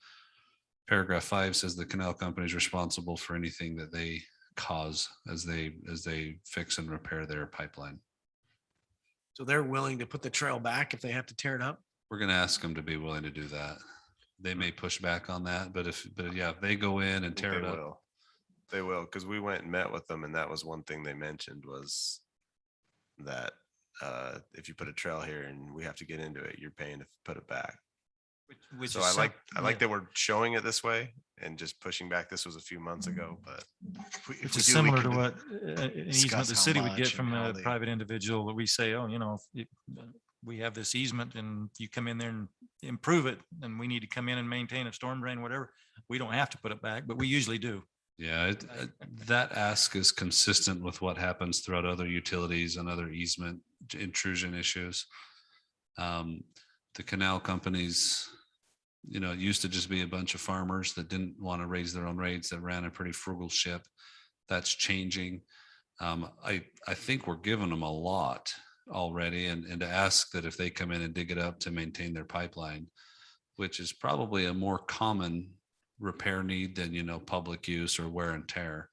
[SPEAKER 10] Paragraph 5 says the canal company is responsible for anything that they cause as they fix and repair their pipeline.
[SPEAKER 3] So they're willing to put the trail back if they have to tear it up?
[SPEAKER 10] We're going to ask them to be willing to do that. They may push back on that, but if they go in and tear it up.
[SPEAKER 5] They will, because we went and met with them, and that was one thing they mentioned was that if you put a trail here and we have to get into it, you're paying to put it back. So I like that we're showing it this way, and just pushing back. This was a few months ago, but
[SPEAKER 6] Which is similar to what an easement the city would get from a private individual that we say, oh, we have this easement and you come in there and improve it, and we need to come in and maintain a storm drain, whatever. We don't have to put it back, but we usually do.
[SPEAKER 10] Yeah, that ask is consistent with what happens throughout other utilities and other easement intrusion issues. The canal companies, it used to just be a bunch of farmers that didn't want to raise their own rates, that ran a pretty frugal ship. That's changing. I think we're giving them a lot already, and to ask that if they come in and dig it up to maintain their pipeline, which is probably a more common repair need than public use or wear and tear,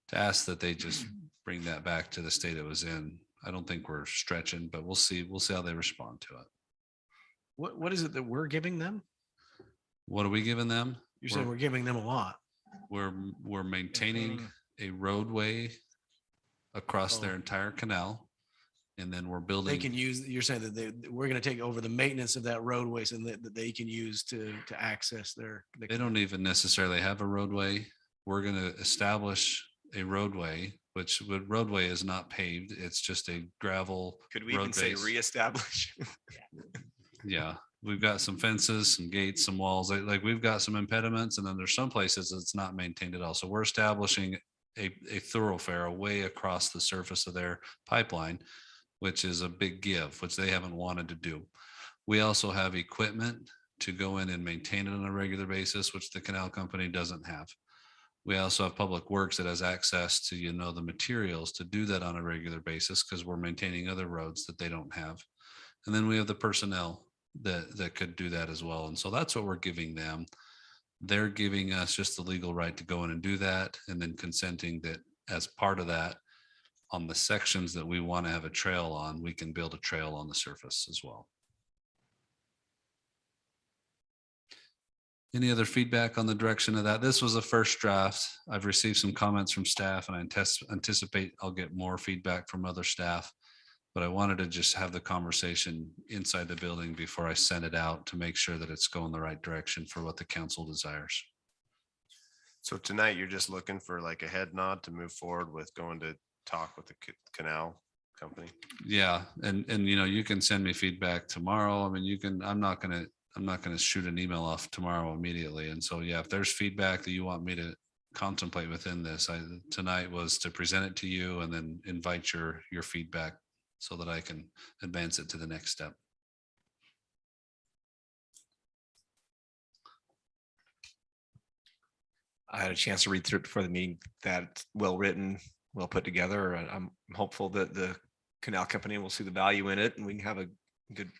[SPEAKER 10] to ask that they just bring that back to the state it was in. I don't think we're stretching, but we'll see how they respond to it.
[SPEAKER 3] What is it that we're giving them?
[SPEAKER 10] What are we giving them?
[SPEAKER 3] You said we're giving them a lot.
[SPEAKER 10] We're maintaining a roadway across their entire canal, and then we're building.
[SPEAKER 3] They can use. You're saying that we're going to take over the maintenance of that roadway, so that they can use to access their.
[SPEAKER 10] They don't even necessarily have a roadway. We're going to establish a roadway, which roadway is not paved. It's just a gravel.
[SPEAKER 5] Could we even say
[SPEAKER 10] base.
[SPEAKER 5] reestablish?
[SPEAKER 10] Yeah, we've got some fences, some gates, some walls. Like we've got some impediments, and then there's some places it's not maintained at all. So we're establishing a thoroughfare, a way across the surface of their pipeline, which is a big give, which they haven't wanted to do. We also have equipment to go in and maintain it on a regular basis, which the canal company doesn't have. We also have public works that has access to, the materials to do that on a regular basis, because we're maintaining other roads that they don't have. And then we have the personnel that could do that as well. And so that's what we're giving them. They're giving us just the legal right to go in and do that, and then consenting that as part of that, on the sections that we want to have a trail on, we can build a trail on the surface as well. Any other feedback on the direction of that? This was a first draft. I've received some comments from staff, and I anticipate I'll get more feedback from other staff. But I wanted to just have the conversation inside the building before I send it out, to make sure that it's going the right direction for what the council desires.
[SPEAKER 5] So tonight you're just looking for like a head nod to move forward with going to talk with the canal company?
[SPEAKER 10] Yeah, and you can send me feedback tomorrow. I mean, I'm not gonna shoot an email off tomorrow immediately. And so, yeah, if there's feedback that you want me to contemplate within this, tonight was to present it to you and then invite your feedback, so that I can advance it to the next step.
[SPEAKER 7] I had a chance to read through it before the meeting. That well written, well put together. And I'm hopeful that the canal company will see the value in it, and we can have a good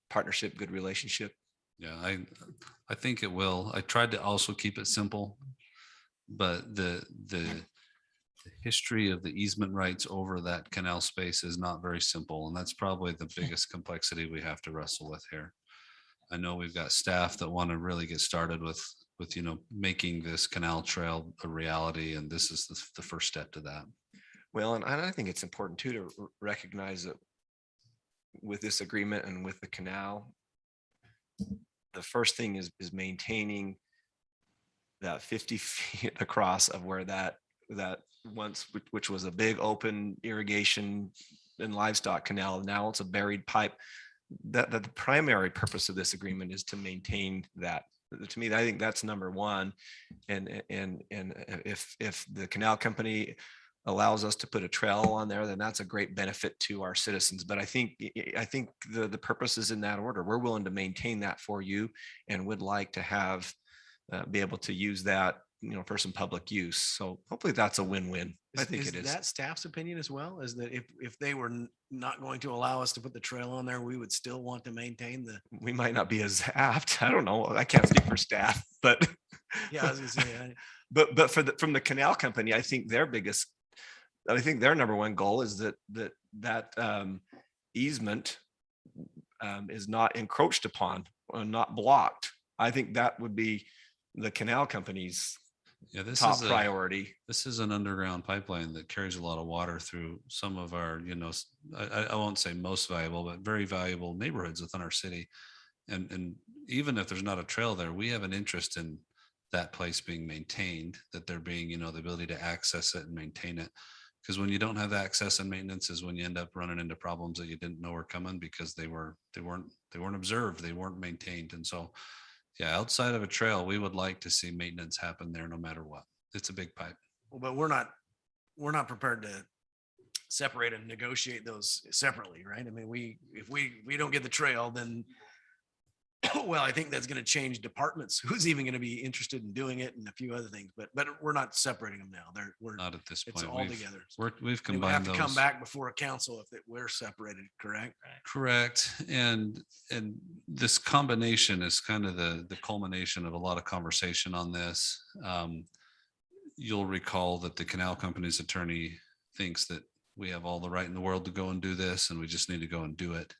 [SPEAKER 7] partnership, good relationship.
[SPEAKER 10] Yeah, I think it will. I tried to also keep it simple, but the history of the easement rights over that canal space is not very simple. And that's probably the biggest complexity we have to wrestle with here. I know we've got staff that want to really get started with making this canal trail a reality. And this is the first step to that.
[SPEAKER 7] Well, and I think it's important too to recognize that with this agreement and with the canal, the first thing is maintaining that 50 feet across of where that once, which was a big open irrigation and livestock canal. Now it's a buried pipe. That the primary purpose of this agreement is to maintain that. To me, I think that's number one. And if the canal company allows us to put a trail on there, then that's a great benefit to our citizens. But I think the purpose is in that order. We're willing to maintain that for you, and would like to have be able to use that for some public use. So hopefully that's a win-win. I think it is.
[SPEAKER 3] That staff's opinion as well, is that if they were not going to allow us to put the trail on there, we would still want to maintain the.
[SPEAKER 7] We might not be as apt. I don't know. I can't speak for staff, but
[SPEAKER 3] Yeah, I was gonna say.
[SPEAKER 7] but from the canal company, I think their number one goal is that easement is not encroached upon or not blocked. I think that would be the canal company's top priority.
[SPEAKER 10] This is an underground pipeline that carries a lot of water through some of our, I won't say most valuable, but very valuable neighborhoods within our city. And even if there's not a trail there, we have an interest in that place being maintained, that there being, the ability to access it and maintain it. Because when you don't have access and maintenance is when you end up running into problems that you didn't know were coming because they weren't observed, they weren't maintained. And so, yeah, outside of a trail, we would like to see maintenance happen there no matter what. It's a big pipe.
[SPEAKER 3] Well, but we're not prepared to separate and negotiate those separately, right? I mean, if we don't get the trail, then well, I think that's going to change departments. Who's even going to be interested in doing it and a few other things, but we're not separating them now. We're
[SPEAKER 10] Not at this
[SPEAKER 3] it's
[SPEAKER 10] point.
[SPEAKER 3] all
[SPEAKER 10] We've-
[SPEAKER 3] together.
[SPEAKER 10] We've
[SPEAKER 3] They would have
[SPEAKER 10] combined
[SPEAKER 3] to
[SPEAKER 10] those.
[SPEAKER 3] come back before a council if we're separated, correct?
[SPEAKER 10] Correct. And this combination is kind of the culmination of a lot of conversation on this. You'll recall that the canal company's attorney thinks that we have all the right in the world to go and do this, and we just need to go and do it.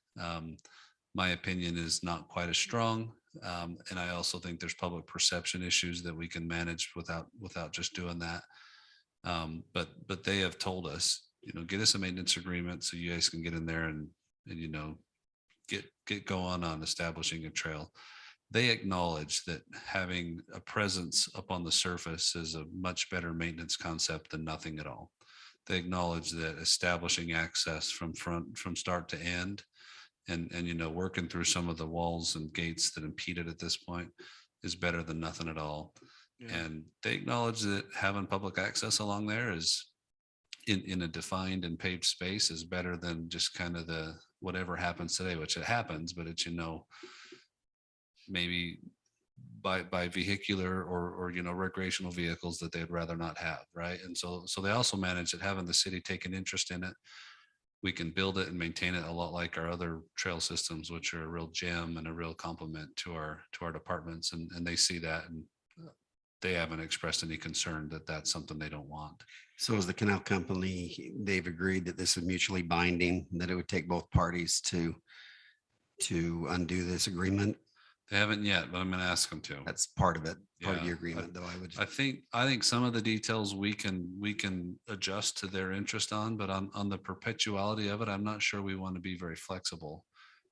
[SPEAKER 10] My opinion is not quite as strong. And I also think there's public perception issues that we can manage without just doing that. But they have told us, get us a maintenance agreement so you guys can get in there and get going on establishing a trail. They acknowledge that having a presence up on the surface is a much better maintenance concept than nothing at all. They acknowledge that establishing access from start to end and working through some of the walls and gates that impede it at this point is better than nothing at all.
[SPEAKER 3] Yeah.
[SPEAKER 10] And they acknowledge that having public access along there is in a defined and paved space is better than just kind of the whatever happens today, which it happens, but it's, maybe by vehicular or recreational vehicles that they'd rather not have, right? And so they also manage that having the city take an interest in it, we can build it and maintain it a lot like our other trail systems, which are a real gem and a real complement to our departments, and they see that, and they haven't expressed any concern that that's something they don't want.
[SPEAKER 2] So as the canal company, they've agreed that this is mutually binding, that it would take both parties to undo this agreement.
[SPEAKER 10] They haven't yet, but I'm going to ask them to.
[SPEAKER 2] That's part of it, part of
[SPEAKER 10] Yeah,
[SPEAKER 2] your agreement, though, I would.
[SPEAKER 10] I think some of the details we can adjust to their interest on, but on the perpetuality of it, I'm not sure we want to be very flexible.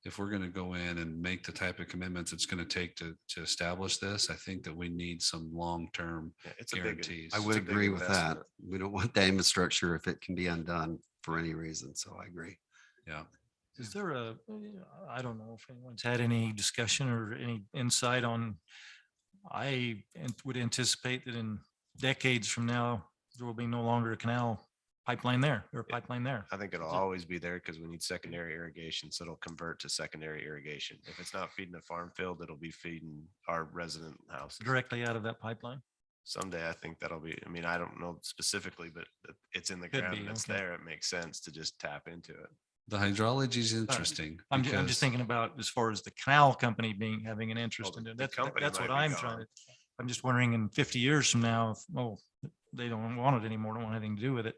[SPEAKER 10] If we're going to go in and make the type of commitments it's going to take to establish this, I think that we need some long-term
[SPEAKER 5] It's a big,
[SPEAKER 10] guarantees.
[SPEAKER 2] I would agree with that. We don't want that infrastructure if it can be undone for any reason. So I agree.
[SPEAKER 10] Yeah.
[SPEAKER 6] Is there I don't know if anyone's had any discussion or any insight on, I would anticipate that in decades from now, there will be no longer a canal pipeline there or a pipeline there.
[SPEAKER 5] I think it'll always be there because we need secondary irrigation, so it'll convert to secondary irrigation. If it's not feeding a farm field, it'll be feeding our resident houses.
[SPEAKER 6] Directly out of that pipeline.
[SPEAKER 5] Someday I think that'll be, I mean, I don't know specifically, but it's in the
[SPEAKER 6] Could
[SPEAKER 5] ground
[SPEAKER 6] be,
[SPEAKER 5] and it's
[SPEAKER 6] okay.
[SPEAKER 5] there. It makes sense to just tap into it.
[SPEAKER 10] The hydrology is interesting.
[SPEAKER 6] I'm just
[SPEAKER 10] because-
[SPEAKER 6] thinking about as far as the canal company having an interest
[SPEAKER 5] Oh,
[SPEAKER 6] in
[SPEAKER 5] the
[SPEAKER 6] it. That's
[SPEAKER 5] company
[SPEAKER 6] what
[SPEAKER 5] might be
[SPEAKER 6] I'm
[SPEAKER 5] gone.
[SPEAKER 6] trying to, I'm just wondering in 50 years from now, if, they don't want it anymore, don't want anything to do with it.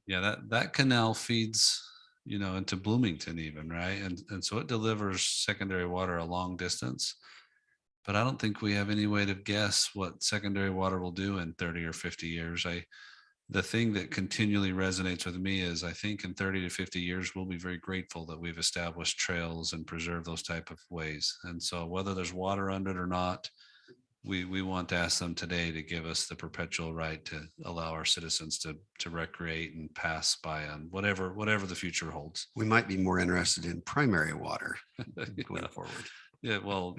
[SPEAKER 10] Yeah, that canal feeds, into Bloomington even, right? And so it delivers secondary water a long distance. But I don't think we have any way to guess what secondary water will do in 30 or 50 years. The thing that continually resonates with me is I think in 30 to 50 years, we'll be very grateful that we've established trails and preserved those type of ways. And so whether there's water under it or not, we want to ask them today to give us the perpetual right to allow our citizens to recreate and pass by on whatever the future holds.
[SPEAKER 2] We might be more interested in primary water going
[SPEAKER 10] Yeah.
[SPEAKER 2] forward.
[SPEAKER 10] Yeah, well,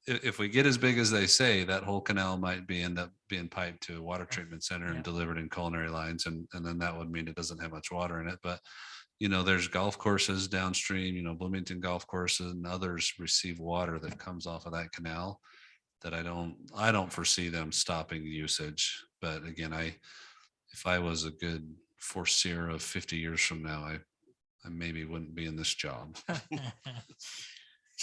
[SPEAKER 10] if we get as big as they say, that whole canal might end up being piped to a water treatment center and delivered in culinary lines. And then that would mean it doesn't have much water in it. But, there's golf courses downstream, Bloomington golf courses and others receive water that comes off of that canal that I don't foresee them stopping usage. But again, if I was a good foreseer of 50 years from now, I maybe wouldn't be in this job.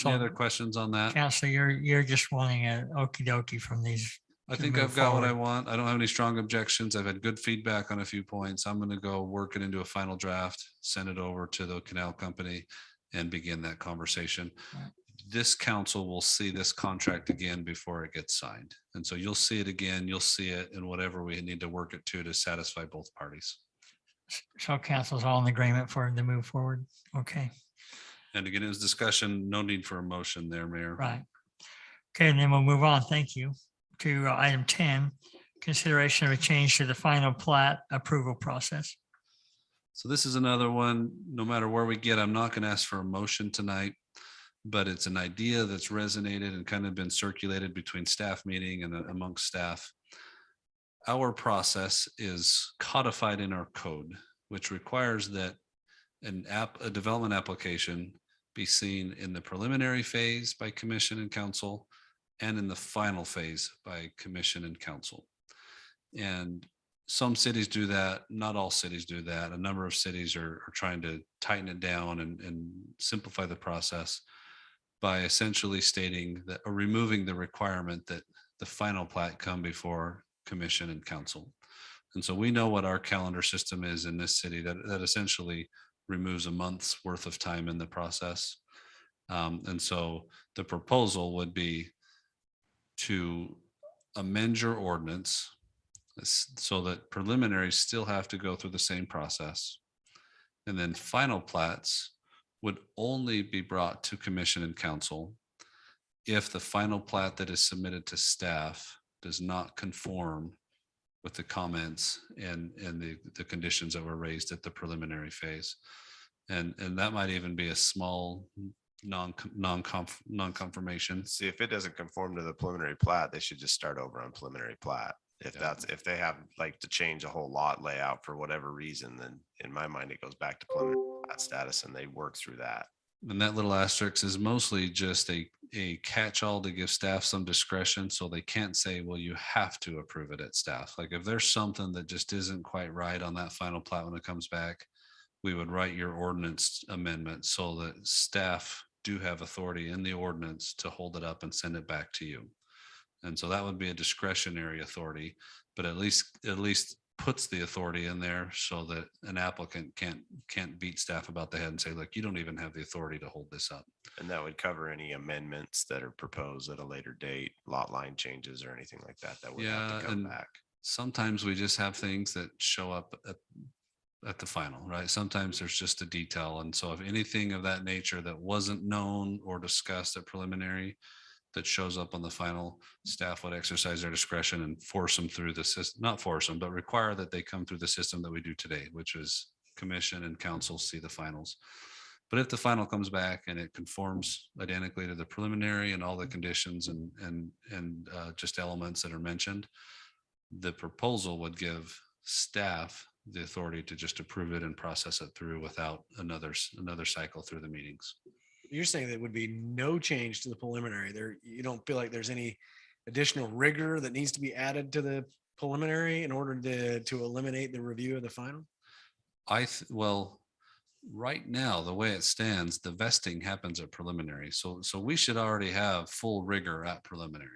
[SPEAKER 10] Any other questions on that?
[SPEAKER 1] Counselor, you're just wanting an okey dokey from these.
[SPEAKER 10] I
[SPEAKER 1] to
[SPEAKER 10] think
[SPEAKER 1] move
[SPEAKER 10] I've got what I
[SPEAKER 1] forward.
[SPEAKER 10] want. I don't have any strong objections. I've had good feedback on a few points. I'm going to go work it into a final draft, send it over to the canal company and begin that conversation.
[SPEAKER 1] Right.
[SPEAKER 10] This council will see this contract again before it gets signed. And so you'll see it again, you'll see it in whatever we need to work it to satisfy both parties.
[SPEAKER 1] So council's all in agreement for it to move forward. Okay,
[SPEAKER 10] And again, it was discussion, no need for a motion there, Mayor.
[SPEAKER 1] right. Okay, and then we'll move on. Thank you. To item 10, consideration of a change to the final plat approval process.
[SPEAKER 10] So this is another one, no matter where we get, I'm not going to ask for a motion tonight, but it's an idea that's resonated and kind of been circulated between staff meeting and amongst staff. Our process is codified in our code, which requires that a development application be seen in the preliminary phase by commission and council and in the final phase by commission and council. And some cities do that, not all cities do that. A number of cities are trying to tighten it down and simplify the process by essentially stating that, or removing the requirement that the final plat come before commission and council. And so we know what our calendar system is in this city that essentially removes a month's worth of time in the process. And so the proposal would be to amend your ordinance so that preliminaries still have to go through the same process. And then final plats would only be brought to commission and council if the final plat that is submitted to staff does not conform with the comments and the conditions that were raised at the preliminary phase. And that might even be a small non-confirmation.
[SPEAKER 5] See, if it doesn't conform to the preliminary plat, they should just start over on preliminary plat. If they have like to change a whole lot layout for whatever reason, then in my mind, it goes back to preliminary plat status and they work through that.
[SPEAKER 10] And that little asterisk is mostly just a catch-all to give staff some discretion, so they can't say, well, you have to approve it at staff. Like if there's something that just isn't quite right on that final plat when it comes back, we would write your ordinance amendment so that staff do have authority in the ordinance to hold it up and send it back to you. And so that would be a discretionary authority, but at least puts the authority in there so that an applicant can't beat staff about the head and say, look, you don't even have the authority to hold this up.
[SPEAKER 5] And that would cover any amendments that are proposed at a later date, lot line changes or anything like that, that would have to come back.
[SPEAKER 10] Sometimes we just have things that show up at the final, right? Sometimes there's just a detail. And so if anything of that nature that wasn't known or discussed at preliminary that shows up on the final, staff would exercise their discretion and force them through the system, not force them, but require that they come through the system that we do today, which is commission and council see the finals. But if the final comes back and it conforms identically to the preliminary and all the conditions and just elements that are mentioned, the proposal would give staff the authority to just approve it and process it through without another cycle through the meetings.
[SPEAKER 3] You're saying there would be no change to the preliminary there. You don't feel like there's any additional rigor that needs to be added to the preliminary in order to eliminate the review of the final?
[SPEAKER 10] Well, right now, the way it stands, the vesting happens at preliminary. So we should already have full rigor at preliminary.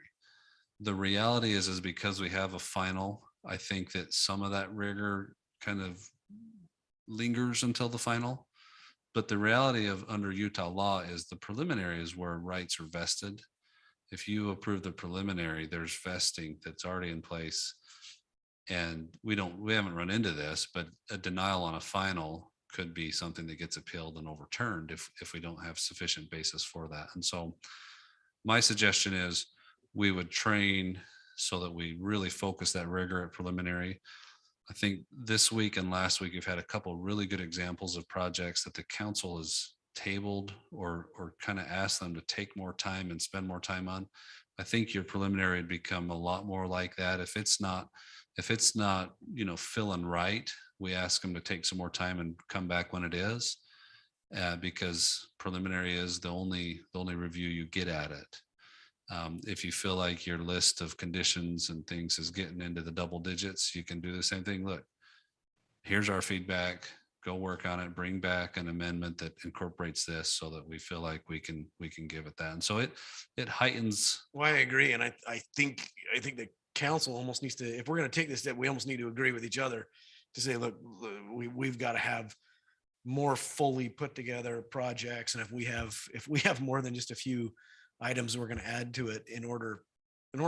[SPEAKER 10] The reality is because we have a final, I think that some of that rigor kind of lingers until the final. But the reality of under Utah law is the preliminary is where rights are vested. If you approve the preliminary, there's vesting that's already in place. And we haven't run into this, but a denial on a final could be something that gets appealed and overturned if we don't have sufficient basis for that. And so my suggestion is we would train so that we really focus that rigor at preliminary. I think this week and last week, you've had a couple really good examples of projects that the council has tabled or kind of asked them to take more time and spend more time on. I think your preliminary would become a lot more like that. If it's not, filling right, we ask them to take some more time and come back when it is, because preliminary is the only review you get at it. If you feel like your list of conditions and things is getting into the double digits, you can do the same thing. Look, here's our feedback, go work on it, bring back an amendment that incorporates this so that we feel like we can give it that. And so it heightens.
[SPEAKER 3] Well, I agree. And I think the council almost needs to, if we're going to take this step, we almost need to agree with each other to say, look, we've got to have more fully put together projects. And if we have more than just a few items we're going to add to it in order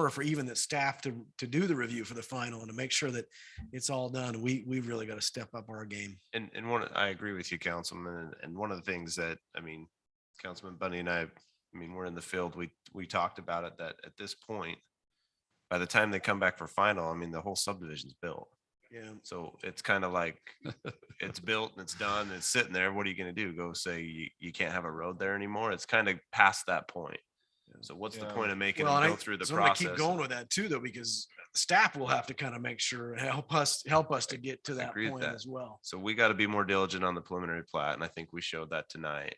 [SPEAKER 3] for even the staff to do the review for the final and to make sure that it's all done, we've really got to step up our game.
[SPEAKER 5] And I agree with you, Councilman. And one of the things that, Councilman Bunny and I, I mean, we're in the field. We talked about it that at this point, by the time they come back for final, I mean, the whole subdivision's built.
[SPEAKER 3] Yeah.
[SPEAKER 5] So it's kind of like it's built and it's done. And it's sitting there. What are you going to do? Go say you can't have a road there anymore? It's kind of past that point. So what's the point of making them go through the
[SPEAKER 3] so I'm gonna
[SPEAKER 5] process?
[SPEAKER 3] keep going with that too, though, because staff will have to kind of make sure and help us to get to that
[SPEAKER 5] agree with
[SPEAKER 3] point
[SPEAKER 5] that.
[SPEAKER 3] as well.
[SPEAKER 5] So we got to be more diligent on the preliminary plat, and I think we showed that tonight.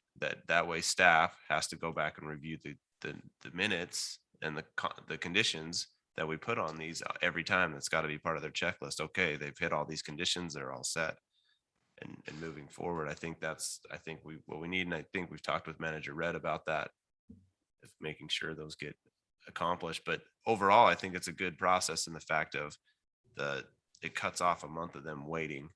[SPEAKER 5] That way, staff has to go back and review the minutes and the conditions that we put on these every time. That's got to be part of their checklist. Okay, they've hit all these conditions; they're all set. And moving forward, I think what we need, and I think we've talked with Manager Red about that, of making sure those get accomplished. But overall, I think it's a good process in the fact of it cuts off a month of them waiting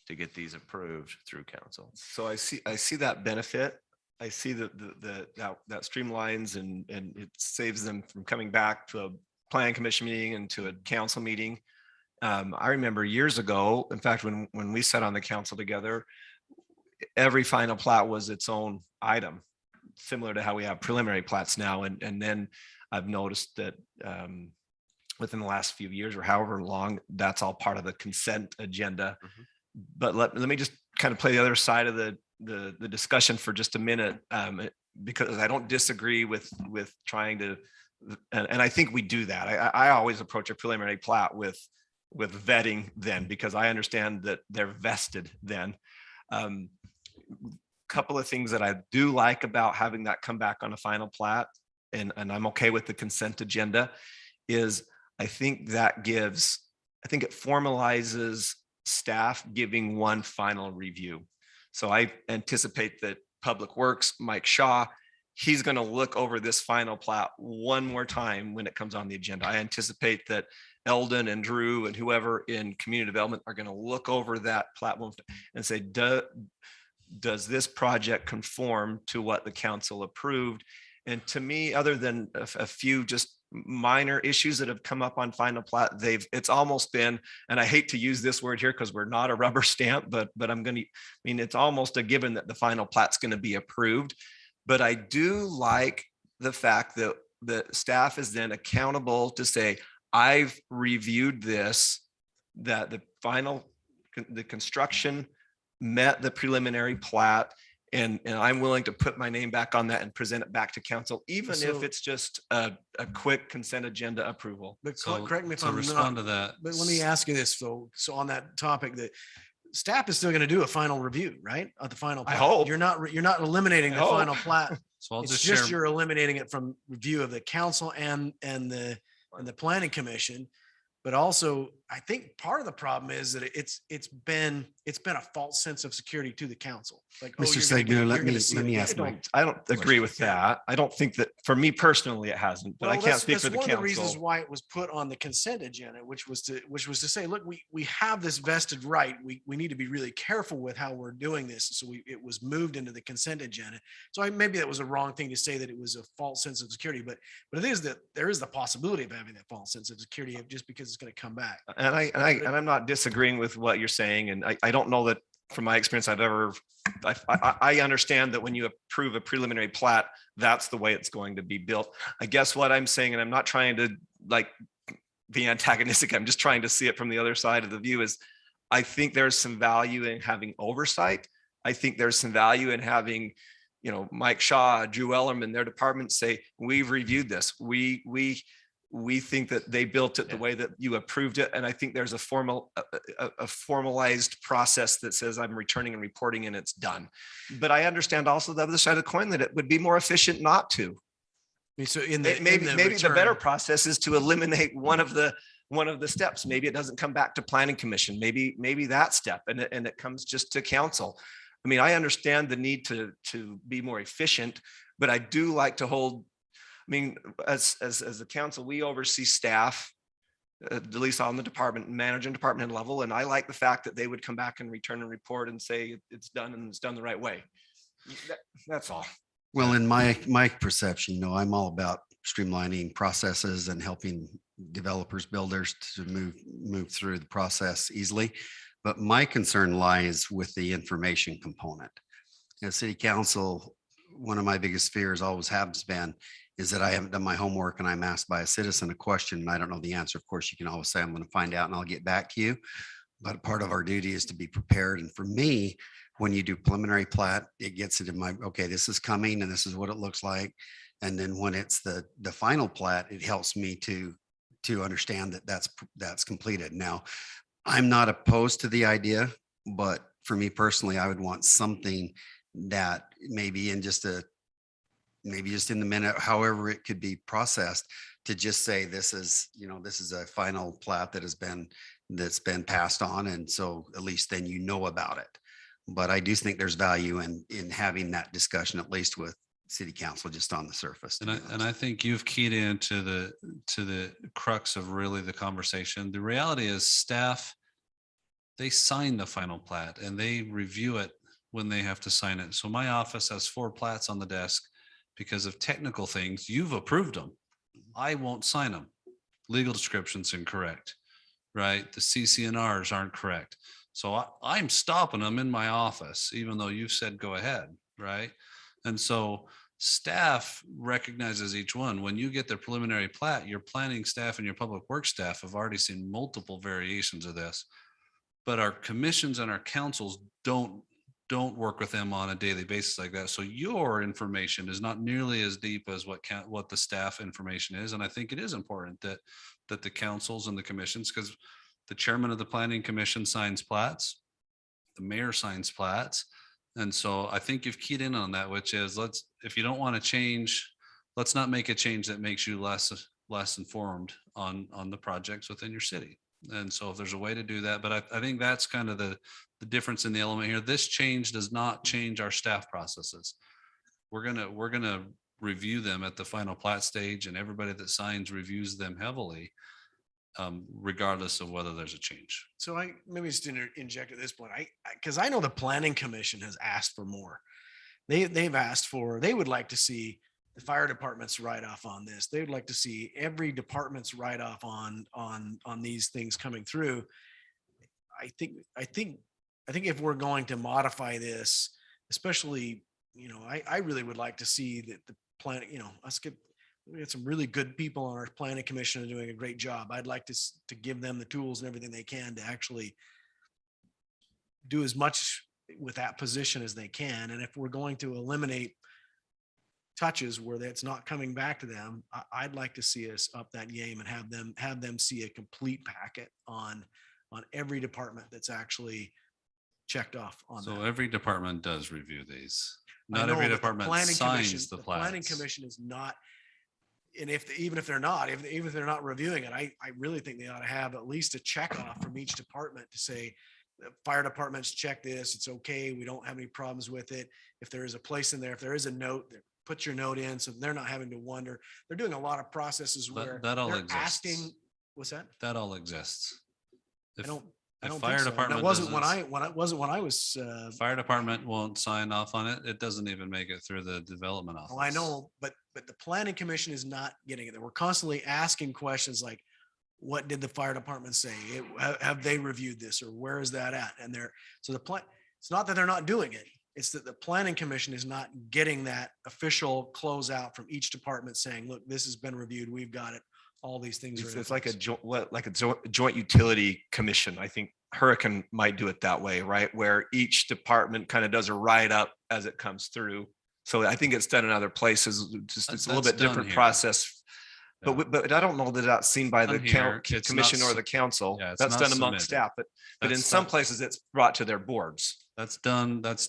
[SPEAKER 5] to get these approved through council.
[SPEAKER 7] So I see that benefit. I see that that streamlines and it saves them from coming back to a planning commission meeting and to a council meeting. I remember years ago, in fact, when we sat on the council together, every final plat was its own item, similar to how we have preliminary plats now. And then I've noticed that within the last few years or however long, that's all part of the consent agenda. But let me just kind of play the other side of the discussion for just a minute, because I don't disagree with trying to, and I think we do that. I always approach a preliminary plat with vetting then, because I understand that they're vested then. Couple of things that I do like about having that come back on a final plat, and I'm okay with the consent agenda, is I think it formalizes staff giving one final review. So I anticipate that Public Works, Mike Shaw, he's going to look over this final plat one more time when it comes on the agenda. I anticipate that Eldon and Drew and whoever in community development are going to look over that plat and say, does this project conform to what the council approved? And to me, other than a few just minor issues that have come up on final plat, it's almost been, and I hate to use this word here because we're not a rubber stamp, but it's almost a given that the final plat's going to be approved. But I do like the fact that the staff is then accountable to say, I've reviewed this, that the construction met the preliminary plat, and I'm willing to put my name back on that and present it back to council, even if it's just a quick consent agenda approval.
[SPEAKER 3] But
[SPEAKER 10] So-
[SPEAKER 3] correct me if
[SPEAKER 10] so
[SPEAKER 3] I'm
[SPEAKER 10] respond
[SPEAKER 3] not,
[SPEAKER 10] to that.
[SPEAKER 3] but let me ask you this, Phil. So on that topic, that staff is still going to do a final review, right? Of the final
[SPEAKER 7] I
[SPEAKER 3] plat.
[SPEAKER 7] hope.
[SPEAKER 3] You're not eliminating
[SPEAKER 7] I
[SPEAKER 3] the
[SPEAKER 7] hope.
[SPEAKER 3] final plat.
[SPEAKER 10] So I'll
[SPEAKER 3] It's
[SPEAKER 10] just
[SPEAKER 3] just
[SPEAKER 10] share.
[SPEAKER 3] you're eliminating it from review of the council and the planning commission. But also, I think part of the problem is that it's been a false sense of security to the council. Like,
[SPEAKER 2] Mr.
[SPEAKER 3] you're gonna
[SPEAKER 2] Segner, let
[SPEAKER 3] you're gonna
[SPEAKER 2] me-
[SPEAKER 3] see
[SPEAKER 2] let
[SPEAKER 3] it
[SPEAKER 2] me
[SPEAKER 3] again.
[SPEAKER 2] ask Mike.
[SPEAKER 7] I don't agree with that. I don't think that, for me personally, it hasn't, but I
[SPEAKER 3] Well,
[SPEAKER 7] can't speak for
[SPEAKER 3] that's
[SPEAKER 7] the
[SPEAKER 3] one of the reasons
[SPEAKER 7] council.
[SPEAKER 3] why it was put on the consent agenda, which was to say, look, we have this vested right. We need to be really careful with how we're doing this. So it was moved into the consent agenda. So maybe that was a wrong thing to say, that it was a false sense of security, but it is that there is the possibility of having that false sense of security just because it's going to come back.
[SPEAKER 7] And I'm not disagreeing with what you're saying. And I don't know that from my experience, I understand that when you approve a preliminary plat, that's the way it's going to be built. I guess what I'm saying, and I'm not trying to be antagonistic, I'm just trying to see it from the other side of the view, is I think there's some value in having oversight. I think there's some value in having, Mike Shaw, Drew Ellerman, their department say, we've reviewed this. We think that they built it the way that you approved it. And I think there's a formalized process that says I'm returning and reporting and it's done. But I understand also the other side of the coin, that it would be more efficient not to.
[SPEAKER 3] So
[SPEAKER 7] Maybe the better process is to eliminate one of the steps. Maybe it doesn't come back to planning commission, maybe that step, and it comes just to council. I mean, I understand the need to be more efficient, but I do like to hold, as the council, we oversee staff, at least on the department level. And I like the fact that they would come back and return and report and say it's done and it's done the right way. That's all.
[SPEAKER 2] Well, in my perception, I'm all about streamlining processes and helping developers, builders to move through the process easily. But my concern lies with the information component. As city council, one of my biggest fears always has been is that I haven't done my homework and I'm asked by a citizen a question and I don't know the answer. Of course, you can always say, I'm going to find out and I'll get back to you. But part of our duty is to be prepared. And for me, when you do preliminary plat, it gets it in my, okay, this is coming and this is what it looks like. And then when it's the final plat, it helps me to understand that that's completed. Now, I'm not opposed to the idea, but for me personally, I would want something that maybe in just in the minute, however it could be processed, to just say, this is a final plat that's been passed on. And so at least then you know about it. But I do think there's value in having that discussion, at least with city council, just on the surface.
[SPEAKER 10] And I think you've keyed into the crux of really the conversation. The reality is staff, they sign the final plat and they review it when they have to sign it. So my office has 4 plats on the desk because of technical things. You've approved them. I won't sign them. Legal description's incorrect, right? The CCNRs aren't correct. So I'm stopping them in my office, even though you've said, go ahead, right? And so staff recognizes each one. When you get the preliminary plat, your planning staff and your public works staff have already seen multiple variations of this. But our commissions and our councils don't work with them on a daily basis like that. So your information is not nearly as deep as what the staff information is. And I think it is important that the councils and the commissions, because the chairman of the planning commission signs plats, the mayor signs plats. And so I think you've keyed in on that, which is if you don't want to change, let's not make a change that makes you less informed on the projects within your city. And so if there's a way to do that, but I think that's kind of the difference in the element here. This change does not change our staff processes. We're gonna review them at the final plat stage, and everybody that signs reviews them heavily, regardless of whether there's a change.
[SPEAKER 3] So I maybe just interject at this point. Because I know the planning commission has asked for more. They've asked for, they would like to see the fire department's write-off on this. They would like to see every department's write-off on these things coming through. I think if we're going to modify this, especially, I really would like to see that the plan, we got some really good people on our planning commission doing a great job. I'd like to give them the tools and everything they can to actually do as much with that position as they can. And if we're going to eliminate touches where that's not coming back to them, I'd like to see us up that game and have them see a complete packet on every department that's actually checked off on
[SPEAKER 10] So
[SPEAKER 3] that.
[SPEAKER 10] every department does review these.
[SPEAKER 3] I
[SPEAKER 10] Not
[SPEAKER 3] know,
[SPEAKER 10] every
[SPEAKER 3] but the
[SPEAKER 10] department
[SPEAKER 3] planning commission-
[SPEAKER 10] signs the
[SPEAKER 3] the planning
[SPEAKER 10] plats.
[SPEAKER 3] commission is not, and even if they're not reviewing it, I really think they ought to have at least a check off from each department to say, the fire departments check this, it's okay, we don't have any problems with it. If there is a place in there, if there is a note, put your note in, so they're not having to wonder. They're doing a lot of processes where
[SPEAKER 10] That all
[SPEAKER 3] they're
[SPEAKER 10] exists.
[SPEAKER 3] asking, what's that?
[SPEAKER 10] That all exists.
[SPEAKER 3] I
[SPEAKER 10] If-
[SPEAKER 3] don't
[SPEAKER 10] if
[SPEAKER 3] think
[SPEAKER 10] fire
[SPEAKER 3] so. And
[SPEAKER 10] department
[SPEAKER 3] That wasn't when
[SPEAKER 10] doesn't-
[SPEAKER 3] I was,
[SPEAKER 10] Fire department won't sign off on it. It doesn't even make it through the development office.
[SPEAKER 3] oh, I know, but the planning commission is not getting it. We're constantly asking questions like, what did the fire department say? Have they reviewed this, or where is that at? And it's not that they're not doing it. It's that the planning commission is not getting that official closeout from each department saying, look, this has been reviewed. We've got it. All these things.
[SPEAKER 7] It's like a joint utility commission. I think Hurricane might do it that way, right? Where each department kind of does a write up as it comes through. So I think it's done in other places. Just it's a little
[SPEAKER 10] That's
[SPEAKER 7] bit
[SPEAKER 10] done
[SPEAKER 7] different
[SPEAKER 10] here.
[SPEAKER 7] process.
[SPEAKER 10] Yeah.
[SPEAKER 7] But I don't know that that's seen by the
[SPEAKER 10] Done here, it's
[SPEAKER 7] commission
[SPEAKER 10] not
[SPEAKER 7] or the council.
[SPEAKER 10] yeah, it's
[SPEAKER 7] That's
[SPEAKER 10] not
[SPEAKER 7] done amongst
[SPEAKER 10] submitted.
[SPEAKER 7] staff, but in
[SPEAKER 10] That's
[SPEAKER 7] some
[SPEAKER 10] done-
[SPEAKER 7] places it's brought to their boards.
[SPEAKER 10] That's done. All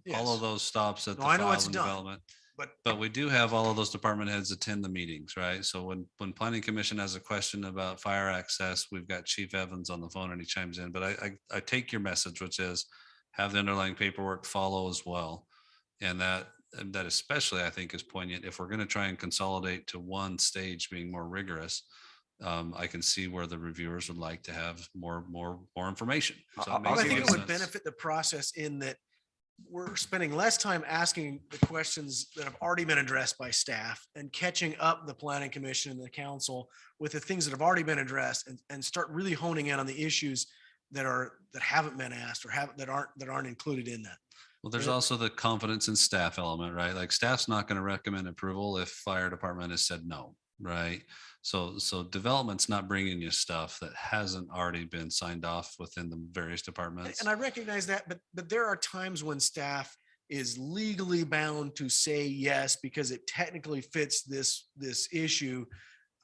[SPEAKER 3] Yes.
[SPEAKER 10] of those stops at the
[SPEAKER 3] No, I know
[SPEAKER 10] file
[SPEAKER 3] it's
[SPEAKER 10] and
[SPEAKER 3] done,
[SPEAKER 10] development.
[SPEAKER 3] but
[SPEAKER 10] But we do have all of those department heads attend the meetings, right? So when planning commission has a question about fire access, we've got Chief Evans on the phone and he chimes in. But I take your message, which is have the underlying paperwork follow as well. And that especially I think is poignant. If we're going to try and consolidate to one stage being more rigorous, I can see where the reviewers would like to have more information. So it
[SPEAKER 7] I
[SPEAKER 10] makes
[SPEAKER 3] I
[SPEAKER 10] a
[SPEAKER 3] think
[SPEAKER 10] lot
[SPEAKER 3] it
[SPEAKER 10] of
[SPEAKER 3] would
[SPEAKER 10] sense.
[SPEAKER 3] benefit the process in that we're spending less time asking the questions that have already been addressed by staff and catching up the planning commission and the council with the things that have already been addressed and start really honing in on the issues that haven't been asked or that aren't included in that.
[SPEAKER 10] Well, there's also the confidence in staff element, right? Like staff's not going to recommend approval if fire department has said no, right? So development's not bringing you stuff that hasn't already been signed off within the various departments.
[SPEAKER 3] And I recognize that, but there are times when staff is legally bound to say yes because it technically fits this issue.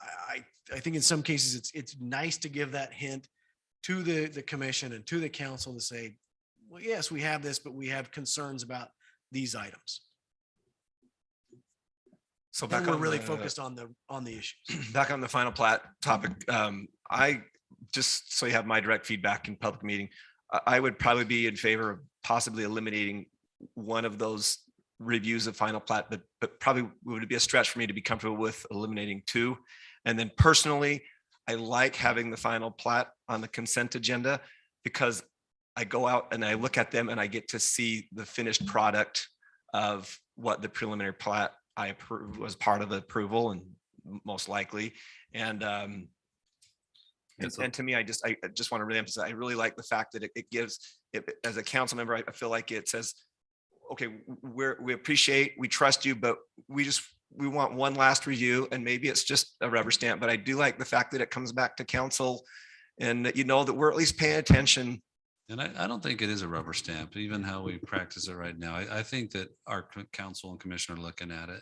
[SPEAKER 3] I think in some cases it's nice to give that hint to the commission and to the council to say, well, yes, we have this, but we have concerns about these items.
[SPEAKER 7] So
[SPEAKER 3] Then
[SPEAKER 7] back
[SPEAKER 3] we're
[SPEAKER 7] on
[SPEAKER 3] really
[SPEAKER 7] the-
[SPEAKER 3] focused on the issues.
[SPEAKER 7] Back on the final plat topic, I just so you have my direct feedback in public meeting, I would probably be in favor of possibly eliminating one of those reviews of final plat, but probably would be a stretch for me to be comfortable with eliminating two. And then personally, I like having the final plat on the consent agenda because I go out and I look at them and I get to see the finished product of what the preliminary plat I approved was part of the approval and most likely. And to me, I just want to really emphasize, I really like the fact that it gives it as a council member, I feel like it says, okay, we appreciate, we trust you, but we want one last review and maybe it's just a rubber stamp, but I do like the fact that it comes back to council and that, that we're at least paying attention.
[SPEAKER 10] And I don't think it is a rubber stamp, even how we practice it right now. I think that our council and commission are looking at it.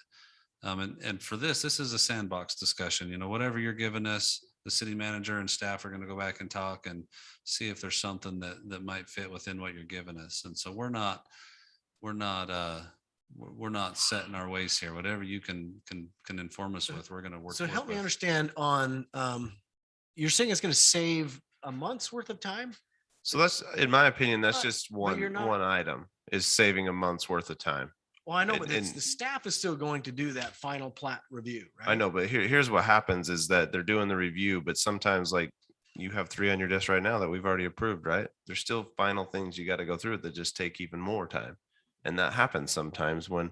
[SPEAKER 10] And for this is a sandbox discussion, whatever you're giving us, the city manager and staff are going to go back and talk and see if there's something that might fit within what you're giving us. And so we're not set in our ways here. Whatever you can inform us with, we're going to work.
[SPEAKER 3] So help me
[SPEAKER 10] with.
[SPEAKER 3] understand on, you're saying it's going to save a month's worth of time?
[SPEAKER 5] So that's, in my opinion, that's
[SPEAKER 3] But-
[SPEAKER 5] just
[SPEAKER 3] but you're not-
[SPEAKER 5] one item is saving a month's worth of time.
[SPEAKER 3] Well, I know,
[SPEAKER 5] And-
[SPEAKER 3] but it's,
[SPEAKER 5] and-
[SPEAKER 3] the staff is still going to do that final plat review, right?
[SPEAKER 5] I know, but here's what happens is that they're doing the review, but sometimes like you have 3 on your desk right now that we've already approved, right? There's still final things you got to go through that just take even more time. And that happens sometimes when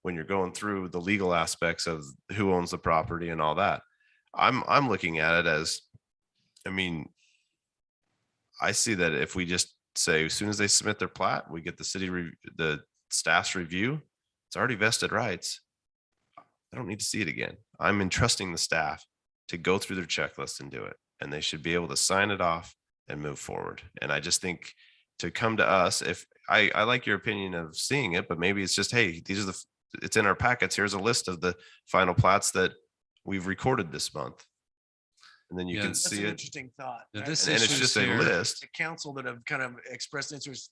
[SPEAKER 5] you're going through the legal aspects of who owns the property and all that. I'm looking at it as, I see that if we just say, as soon as they submit their plat, we get the staff's review, it's already vested rights. I don't need to see it again. I'm entrusting the staff to go through their checklist and do it. And they should be able to sign it off and move forward. And I just think to come to us, if I like your opinion of seeing it, but maybe it's just, hey, it's in our packets. Here's a list of the final plats that we've recorded this month. And then you
[SPEAKER 10] Yeah,
[SPEAKER 5] can
[SPEAKER 3] That's
[SPEAKER 5] see
[SPEAKER 3] an
[SPEAKER 5] it.
[SPEAKER 3] interesting thought.
[SPEAKER 10] Yeah,
[SPEAKER 3] I-
[SPEAKER 10] this
[SPEAKER 5] And it's
[SPEAKER 10] issue's
[SPEAKER 5] just a
[SPEAKER 10] here.
[SPEAKER 5] list.
[SPEAKER 3] The council that have kind of expressed interest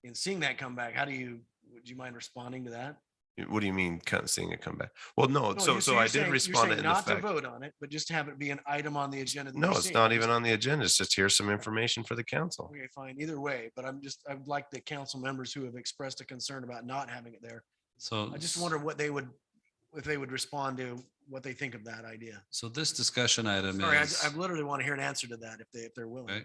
[SPEAKER 3] in seeing that come back, would you mind responding to that?
[SPEAKER 5] What do you mean kind of seeing it come back? Well, no,
[SPEAKER 3] No,
[SPEAKER 5] so
[SPEAKER 3] you're
[SPEAKER 5] I
[SPEAKER 3] saying-
[SPEAKER 5] did
[SPEAKER 3] you're
[SPEAKER 5] respond
[SPEAKER 3] saying
[SPEAKER 5] in the
[SPEAKER 3] not to
[SPEAKER 5] fact.
[SPEAKER 3] vote on it, but just have it be an item on the agenda. that
[SPEAKER 5] No,
[SPEAKER 3] you're
[SPEAKER 5] it's
[SPEAKER 3] seeing.
[SPEAKER 5] not even on the agenda. It's just here's some information for the council.
[SPEAKER 3] Okay, fine, either way, but I would like the council members who have expressed a concern about not having it there.
[SPEAKER 10] So
[SPEAKER 3] I just wonder if they would respond to what they think of that idea.
[SPEAKER 10] So this discussion item
[SPEAKER 3] Sorry,
[SPEAKER 10] is.
[SPEAKER 3] I literally want to hear an answer to that if they're willing.
[SPEAKER 10] Okay.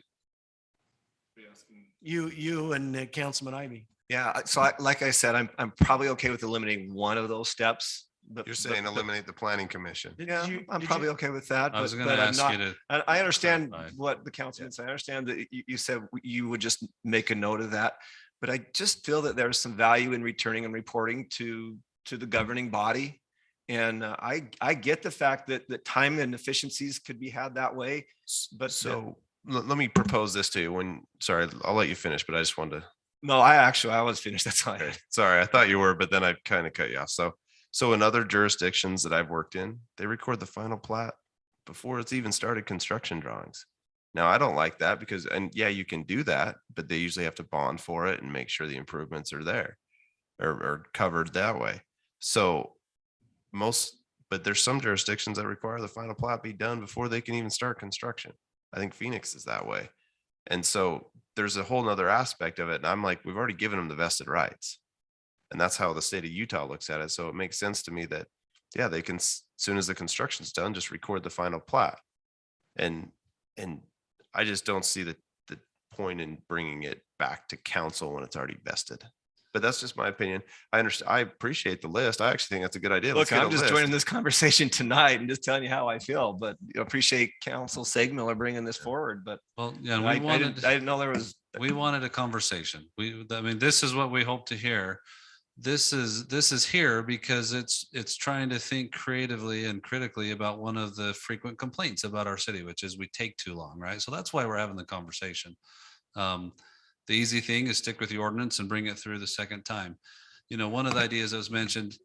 [SPEAKER 3] You and Councilman Ivy.
[SPEAKER 7] Yeah, so like I said, I'm probably okay with eliminating one of those steps.
[SPEAKER 5] You're saying eliminate the planning commission.
[SPEAKER 7] Yeah, I'm probably okay with that.
[SPEAKER 10] I was
[SPEAKER 7] but-
[SPEAKER 10] going to
[SPEAKER 7] but I'm
[SPEAKER 10] ask
[SPEAKER 7] not-
[SPEAKER 10] you to.
[SPEAKER 7] And I understand
[SPEAKER 10] clarify.
[SPEAKER 7] what the councilman said. I understand that you said you would just make a note of that. But I just feel that there's some value in returning and reporting to the governing body. And I get the fact that time and efficiencies could be had that way, but
[SPEAKER 5] So let me propose this to you sorry, I'll let you finish, but I just wanted to.
[SPEAKER 7] no, I was finished. That's all.
[SPEAKER 5] Okay, sorry, I thought you were, but then I kind of cut you off. So in other jurisdictions that I've worked in, they record the final plat before it's even started construction drawings. Now, I don't like that because, and yeah, you can do that, but they usually have to bond for it and make sure the improvements are there or covered that way. So but there's some jurisdictions that require the final plat be done before they can even start construction. I think Phoenix is that way. And so there's a whole nother aspect of it. And I'm like, we've already given them the vested rights. And that's how the state of Utah looks at it. So it makes sense to me that, yeah, they can, as soon as the construction's done, just record the final plat. And I just don't see the point in bringing it back to council when it's already vested. But that's just my opinion. I understand. I appreciate the list. I actually think that's a good idea. Let's
[SPEAKER 7] Look,
[SPEAKER 5] get
[SPEAKER 7] I'm
[SPEAKER 5] a
[SPEAKER 7] just
[SPEAKER 5] list.
[SPEAKER 7] joining this conversation tonight and just telling you how I feel, but I appreciate Council Segmiller bringing this forward, but
[SPEAKER 10] Well, yeah, and
[SPEAKER 7] I
[SPEAKER 10] we wanted.
[SPEAKER 7] didn't know there was
[SPEAKER 10] We wanted a conversation. I mean, this is what we hope to hear. This is here because it's trying to think creatively and critically about one of the frequent complaints about our city, which is we take too long, right? So that's why we're having the conversation. The easy thing is stick with the ordinance and bring it through the second time. You know, one of the ideas that was mentioned,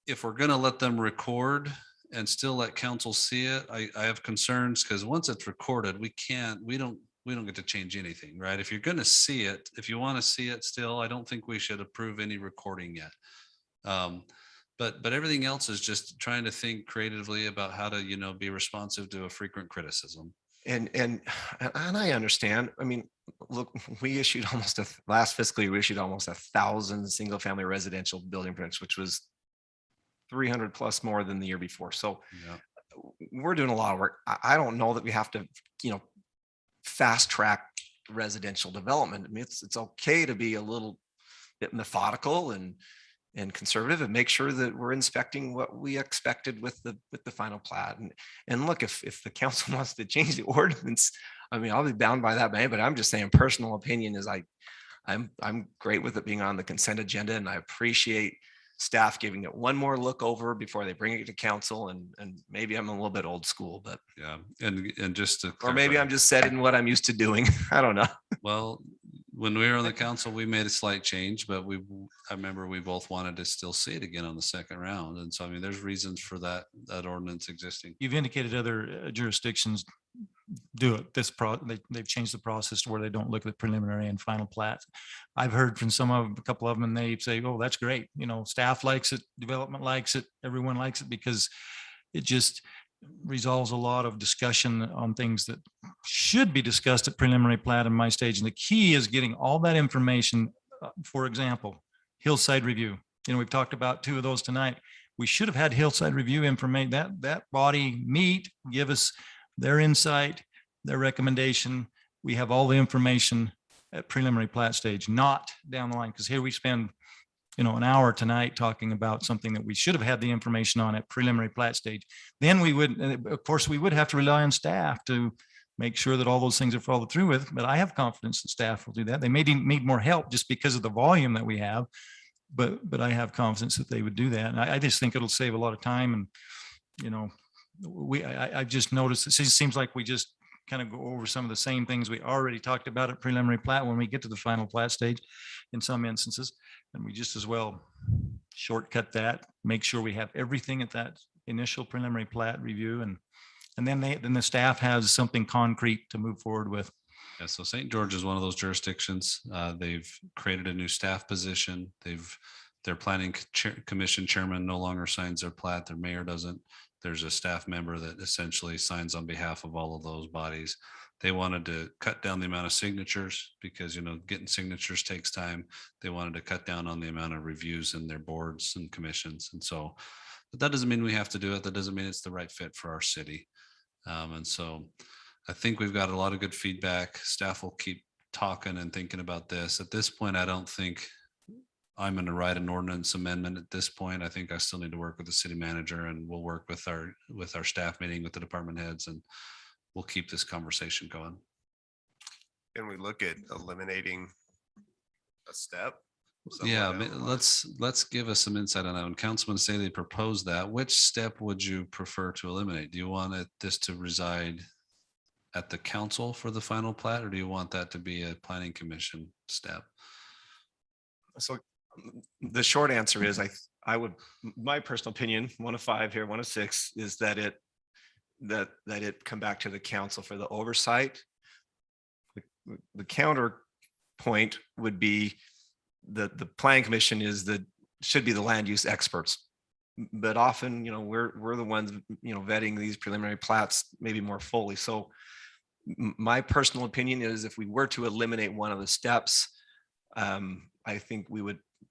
[SPEAKER 10] if we're gonna let them record and still let council see it, I have concerns because once it's recorded, we don't get to change anything, right? If you're gonna see it, if you want to see it still, I don't think we should approve any recording yet. But everything else is just trying to think creatively about how to, you know, be responsive to a frequent criticism.
[SPEAKER 7] And I understand. I mean, look, we issued last fiscal year, we issued almost 1,000 single family residential building permits, which was 300 plus more than the year before. So
[SPEAKER 10] Yeah.
[SPEAKER 7] we're doing a lot of work. I don't know that we have to, you know, fast track residential development. I mean, it's okay to be a little bit methodical and conservative and make sure that we're inspecting what we expected with the final plat. And look, if the council wants to change the ordinance, I mean, I'll be bound by that, but I'm just saying personal opinion is I'm great with it being on the consent agenda, and I appreciate staff giving it one more look over before they bring it to council. And maybe I'm a little bit old school, but
[SPEAKER 10] Yeah. And just to
[SPEAKER 7] or maybe
[SPEAKER 10] clarify,
[SPEAKER 7] I'm just set in what I'm used to doing. I don't know.
[SPEAKER 10] well, when we were on the council, we made a slight change, but I remember we both wanted to still see it again on the second round. And so, I mean, there's reasons for that ordinance existing.
[SPEAKER 6] You've indicated other jurisdictions do it. They've changed the process to where they don't look at the preliminary and final plats. I've heard from a couple of them, and they say, oh, that's great. You know, staff likes it, development likes it, everyone likes it, because it just resolves a lot of discussion on things that should be discussed at preliminary plat in my stage. And the key is getting all that information. For example, hillside review. You know, we've talked about 2 of those tonight. We should have had hillside review information, that body meet, give us their insight, their recommendation. We have all the information at preliminary plat stage, not down the line. Because here we spend, you know, an hour tonight talking about something that we should have had the information on at preliminary plat stage. Then we would, of course, we would have to rely on staff to make sure that all those things are followed through with. But I have confidence that staff will do that. They may need more help just because of the volume that we have, but I have confidence that they would do that. And I just think it'll save a lot of time. And, you know, I've just noticed, it seems like we just kind of go over some of the same things we already talked about at preliminary plat when we get to the final plat stage in some instances. And we just as well shortcut that, make sure we have everything at that initial preliminary plat review. And then the staff has something concrete to move forward with.
[SPEAKER 10] Yeah, so St. George is one of those jurisdictions. They've created a new staff position. Their planning commission chairman no longer signs their plat. Their mayor doesn't. There's a staff member that essentially signs on behalf of all of those bodies. They wanted to cut down the amount of signatures because, you know, getting signatures takes time. They wanted to cut down on the amount of reviews in their boards and commissions. And so, but that doesn't mean we have to do it. That doesn't mean it's the right fit for our city. And so I think we've got a lot of good feedback. Staff will keep talking and thinking about this. At this point, I don't think I'm going to write an ordinance amendment at this point. I think I still need to work with the city manager, and we'll work with our staff meeting with the department heads, and we'll keep this conversation going.
[SPEAKER 5] Can we look at eliminating a step?
[SPEAKER 10] Yeah, let's give us some insight on that. When Councilman say they proposed that, which step would you prefer to eliminate? Do you want this to reside at the council for the final plat, or do you want that to be a planning commission step?
[SPEAKER 7] So the short answer is I would, my personal opinion, 1 of 5 here, 1 of 6, is that it come back to the council for the oversight. The counterpoint would be the planning commission should be the land use experts. But often, you know, we're the ones, you know, vetting these preliminary plats maybe more fully. So my personal opinion is if we were to eliminate one of the steps, I think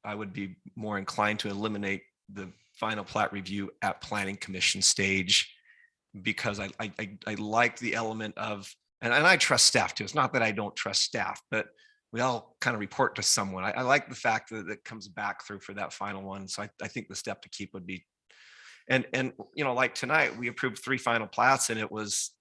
[SPEAKER 7] I would be more inclined to eliminate the final plat review at planning commission stage, because I like the element of, and I trust staff too. It's not that I don't trust staff, but we all kind of report to someone. I like the fact that it comes back through for that final one. So I think the step to keep would be, and you know, like tonight we approved 3 final plats, and it was,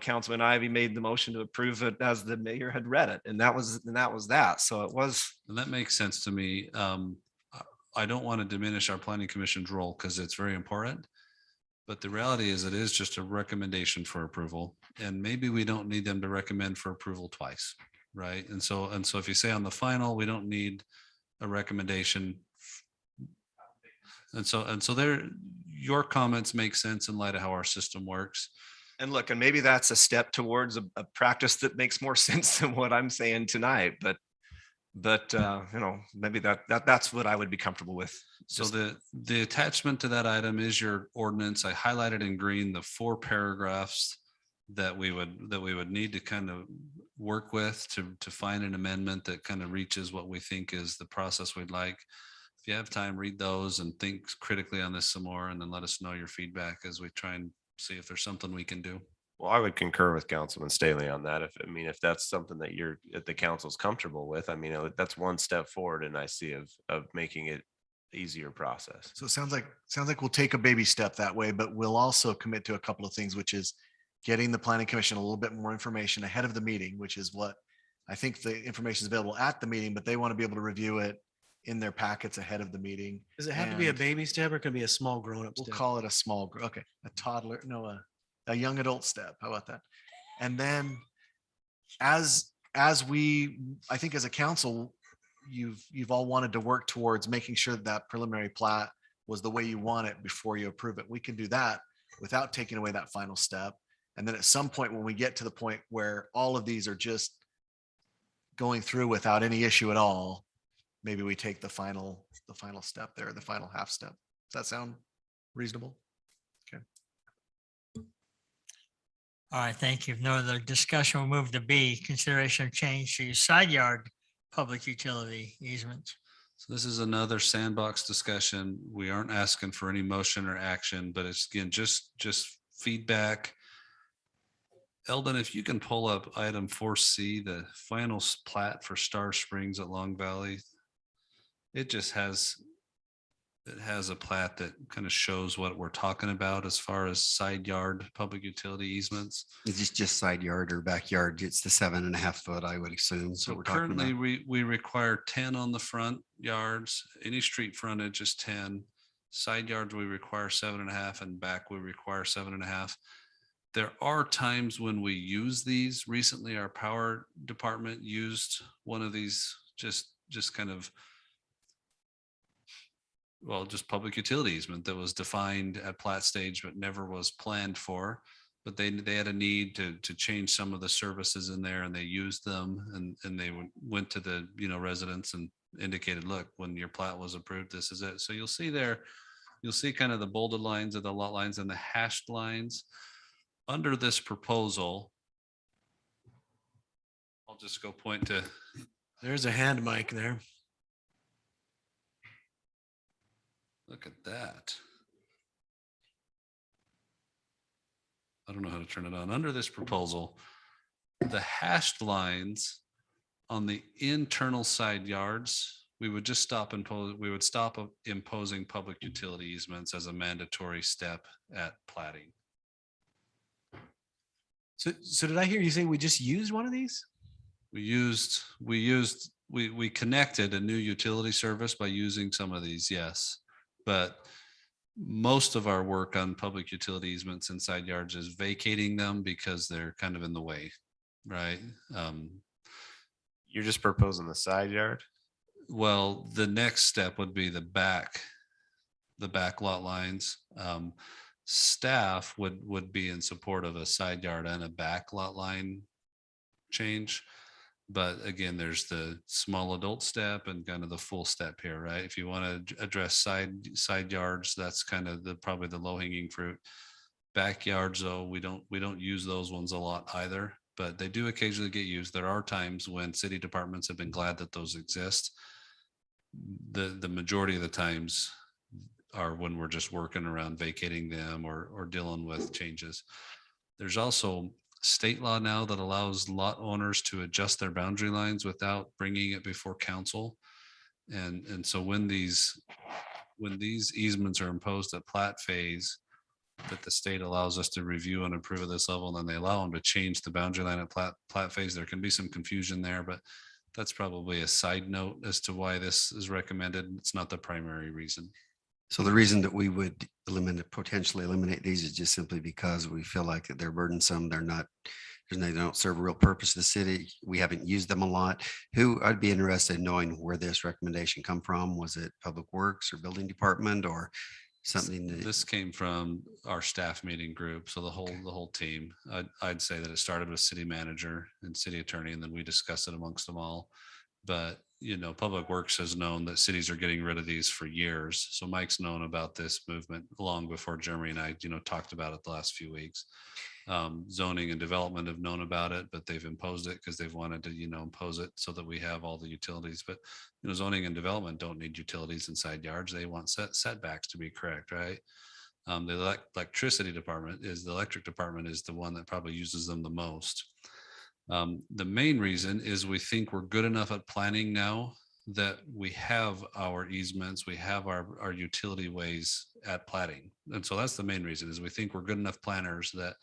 [SPEAKER 7] Councilman Ivy made the motion to approve it as the mayor had read it. And that was that. So it was.
[SPEAKER 10] And that makes sense to me. I don't want to diminish our planning commission's role because it's very important. But the reality is it is just a recommendation for approval. And maybe we don't need them to recommend for approval twice, right? And so if you say on the final, we don't need a recommendation. And so there, your comments make sense in light of how our system works.
[SPEAKER 7] And look, and maybe that's a step towards a practice that makes more sense than what I'm saying tonight, but maybe that's what I would be comfortable with.
[SPEAKER 10] So the attachment to that item is your ordinance. I highlighted in green the 4 paragraphs that we would need to kind of work with to find an amendment that kind of reaches what we think is the process we'd like. If you have time, read those and think critically on this some more, and then let us know your feedback as we try and see if there's something we can do.
[SPEAKER 5] Well, I would concur with Councilman Staley on that. If that's something that the council's comfortable with, that's one step forward, and I see of making it easier process.
[SPEAKER 8] So it sounds like we'll take a baby step that way, but we'll also commit to a couple of things, which is getting the planning commission a little bit more information ahead of the meeting, which is what I think the information is available at the meeting, but they want to be able to review it in their packets ahead of the meeting.
[SPEAKER 3] Does it have to be a
[SPEAKER 8] And
[SPEAKER 3] baby step or can it be a small grown-up
[SPEAKER 8] We'll
[SPEAKER 3] step?
[SPEAKER 8] call it a small, okay, a toddler, no, a young adult step. How about that? And then as we, I think as a council, you've all wanted to work towards making sure that preliminary plat was the way you want it before you approve it. We can do that without taking away that final step. And then at some point, when we get to the point where all of these are just going through without any issue at all, maybe we take the final step there, the final half step. Does that sound reasonable? Okay.
[SPEAKER 1] All right, thank you. If no other discussion, we'll move to B, consideration of change to side yard public utility easements.
[SPEAKER 10] So this is another sandbox discussion. We aren't asking for any motion or action, but it's again, just feedback. Eldon, if you can pull up item 4C, the final plat for Star Springs at Long Valley. It has a plat that kind of shows what we're talking about as far as side yard public utility easements.
[SPEAKER 2] Is it just side yard or backyard? It's the 7.5 foot, I would assume. So
[SPEAKER 10] So
[SPEAKER 2] we're talking
[SPEAKER 10] currently
[SPEAKER 2] about.
[SPEAKER 10] we require 10 on the front yards. Any street frontage is 10. Side yards, we require 7.5, and back we require 7.5. There are times when we use these. Recently, our power department used one of these just kind of, well, just public utility easement that was defined at plat stage, but never was planned for. But they had a need to change some of the services in there, and they used them, and they went to the residents and indicated, look, when your plat was approved, this is it. So you'll see kind of the bolded lines of the lot lines and the hashed lines. Under this proposal, I'll just go point to.
[SPEAKER 3] There's a hand mic there.
[SPEAKER 10] Look at that. I don't know how to turn it on. Under this proposal, the hashed lines on the internal side yards, we would stop imposing public utility easements as a mandatory step at platting.
[SPEAKER 3] So did I hear you say we just used one of these?
[SPEAKER 10] We connected a new utility service by using some of these, yes. But most of our work on public utility easements inside yards is vacating them because they're kind of in the way, right?
[SPEAKER 5] You're just proposing the side yard?
[SPEAKER 10] Well, the next step would be the back lot lines. Staff would be in support of a side yard and a back lot line change. But again, there's the small adult step and kind of the full step here, right? If you want to address side yards, that's kind of probably the low hanging fruit. Backyards, though, we don't use those ones a lot either, but they do occasionally get used. There are times when city departments have been glad that those exist. The majority of the times are when we're just working around vacating them or dealing with changes. There's also state law now that allows lot owners to adjust their boundary lines without bringing it before council. And so when these easements are imposed at plat phase, that the state allows us to review and approve at this level, and then they allow them to change the boundary line at plat phase. There can be some confusion there, but that's probably a side note as to why this is recommended. It's not the primary reason.
[SPEAKER 2] So the reason that we would potentially eliminate these is just simply because we feel like that they're burdensome. They're not, they don't serve a real purpose to the city. We haven't used them a lot. I'd be interested in knowing where this recommendation come from. Was it Public Works or Building Department or something?
[SPEAKER 10] This came from our staff meeting group. So the whole team, I'd say that it started with city manager and city attorney, and then we discussed it amongst them all. But, Public Works has known that cities are getting rid of these for years. So Mike's known about this movement long before Jeremy and I, talked about it the last few weeks. Zoning and development have known about it, but they've imposed it because they've wanted to, impose it so that we have all the utilities. But, zoning and development don't need utilities in side yards. They want setbacks to be correct, right? The electric department is the one that probably uses them the most. The main reason is we think we're good enough at planning now that we have our easements, we have our utility ways at platting. And so that's the main reason, is we think we're good enough planners that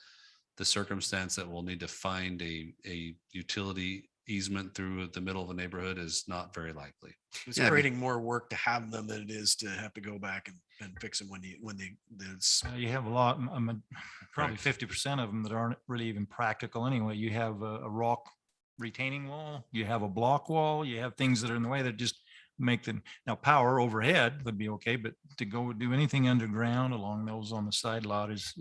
[SPEAKER 10] the circumstance that we'll need to find a utility easement through the middle of a neighborhood is not very likely.
[SPEAKER 3] It's creating more work to have them than it is to have to go back and fix them when
[SPEAKER 6] You have a lot, probably 50% of them that aren't really even practical anyway. You have a rock retaining wall, you have a block wall, you have things that are in the way that just make them, now power overhead would be okay, but to go do anything underground along those on the side lot is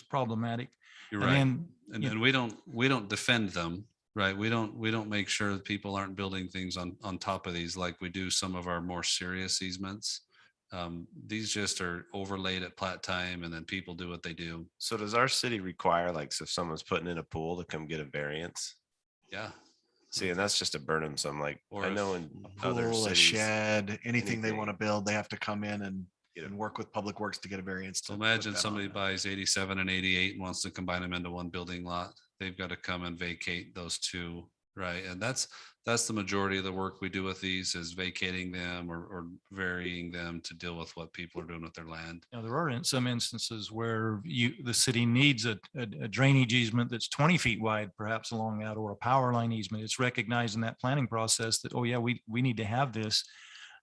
[SPEAKER 6] problematic.
[SPEAKER 10] You're right. And then we don't defend them, right? We don't make sure that people aren't building things on top of these like we do some of our more serious easements. These just are overlaid at plat time, and then people do what they do.
[SPEAKER 5] So does our city require, like, so if someone's putting in a pool to come get a variance?
[SPEAKER 10] Yeah.
[SPEAKER 5] See, and that's just a burdensome, like, I know in other
[SPEAKER 8] Pool, a
[SPEAKER 5] cities.
[SPEAKER 8] shed, anything they want to build, they have to come in and work with Public Works to get a variance.
[SPEAKER 10] So imagine somebody buys 87 and 88 and wants to combine them into one building lot. They've got to come and vacate those two, right? And that's the majority of the work we do with these, is vacating them or varying them to deal with what people are doing with their land.
[SPEAKER 6] There are some instances where the city needs a drainage easement that's 20 feet wide, perhaps along that, or a power line easement. It's recognized in that planning process that, oh yeah, we need to have this,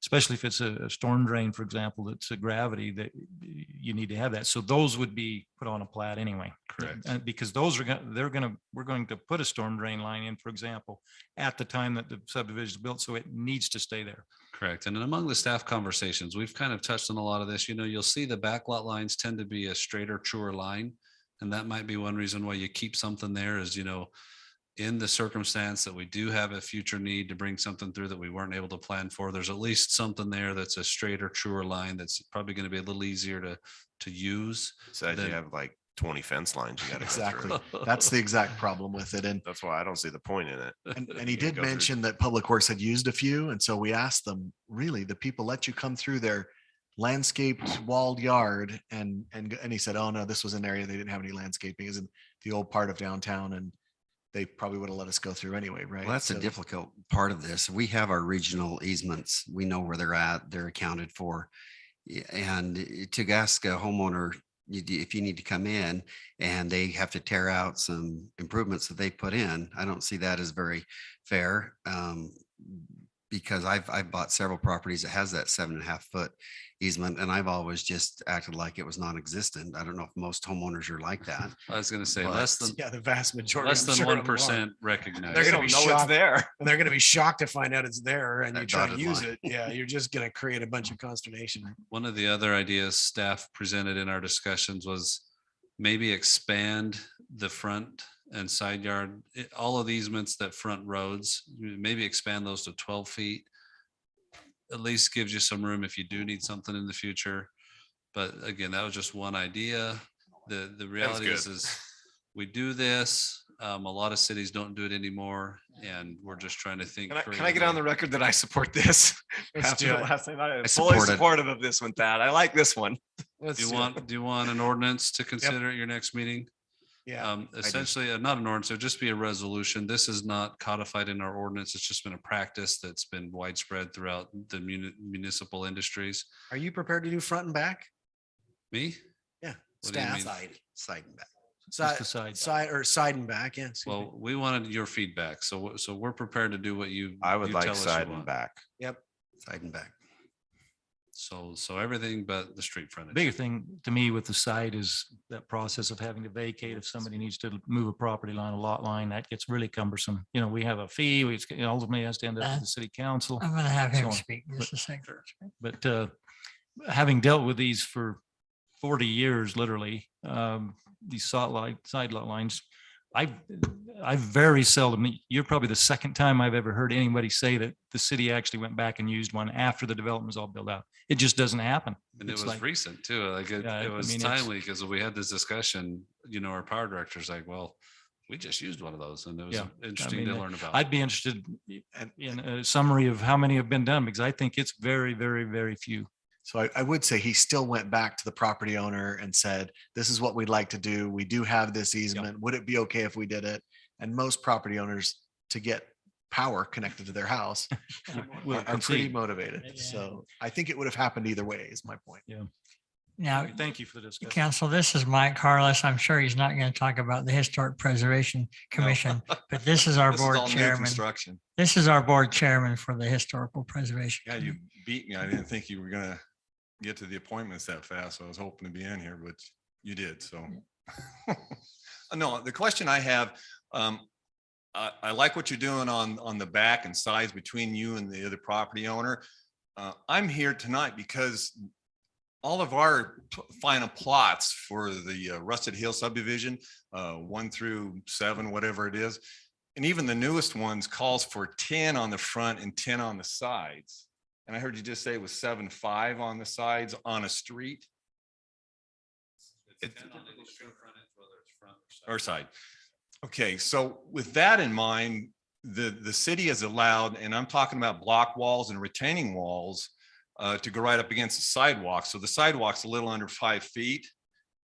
[SPEAKER 6] especially if it's a storm drain, for example, that's a gravity, that you need to have that. So those would be put on a plat anyway.
[SPEAKER 10] Correct.
[SPEAKER 6] And because those we're going to put a storm drain line in, for example, at the time that the subdivision is built. So it needs to stay there.
[SPEAKER 10] Correct. And then among the staff conversations, we've kind of touched on a lot of this. You'll see the backlot lines tend to be a straighter, truer line. And that might be one reason why you keep something there, is, in the circumstance that we do have a future need to bring something through that we weren't able to plan for, there's at least something there that's a straighter, truer line that's probably going to be a little easier to use.
[SPEAKER 5] So you have like 20 fence lines you got to
[SPEAKER 8] Exactly. That's the exact problem with it. And
[SPEAKER 5] that's why I don't see the point in it.
[SPEAKER 8] And he did mention that Public Works had used a few. And so we asked them, really, the people let you come through their landscaped walled yard? And he said, oh no, this was an area they didn't have any landscaping, is in the old part of downtown. And they probably would have let us go through anyway, right?
[SPEAKER 2] Well, that's the difficult part of this. We have our regional easements. We know where they're at. They're accounted for. And to ask a homeowner, if you need to come in and they have to tear out some improvements that they put in, I don't see that as very fair. Because I've bought several properties that has that 7.5 foot easement, and I've always just acted like it was non-existent. I don't know if most homeowners are like that.
[SPEAKER 10] I was going to say
[SPEAKER 2] But-
[SPEAKER 3] the vast majority.
[SPEAKER 10] less
[SPEAKER 3] I'm
[SPEAKER 10] than
[SPEAKER 3] sure of them are.
[SPEAKER 10] 1% recognize.
[SPEAKER 3] They're going to be shocked
[SPEAKER 7] there.
[SPEAKER 3] and they're going to be shocked to find out it's there, and
[SPEAKER 2] That
[SPEAKER 3] you try to
[SPEAKER 2] dotted
[SPEAKER 3] use
[SPEAKER 2] line.
[SPEAKER 3] it. Yeah, you're just going to create a bunch of consternation.
[SPEAKER 10] One of the other ideas staff presented in our discussions was maybe expand the front and side yard, all of the easements that front roads, maybe expand those to 12 feet. At least gives you some room if you do need something in the future. But again, that was just one idea. The reality is we do this. A lot of cities don't do it anymore, and we're just trying to think.
[SPEAKER 7] Can I get on the record that I support this?
[SPEAKER 3] Let's
[SPEAKER 7] After
[SPEAKER 3] do
[SPEAKER 7] the
[SPEAKER 3] it.
[SPEAKER 7] last time, I am
[SPEAKER 2] I
[SPEAKER 7] fully
[SPEAKER 2] support it.
[SPEAKER 7] supportive of this one, Thad. I like this one.
[SPEAKER 10] Do you want an ordinance to consider at your next meeting?
[SPEAKER 3] Yeah.
[SPEAKER 10] Essentially, not an ordinance, it'll just be a resolution. This is not codified in our ordinance. It's just been a practice that's been widespread throughout the municipal industries.
[SPEAKER 3] Are you prepared to do front and back?
[SPEAKER 10] Me?
[SPEAKER 3] Yeah.
[SPEAKER 2] What do you mean?
[SPEAKER 3] Staff.
[SPEAKER 2] Side and back.
[SPEAKER 6] Just the side.
[SPEAKER 3] Side and back, yes.
[SPEAKER 10] Well, we wanted your feedback. So we're prepared to do what you.
[SPEAKER 5] I would
[SPEAKER 10] you
[SPEAKER 5] like
[SPEAKER 10] tell us you
[SPEAKER 5] side and
[SPEAKER 10] want.
[SPEAKER 5] back.
[SPEAKER 2] Side and back.
[SPEAKER 10] So everything but the street
[SPEAKER 6] The
[SPEAKER 10] frontage.
[SPEAKER 6] bigger thing to me with the site is that process of having to vacate. If somebody needs to move a property line, a lot line, that gets really cumbersome. You know, we have a fee, it ultimately has to end up with the city council.
[SPEAKER 1] I'm going to have him
[SPEAKER 6] So on.
[SPEAKER 1] speak just a second.
[SPEAKER 6] But having dealt with these for 40 years, literally, these side lot lines, I very seldom, you're probably the second time I've ever heard anybody say that the city actually went back and used one after the development was all built out. It just doesn't happen.
[SPEAKER 10] And it
[SPEAKER 6] It's
[SPEAKER 10] was
[SPEAKER 6] like-
[SPEAKER 10] recent too. Like
[SPEAKER 6] Yeah, I
[SPEAKER 10] it was
[SPEAKER 6] mean, it's-
[SPEAKER 10] timely because we had this discussion, our power director's like, well, we just used one of those and it was
[SPEAKER 6] Yeah,
[SPEAKER 10] interesting
[SPEAKER 6] I
[SPEAKER 10] to
[SPEAKER 6] mean,
[SPEAKER 10] learn about.
[SPEAKER 6] I'd be interested in a summary of how many have been done, because I think it's very, very, very few.
[SPEAKER 8] So I would say he still went back to the property owner and said, this is what we'd like to do. We do have this easement. Would it be okay if we did it? And most property owners, to get power connected to their house
[SPEAKER 6] Will
[SPEAKER 8] are pretty
[SPEAKER 6] concede.
[SPEAKER 8] motivated.
[SPEAKER 1] Yeah.
[SPEAKER 8] So I think it would have happened either way is my point.
[SPEAKER 1] Now,
[SPEAKER 6] Thank you for the discussion.
[SPEAKER 1] Council, this is Mike Carlos. I'm sure he's not going to talk about the Historic Preservation Commission, but this is our
[SPEAKER 16] This is
[SPEAKER 1] board
[SPEAKER 16] all new
[SPEAKER 1] chairman.
[SPEAKER 16] construction.
[SPEAKER 1] This is our board chairman for the Historical Preservation.
[SPEAKER 16] Yeah, you beat me. I didn't think you were gonna get to the appointments that fast. So I was hoping to be in here, but you did, so. No, the question I have, I like what you're doing on the back and sides between you and the other property owner. I'm here tonight because all of our final plots for the Rusted Hill subdivision, 1 through 7, whatever it is, and even the newest ones calls for 10 on the front and 10 on the sides. And I heard you just say it was 7.5 on the sides on a street or side. Okay, so with that in mind, the city has allowed, and I'm talking about block walls and retaining walls to go right up against the sidewalk. So the sidewalk's a little under 5 feet.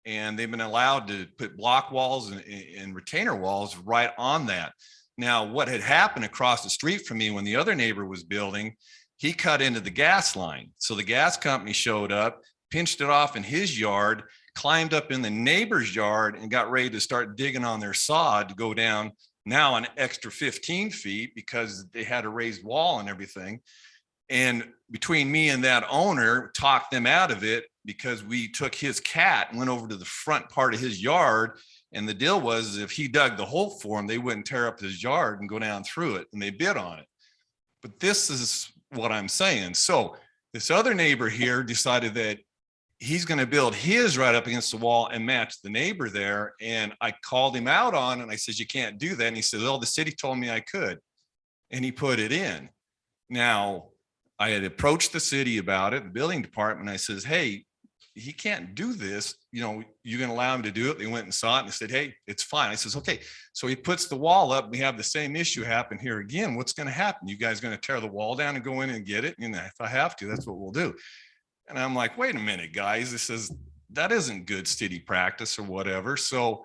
[SPEAKER 16] And they've been allowed to put block walls and retainer walls right on that. Now, what had happened across the street from me when the other neighbor was building, he cut into the gas line. So the gas company showed up, pinched it off in his yard, climbed up in the neighbor's yard and got ready to start digging on their sod to go down now an extra 15 feet because they had a raised wall and everything. And between me and that owner, talked them out of it because we took his cat and went over to the front part of his yard. And the deal was if he dug the hole for him, they wouldn't tear up his yard and go down through it. And they bid on it. But this is what I'm saying. So this other neighbor here decided that he's going to build his right up against the wall and match the neighbor there. And I called him out on it. And I said, you can't do that. And he said, well, the city told me I could. And he put it in. Now, I had approached the city about it, the building department. I says, hey, he can't do this. You know, you're going to allow him to do it. They went and saw it and they said, hey, it's fine. I says, okay. So he puts the wall up. We have the same issue happen here again. What's going to happen? You guys going to tear the wall down and go in and get it? And if I have to, that's what we'll do. And I'm like, wait a minute, guys, this is, that isn't good city practice or whatever. So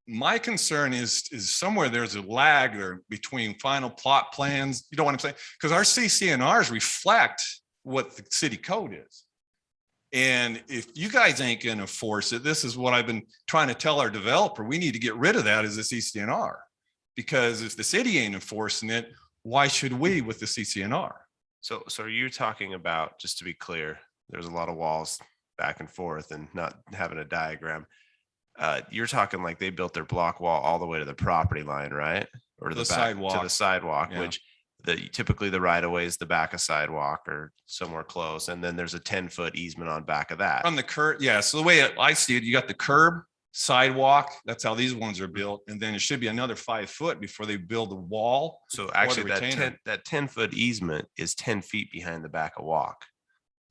[SPEAKER 16] my concern is somewhere there's a lag there between final plot plans. You know what I'm saying? Because our CCNRs reflect what the city code is. And if you guys ain't going to force it, this is what I've been trying to tell our developer. We need to get rid of that as a CCNR. Because if the city ain't enforcing it, why should we with the CCNR?
[SPEAKER 5] So are you talking about, just to be clear, there's a lot of walls back and forth and not having a diagram. You're talking like they built their block wall all the way to the property line, right? Or to
[SPEAKER 16] The
[SPEAKER 5] the back, to
[SPEAKER 16] sidewalk.
[SPEAKER 5] the sidewalk,
[SPEAKER 16] Yeah.
[SPEAKER 5] which typically the right of way is the back of sidewalk or somewhere close. And then there's a 10-foot easement on back of that.
[SPEAKER 16] From the curb, yeah. So the way I see it, you got the curb, sidewalk. That's how these ones are built. And then it should be another 5 foot before they build the wall.
[SPEAKER 5] So actually
[SPEAKER 16] retainer.
[SPEAKER 5] that 10-foot easement is 10 feet behind the back of walk.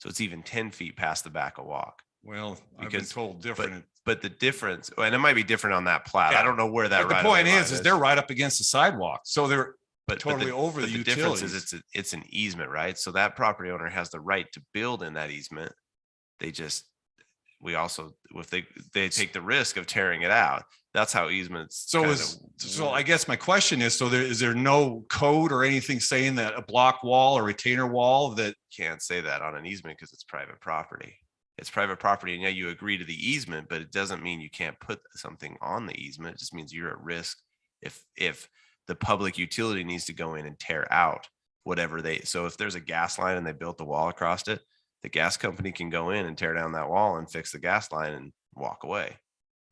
[SPEAKER 5] So it's even 10 feet past the back of walk.
[SPEAKER 16] Well, I've been
[SPEAKER 5] Because-
[SPEAKER 16] told different.
[SPEAKER 5] But the difference, and it might be different on that plat.
[SPEAKER 16] Yeah.
[SPEAKER 5] I don't know where that
[SPEAKER 16] But the
[SPEAKER 5] right of way
[SPEAKER 16] point
[SPEAKER 5] line
[SPEAKER 16] is they're right up against the sidewalk. So they're totally over the
[SPEAKER 5] difference is
[SPEAKER 16] utilities.
[SPEAKER 5] it's an easement, right? So that property owner has the right to build in that easement. If they take the risk of tearing it out, that's how easements.
[SPEAKER 16] So I guess my question is, so is there no code or anything saying that a block wall or retainer wall that,
[SPEAKER 5] Can't say that on an easement because it's private property. It's private property and yeah, you agree to the easement, but it doesn't mean you can't put something on the easement. It just means you're at risk if the public utility needs to go in and tear out whatever so if there's a gas line and they built the wall across it, the gas company can go in and tear down that wall and fix the gas line and walk away.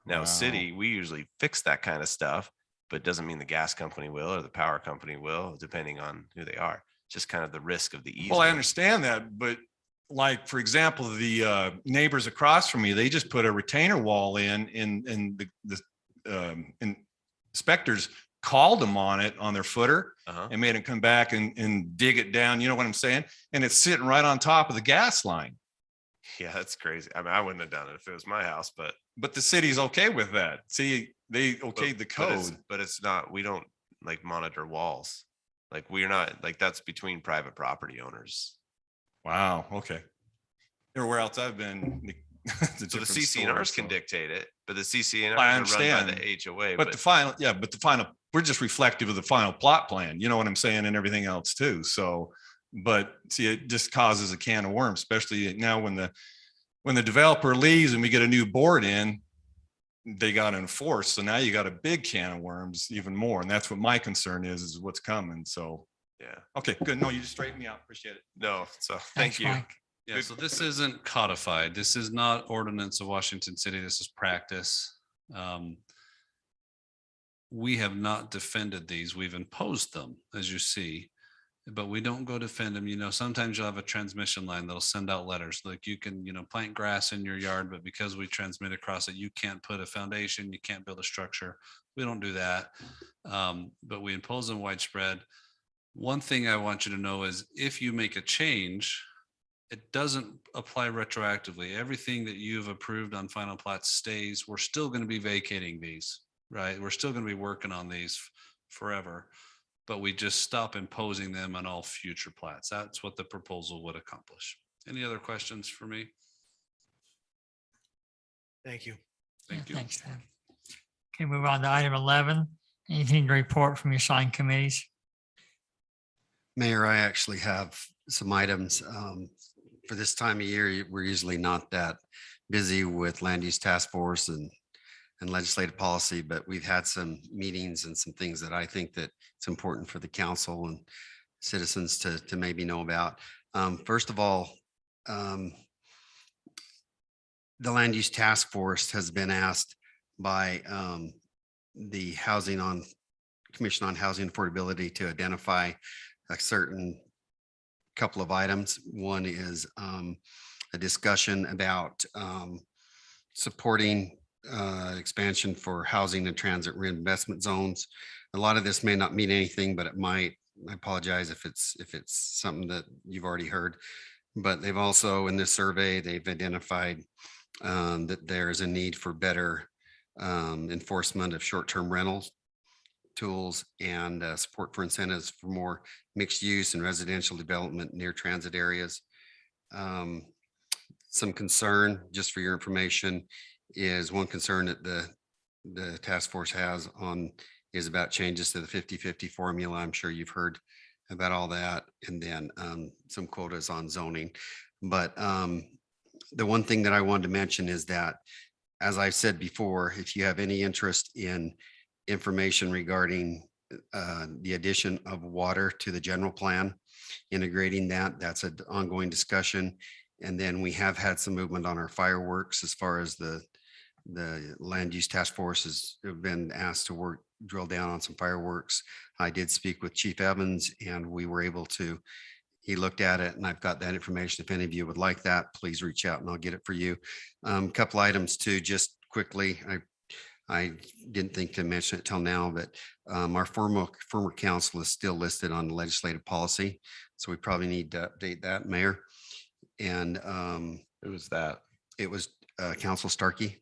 [SPEAKER 5] Now,
[SPEAKER 7] Wow.
[SPEAKER 5] city, we usually fix that kind of stuff, but it doesn't mean the gas company will or the power company will, depending on who they are. Just kind of the risk of the easement.
[SPEAKER 6] Well, I understand that, but like, for example, the neighbors across from me, they just put a retainer wall in and the inspectors called them on it on their footer and made them come back and dig it down. You know what I'm saying? And it's sitting right on top of the gas line.
[SPEAKER 5] Yeah, that's crazy. I mean, I wouldn't have done it if it was my house, but
[SPEAKER 6] the city's okay with that. See, they okayed the code.
[SPEAKER 5] But it's not, we don't like monitor walls. Like we're not, like that's between private property owners.
[SPEAKER 6] Wow. Okay. Everywhere else I've been.
[SPEAKER 5] So the CCNRs can dictate it, but the CCNRs
[SPEAKER 6] I
[SPEAKER 5] are
[SPEAKER 6] understand.
[SPEAKER 5] run by the HOA.
[SPEAKER 6] But the final, we're just reflective of the final plot plan, you know what I'm saying, and everything else too. So, but see, it just causes a can of worms, especially now when the developer leaves and we get a new board in, they got to enforce. So now you got a big can of worms even more. And that's what my concern is what's coming. So,
[SPEAKER 5] yeah.
[SPEAKER 6] Okay, good. No, you just straightened me out. Appreciate it.
[SPEAKER 5] No, so
[SPEAKER 1] Thanks,
[SPEAKER 5] thank you.
[SPEAKER 1] Mike.
[SPEAKER 10] Yeah, so this isn't codified. This is not ordinance of Washington City. This is practice. We have not defended these. We've imposed them, as you see, but we don't go defend them. You know, sometimes you'll have a transmission line that'll send out letters like you can, plant grass in your yard, but because we transmit across it, you can't put a foundation, you can't build a structure. We don't do that, but we impose them widespread. One thing I want you to know is if you make a change, it doesn't apply retroactively. Everything that you've approved on final plat stays. We're still going to be vacating these, right? We're still going to be working on these forever, but we just stop imposing them on all future plats. That's what the proposal would accomplish. Any other questions for me?
[SPEAKER 3] Thank you.
[SPEAKER 10] Thank you.
[SPEAKER 1] Thanks, Ted. Okay, move on to item 11. Anything to report from your assigned committees?
[SPEAKER 2] Mayor, I actually have some items. For this time of year, we're usually not that busy with land use task force and legislative policy, but we've had some meetings and some things that I think that it's important for the council and citizens to maybe know about. First of all, the land use task force has been asked by the Commission on Housing Affordability to identify a certain couple of items. One is a discussion about supporting expansion for housing and transit reinvestment zones. A lot of this may not mean anything, but it might. I apologize if it's something that you've already heard. But they've also, in this survey, they've identified that there is a need for better enforcement of short-term rentals tools and support for incentives for more mixed use and residential development near transit areas. Some concern, just for your information, is one concern that the task force has is about changes to the 50-50 formula. I'm sure you've heard about all that. And then some quotas on zoning. But the one thing that I wanted to mention is that, as I've said before, if you have any interest in information regarding the addition of water to the general plan, integrating that's an ongoing discussion. And then we have had some movement on our fireworks as far as the land use task force have been asked to drill down on some fireworks. I did speak with Chief Evans and we were able to, he looked at it and I've got that information. If any of you would like that, please reach out and I'll get it for you. Couple items too, just quickly. I didn't think to mention it till now, but our former council is still listed on legislative policy. So we probably need to update that, Mayor. And
[SPEAKER 5] Who was that?
[SPEAKER 2] It was Council Starkey.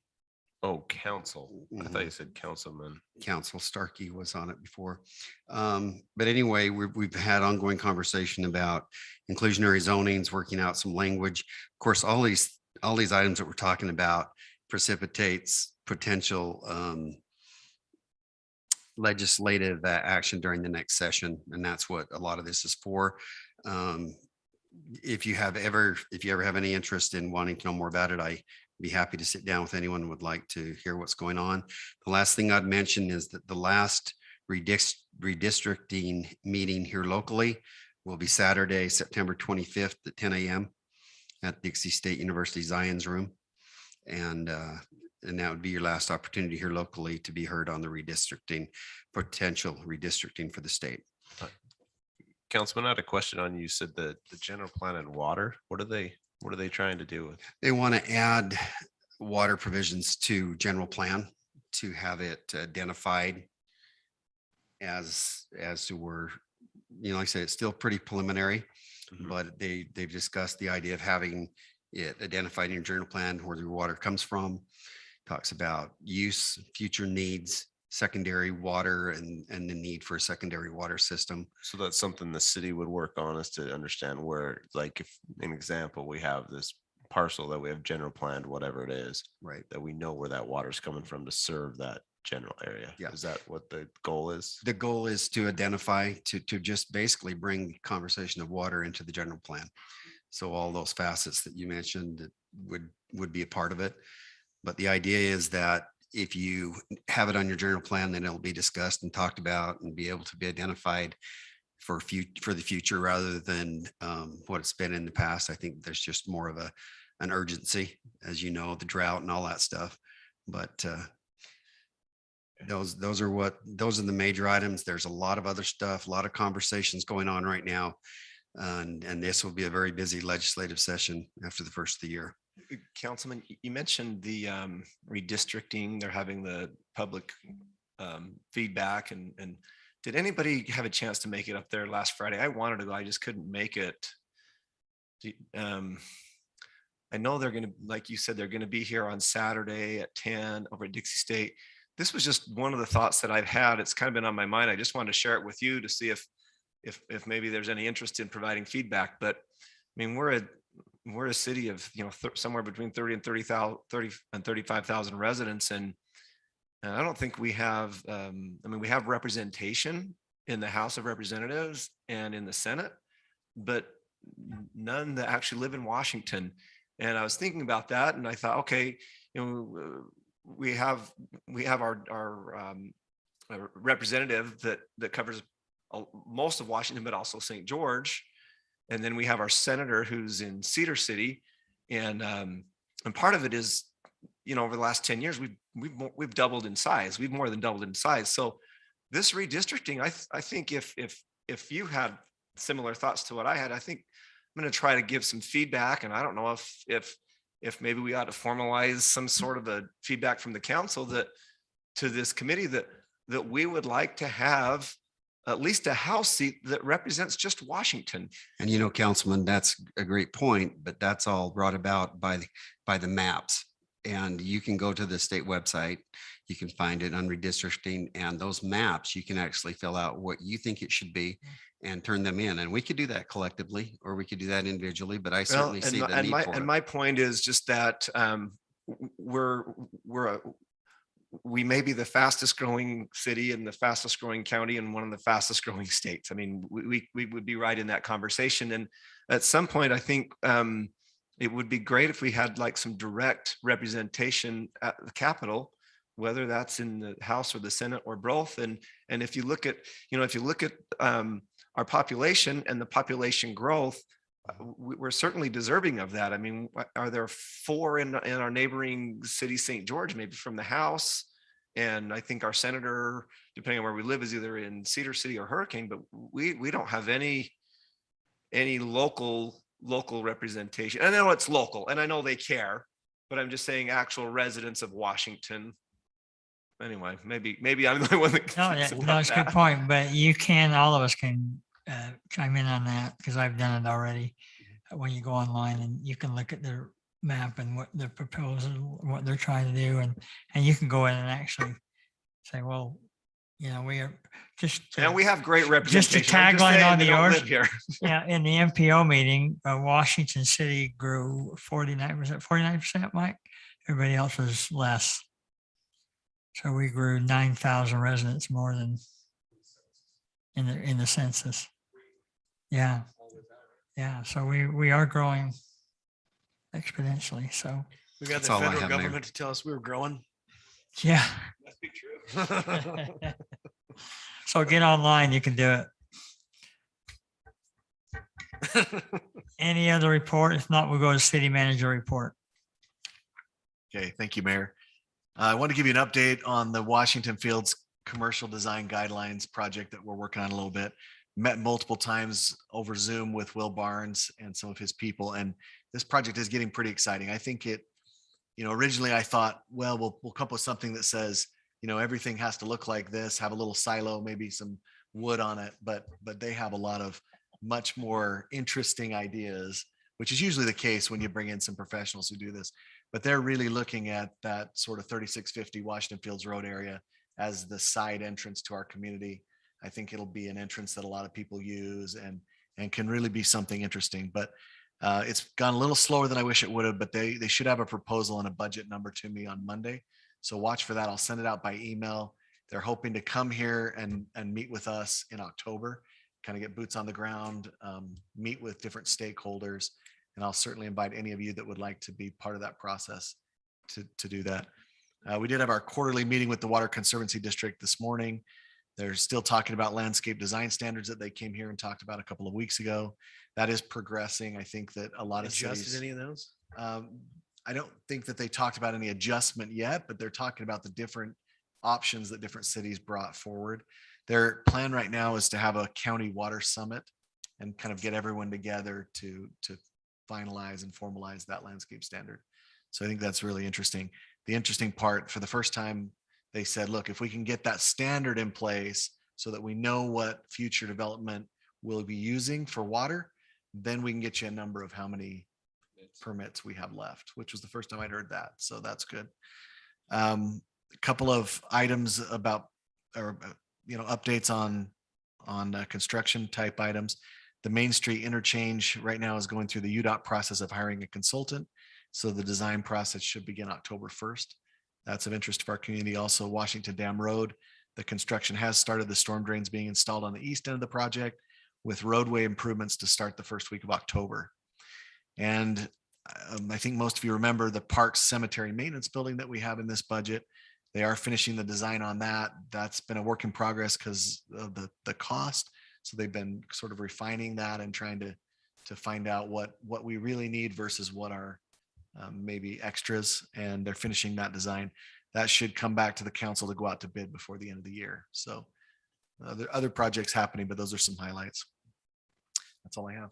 [SPEAKER 5] Oh, council. I thought you said councilman.
[SPEAKER 2] Council Starkey was on it before. But anyway, we've had ongoing conversation about inclusionary zonings, working out some language. Of course, all these items that we're talking about precipitates potential legislative action during the next session. And that's what a lot of this is for. if you ever have any interest in wanting to know more about it, I'd be happy to sit down with anyone who would like to hear what's going on. The last thing I'd mention is that the last redistricting meeting here locally will be Saturday, September 25th at 10 a.m. at Dixie State University Zion's room. And that would be your last opportunity here locally to be heard on the potential redistricting for the state.
[SPEAKER 5] Councilman, I had a question on, you said the general plan and water. What are they trying to do with?
[SPEAKER 2] They want to add water provisions to general plan to have it identified as to where, like I say, it's still pretty preliminary, but they've discussed the idea of having it identified in your general plan where the water comes from, talks about use, future needs, secondary water, and the need for a secondary water system.
[SPEAKER 5] So that's something the city would work on, is to understand where, like, if an example, we have this parcel that we have general planned, whatever it is,
[SPEAKER 2] right,
[SPEAKER 5] that we know where that water's coming from to serve that general area.
[SPEAKER 2] Yeah.
[SPEAKER 5] Is that what the goal is?
[SPEAKER 2] The goal is to identify, to just basically bring the conversation of water into the general plan. So all those facets that you mentioned that would be a part of it. But the idea is that if you have it on your general plan, then it'll be discussed and talked about and be able to be identified for the future rather than what it's been in the past. I think there's just more of an urgency, as you know, the drought and all that stuff. But those are the major items. There's a lot of other stuff, a lot of conversations going on right now. And this will be a very busy legislative session after the first of the year.
[SPEAKER 5] Councilman, you mentioned the redistricting. They're having the public feedback, and did anybody have a chance to make it up there last Friday? I wanted to go, I just couldn't make it. I know they're going to, like you said, they're going to be here on Saturday at 10 over at Dixie State. This was just one of the thoughts that I've had. It's kind of been on my mind. I just wanted to share it with you to see if maybe there's any interest in providing feedback. But I mean, we're a city of, somewhere between 30 and 35,000 residents. And I don't think we have, we have representation in the House of Representatives and in the Senate, but none that actually live in Washington. And I was thinking about that, and I thought, okay, we have our representative that covers most of Washington, but also St. George. And then we have our senator who's in Cedar City. And part of it is, over the last 10 years, we've doubled in size. We've more than doubled in size. So this redistricting, I think if you had similar thoughts to what I had, I think I'm going to try to give some feedback. And I don't know if maybe we ought to formalize some sort of a feedback from the council to this committee that we would like to have at least a House seat that represents just Washington.
[SPEAKER 2] And Councilman, that's a great point, but that's all brought about by the maps. And you can go to the state website, you can find it on redistricting, and those maps, you can actually fill out what you think it should be and turn them in. And we could do that collectively, or we could do that individually, but I certainly see the need for it.
[SPEAKER 5] And my point is just that we may be the fastest growing city and the fastest growing county and one of the fastest growing states. I mean, we would be right in that conversation. And at some point, I think it would be great if we had like some direct representation at the Capitol, whether that's in the House or the Senate or both. And if you look at, our population and the population growth, we're certainly deserving of that. I mean, are there 4 in our neighboring city, St. George, maybe from the House? And I think our senator, depending on where we live, is either in Cedar City or Hurricane, but we don't have any local representation. And I know it's local and I know they care, but I'm just saying actual residents of Washington. Anyway, maybe I'm the only one that.
[SPEAKER 1] No, it's a good point, but all of us can chime in on that, because I've done it already. When you go online and you can look at their map and what they're proposing, what they're trying to do, and you can go in and actually say, well, we are just.
[SPEAKER 5] And we have great representation.
[SPEAKER 1] Just a tagline on the yours.
[SPEAKER 5] Here.
[SPEAKER 1] Yeah, in the MPO meeting, Washington City grew 49%, Mike. Everybody else was less. So we grew 9,000 residents more than in the census. Yeah. Yeah, so we are growing exponentially. So,
[SPEAKER 3] We got
[SPEAKER 2] That's
[SPEAKER 3] the
[SPEAKER 2] all I
[SPEAKER 3] federal
[SPEAKER 2] have, Mayor.
[SPEAKER 3] government to tell us we were growing.
[SPEAKER 1] yeah.
[SPEAKER 3] Must be true.
[SPEAKER 1] So get online, you can do it. Any other report? If not, we'll go to city manager report.
[SPEAKER 8] Okay, thank you, Mayor. I want to give you an update on the Washington Fields Commercial Design Guidelines project that we're working on a little bit. Met multiple times over Zoom with Will Barnes and some of his people, and this project is getting pretty exciting. I think it, originally I thought, well, we'll come up with something that says, everything has to look like this, have a little silo, maybe some wood on it, but they have a lot of much more interesting ideas, which is usually the case when you bring in some professionals who do this. But they're really looking at that sort of 3650 Washington Fields Road area as the side entrance to our community. I think it'll be an entrance that a lot of people use and can really be something interesting. But it's gone a little slower than I wish it would have, but they should have a proposal and a budget number to me on Monday. So watch for that. I'll send it out by email. They're hoping to come here and meet with us in October, kind of get boots on the ground, meet with different stakeholders. And I'll certainly invite any of you that would like to be part of that process to do that. We did have our quarterly meeting with the Water Conservancy District this morning. They're still talking about landscape design standards that they came here and talked about a couple of weeks ago. That is progressing. I think that a lot of
[SPEAKER 3] Adjusted
[SPEAKER 8] cities,
[SPEAKER 3] any of those?
[SPEAKER 8] I don't think that they talked about any adjustment yet, but they're talking about the different options that different cities brought forward. Their plan right now is to have a county water summit and kind of get everyone together to finalize and formalize that landscape standard. So I think that's really interesting. The interesting part, for the first time, they said, look, if we can get that standard in place so that we know what future development will be using for water, then we can get you a number of how many permits we have left, which was the first time I'd heard that. So that's good. A couple of items about, or updates on construction type items. The Main Street interchange right now is going through the UDOT process of hiring a consultant. So the design process should begin October 1st. That's of interest to our community. Also, Washington Dam Road, the construction has started. The storm drains being installed on the east end of the project, with roadway improvements to start the first week of October. And I think most of you remember the Parks Cemetery Maintenance Building that we have in this budget. They are finishing the design on that. That's been a work in progress because of the cost. So they've been sort of refining that and trying to find out what we really need versus what are maybe extras. And they're finishing that design. That should come back to the council to go out to bid before the end of the year. So there are other projects happening, but those are some highlights. That's all I have.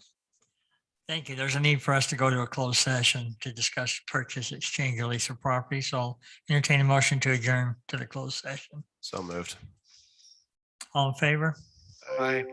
[SPEAKER 1] Thank you. There's a need for us to go to a closed session to discuss purchase, exchange, or lease of property. So I'll entertain a motion to adjourn to the closed session.
[SPEAKER 5] So moved.
[SPEAKER 1] All in favor?
[SPEAKER 3] Aye.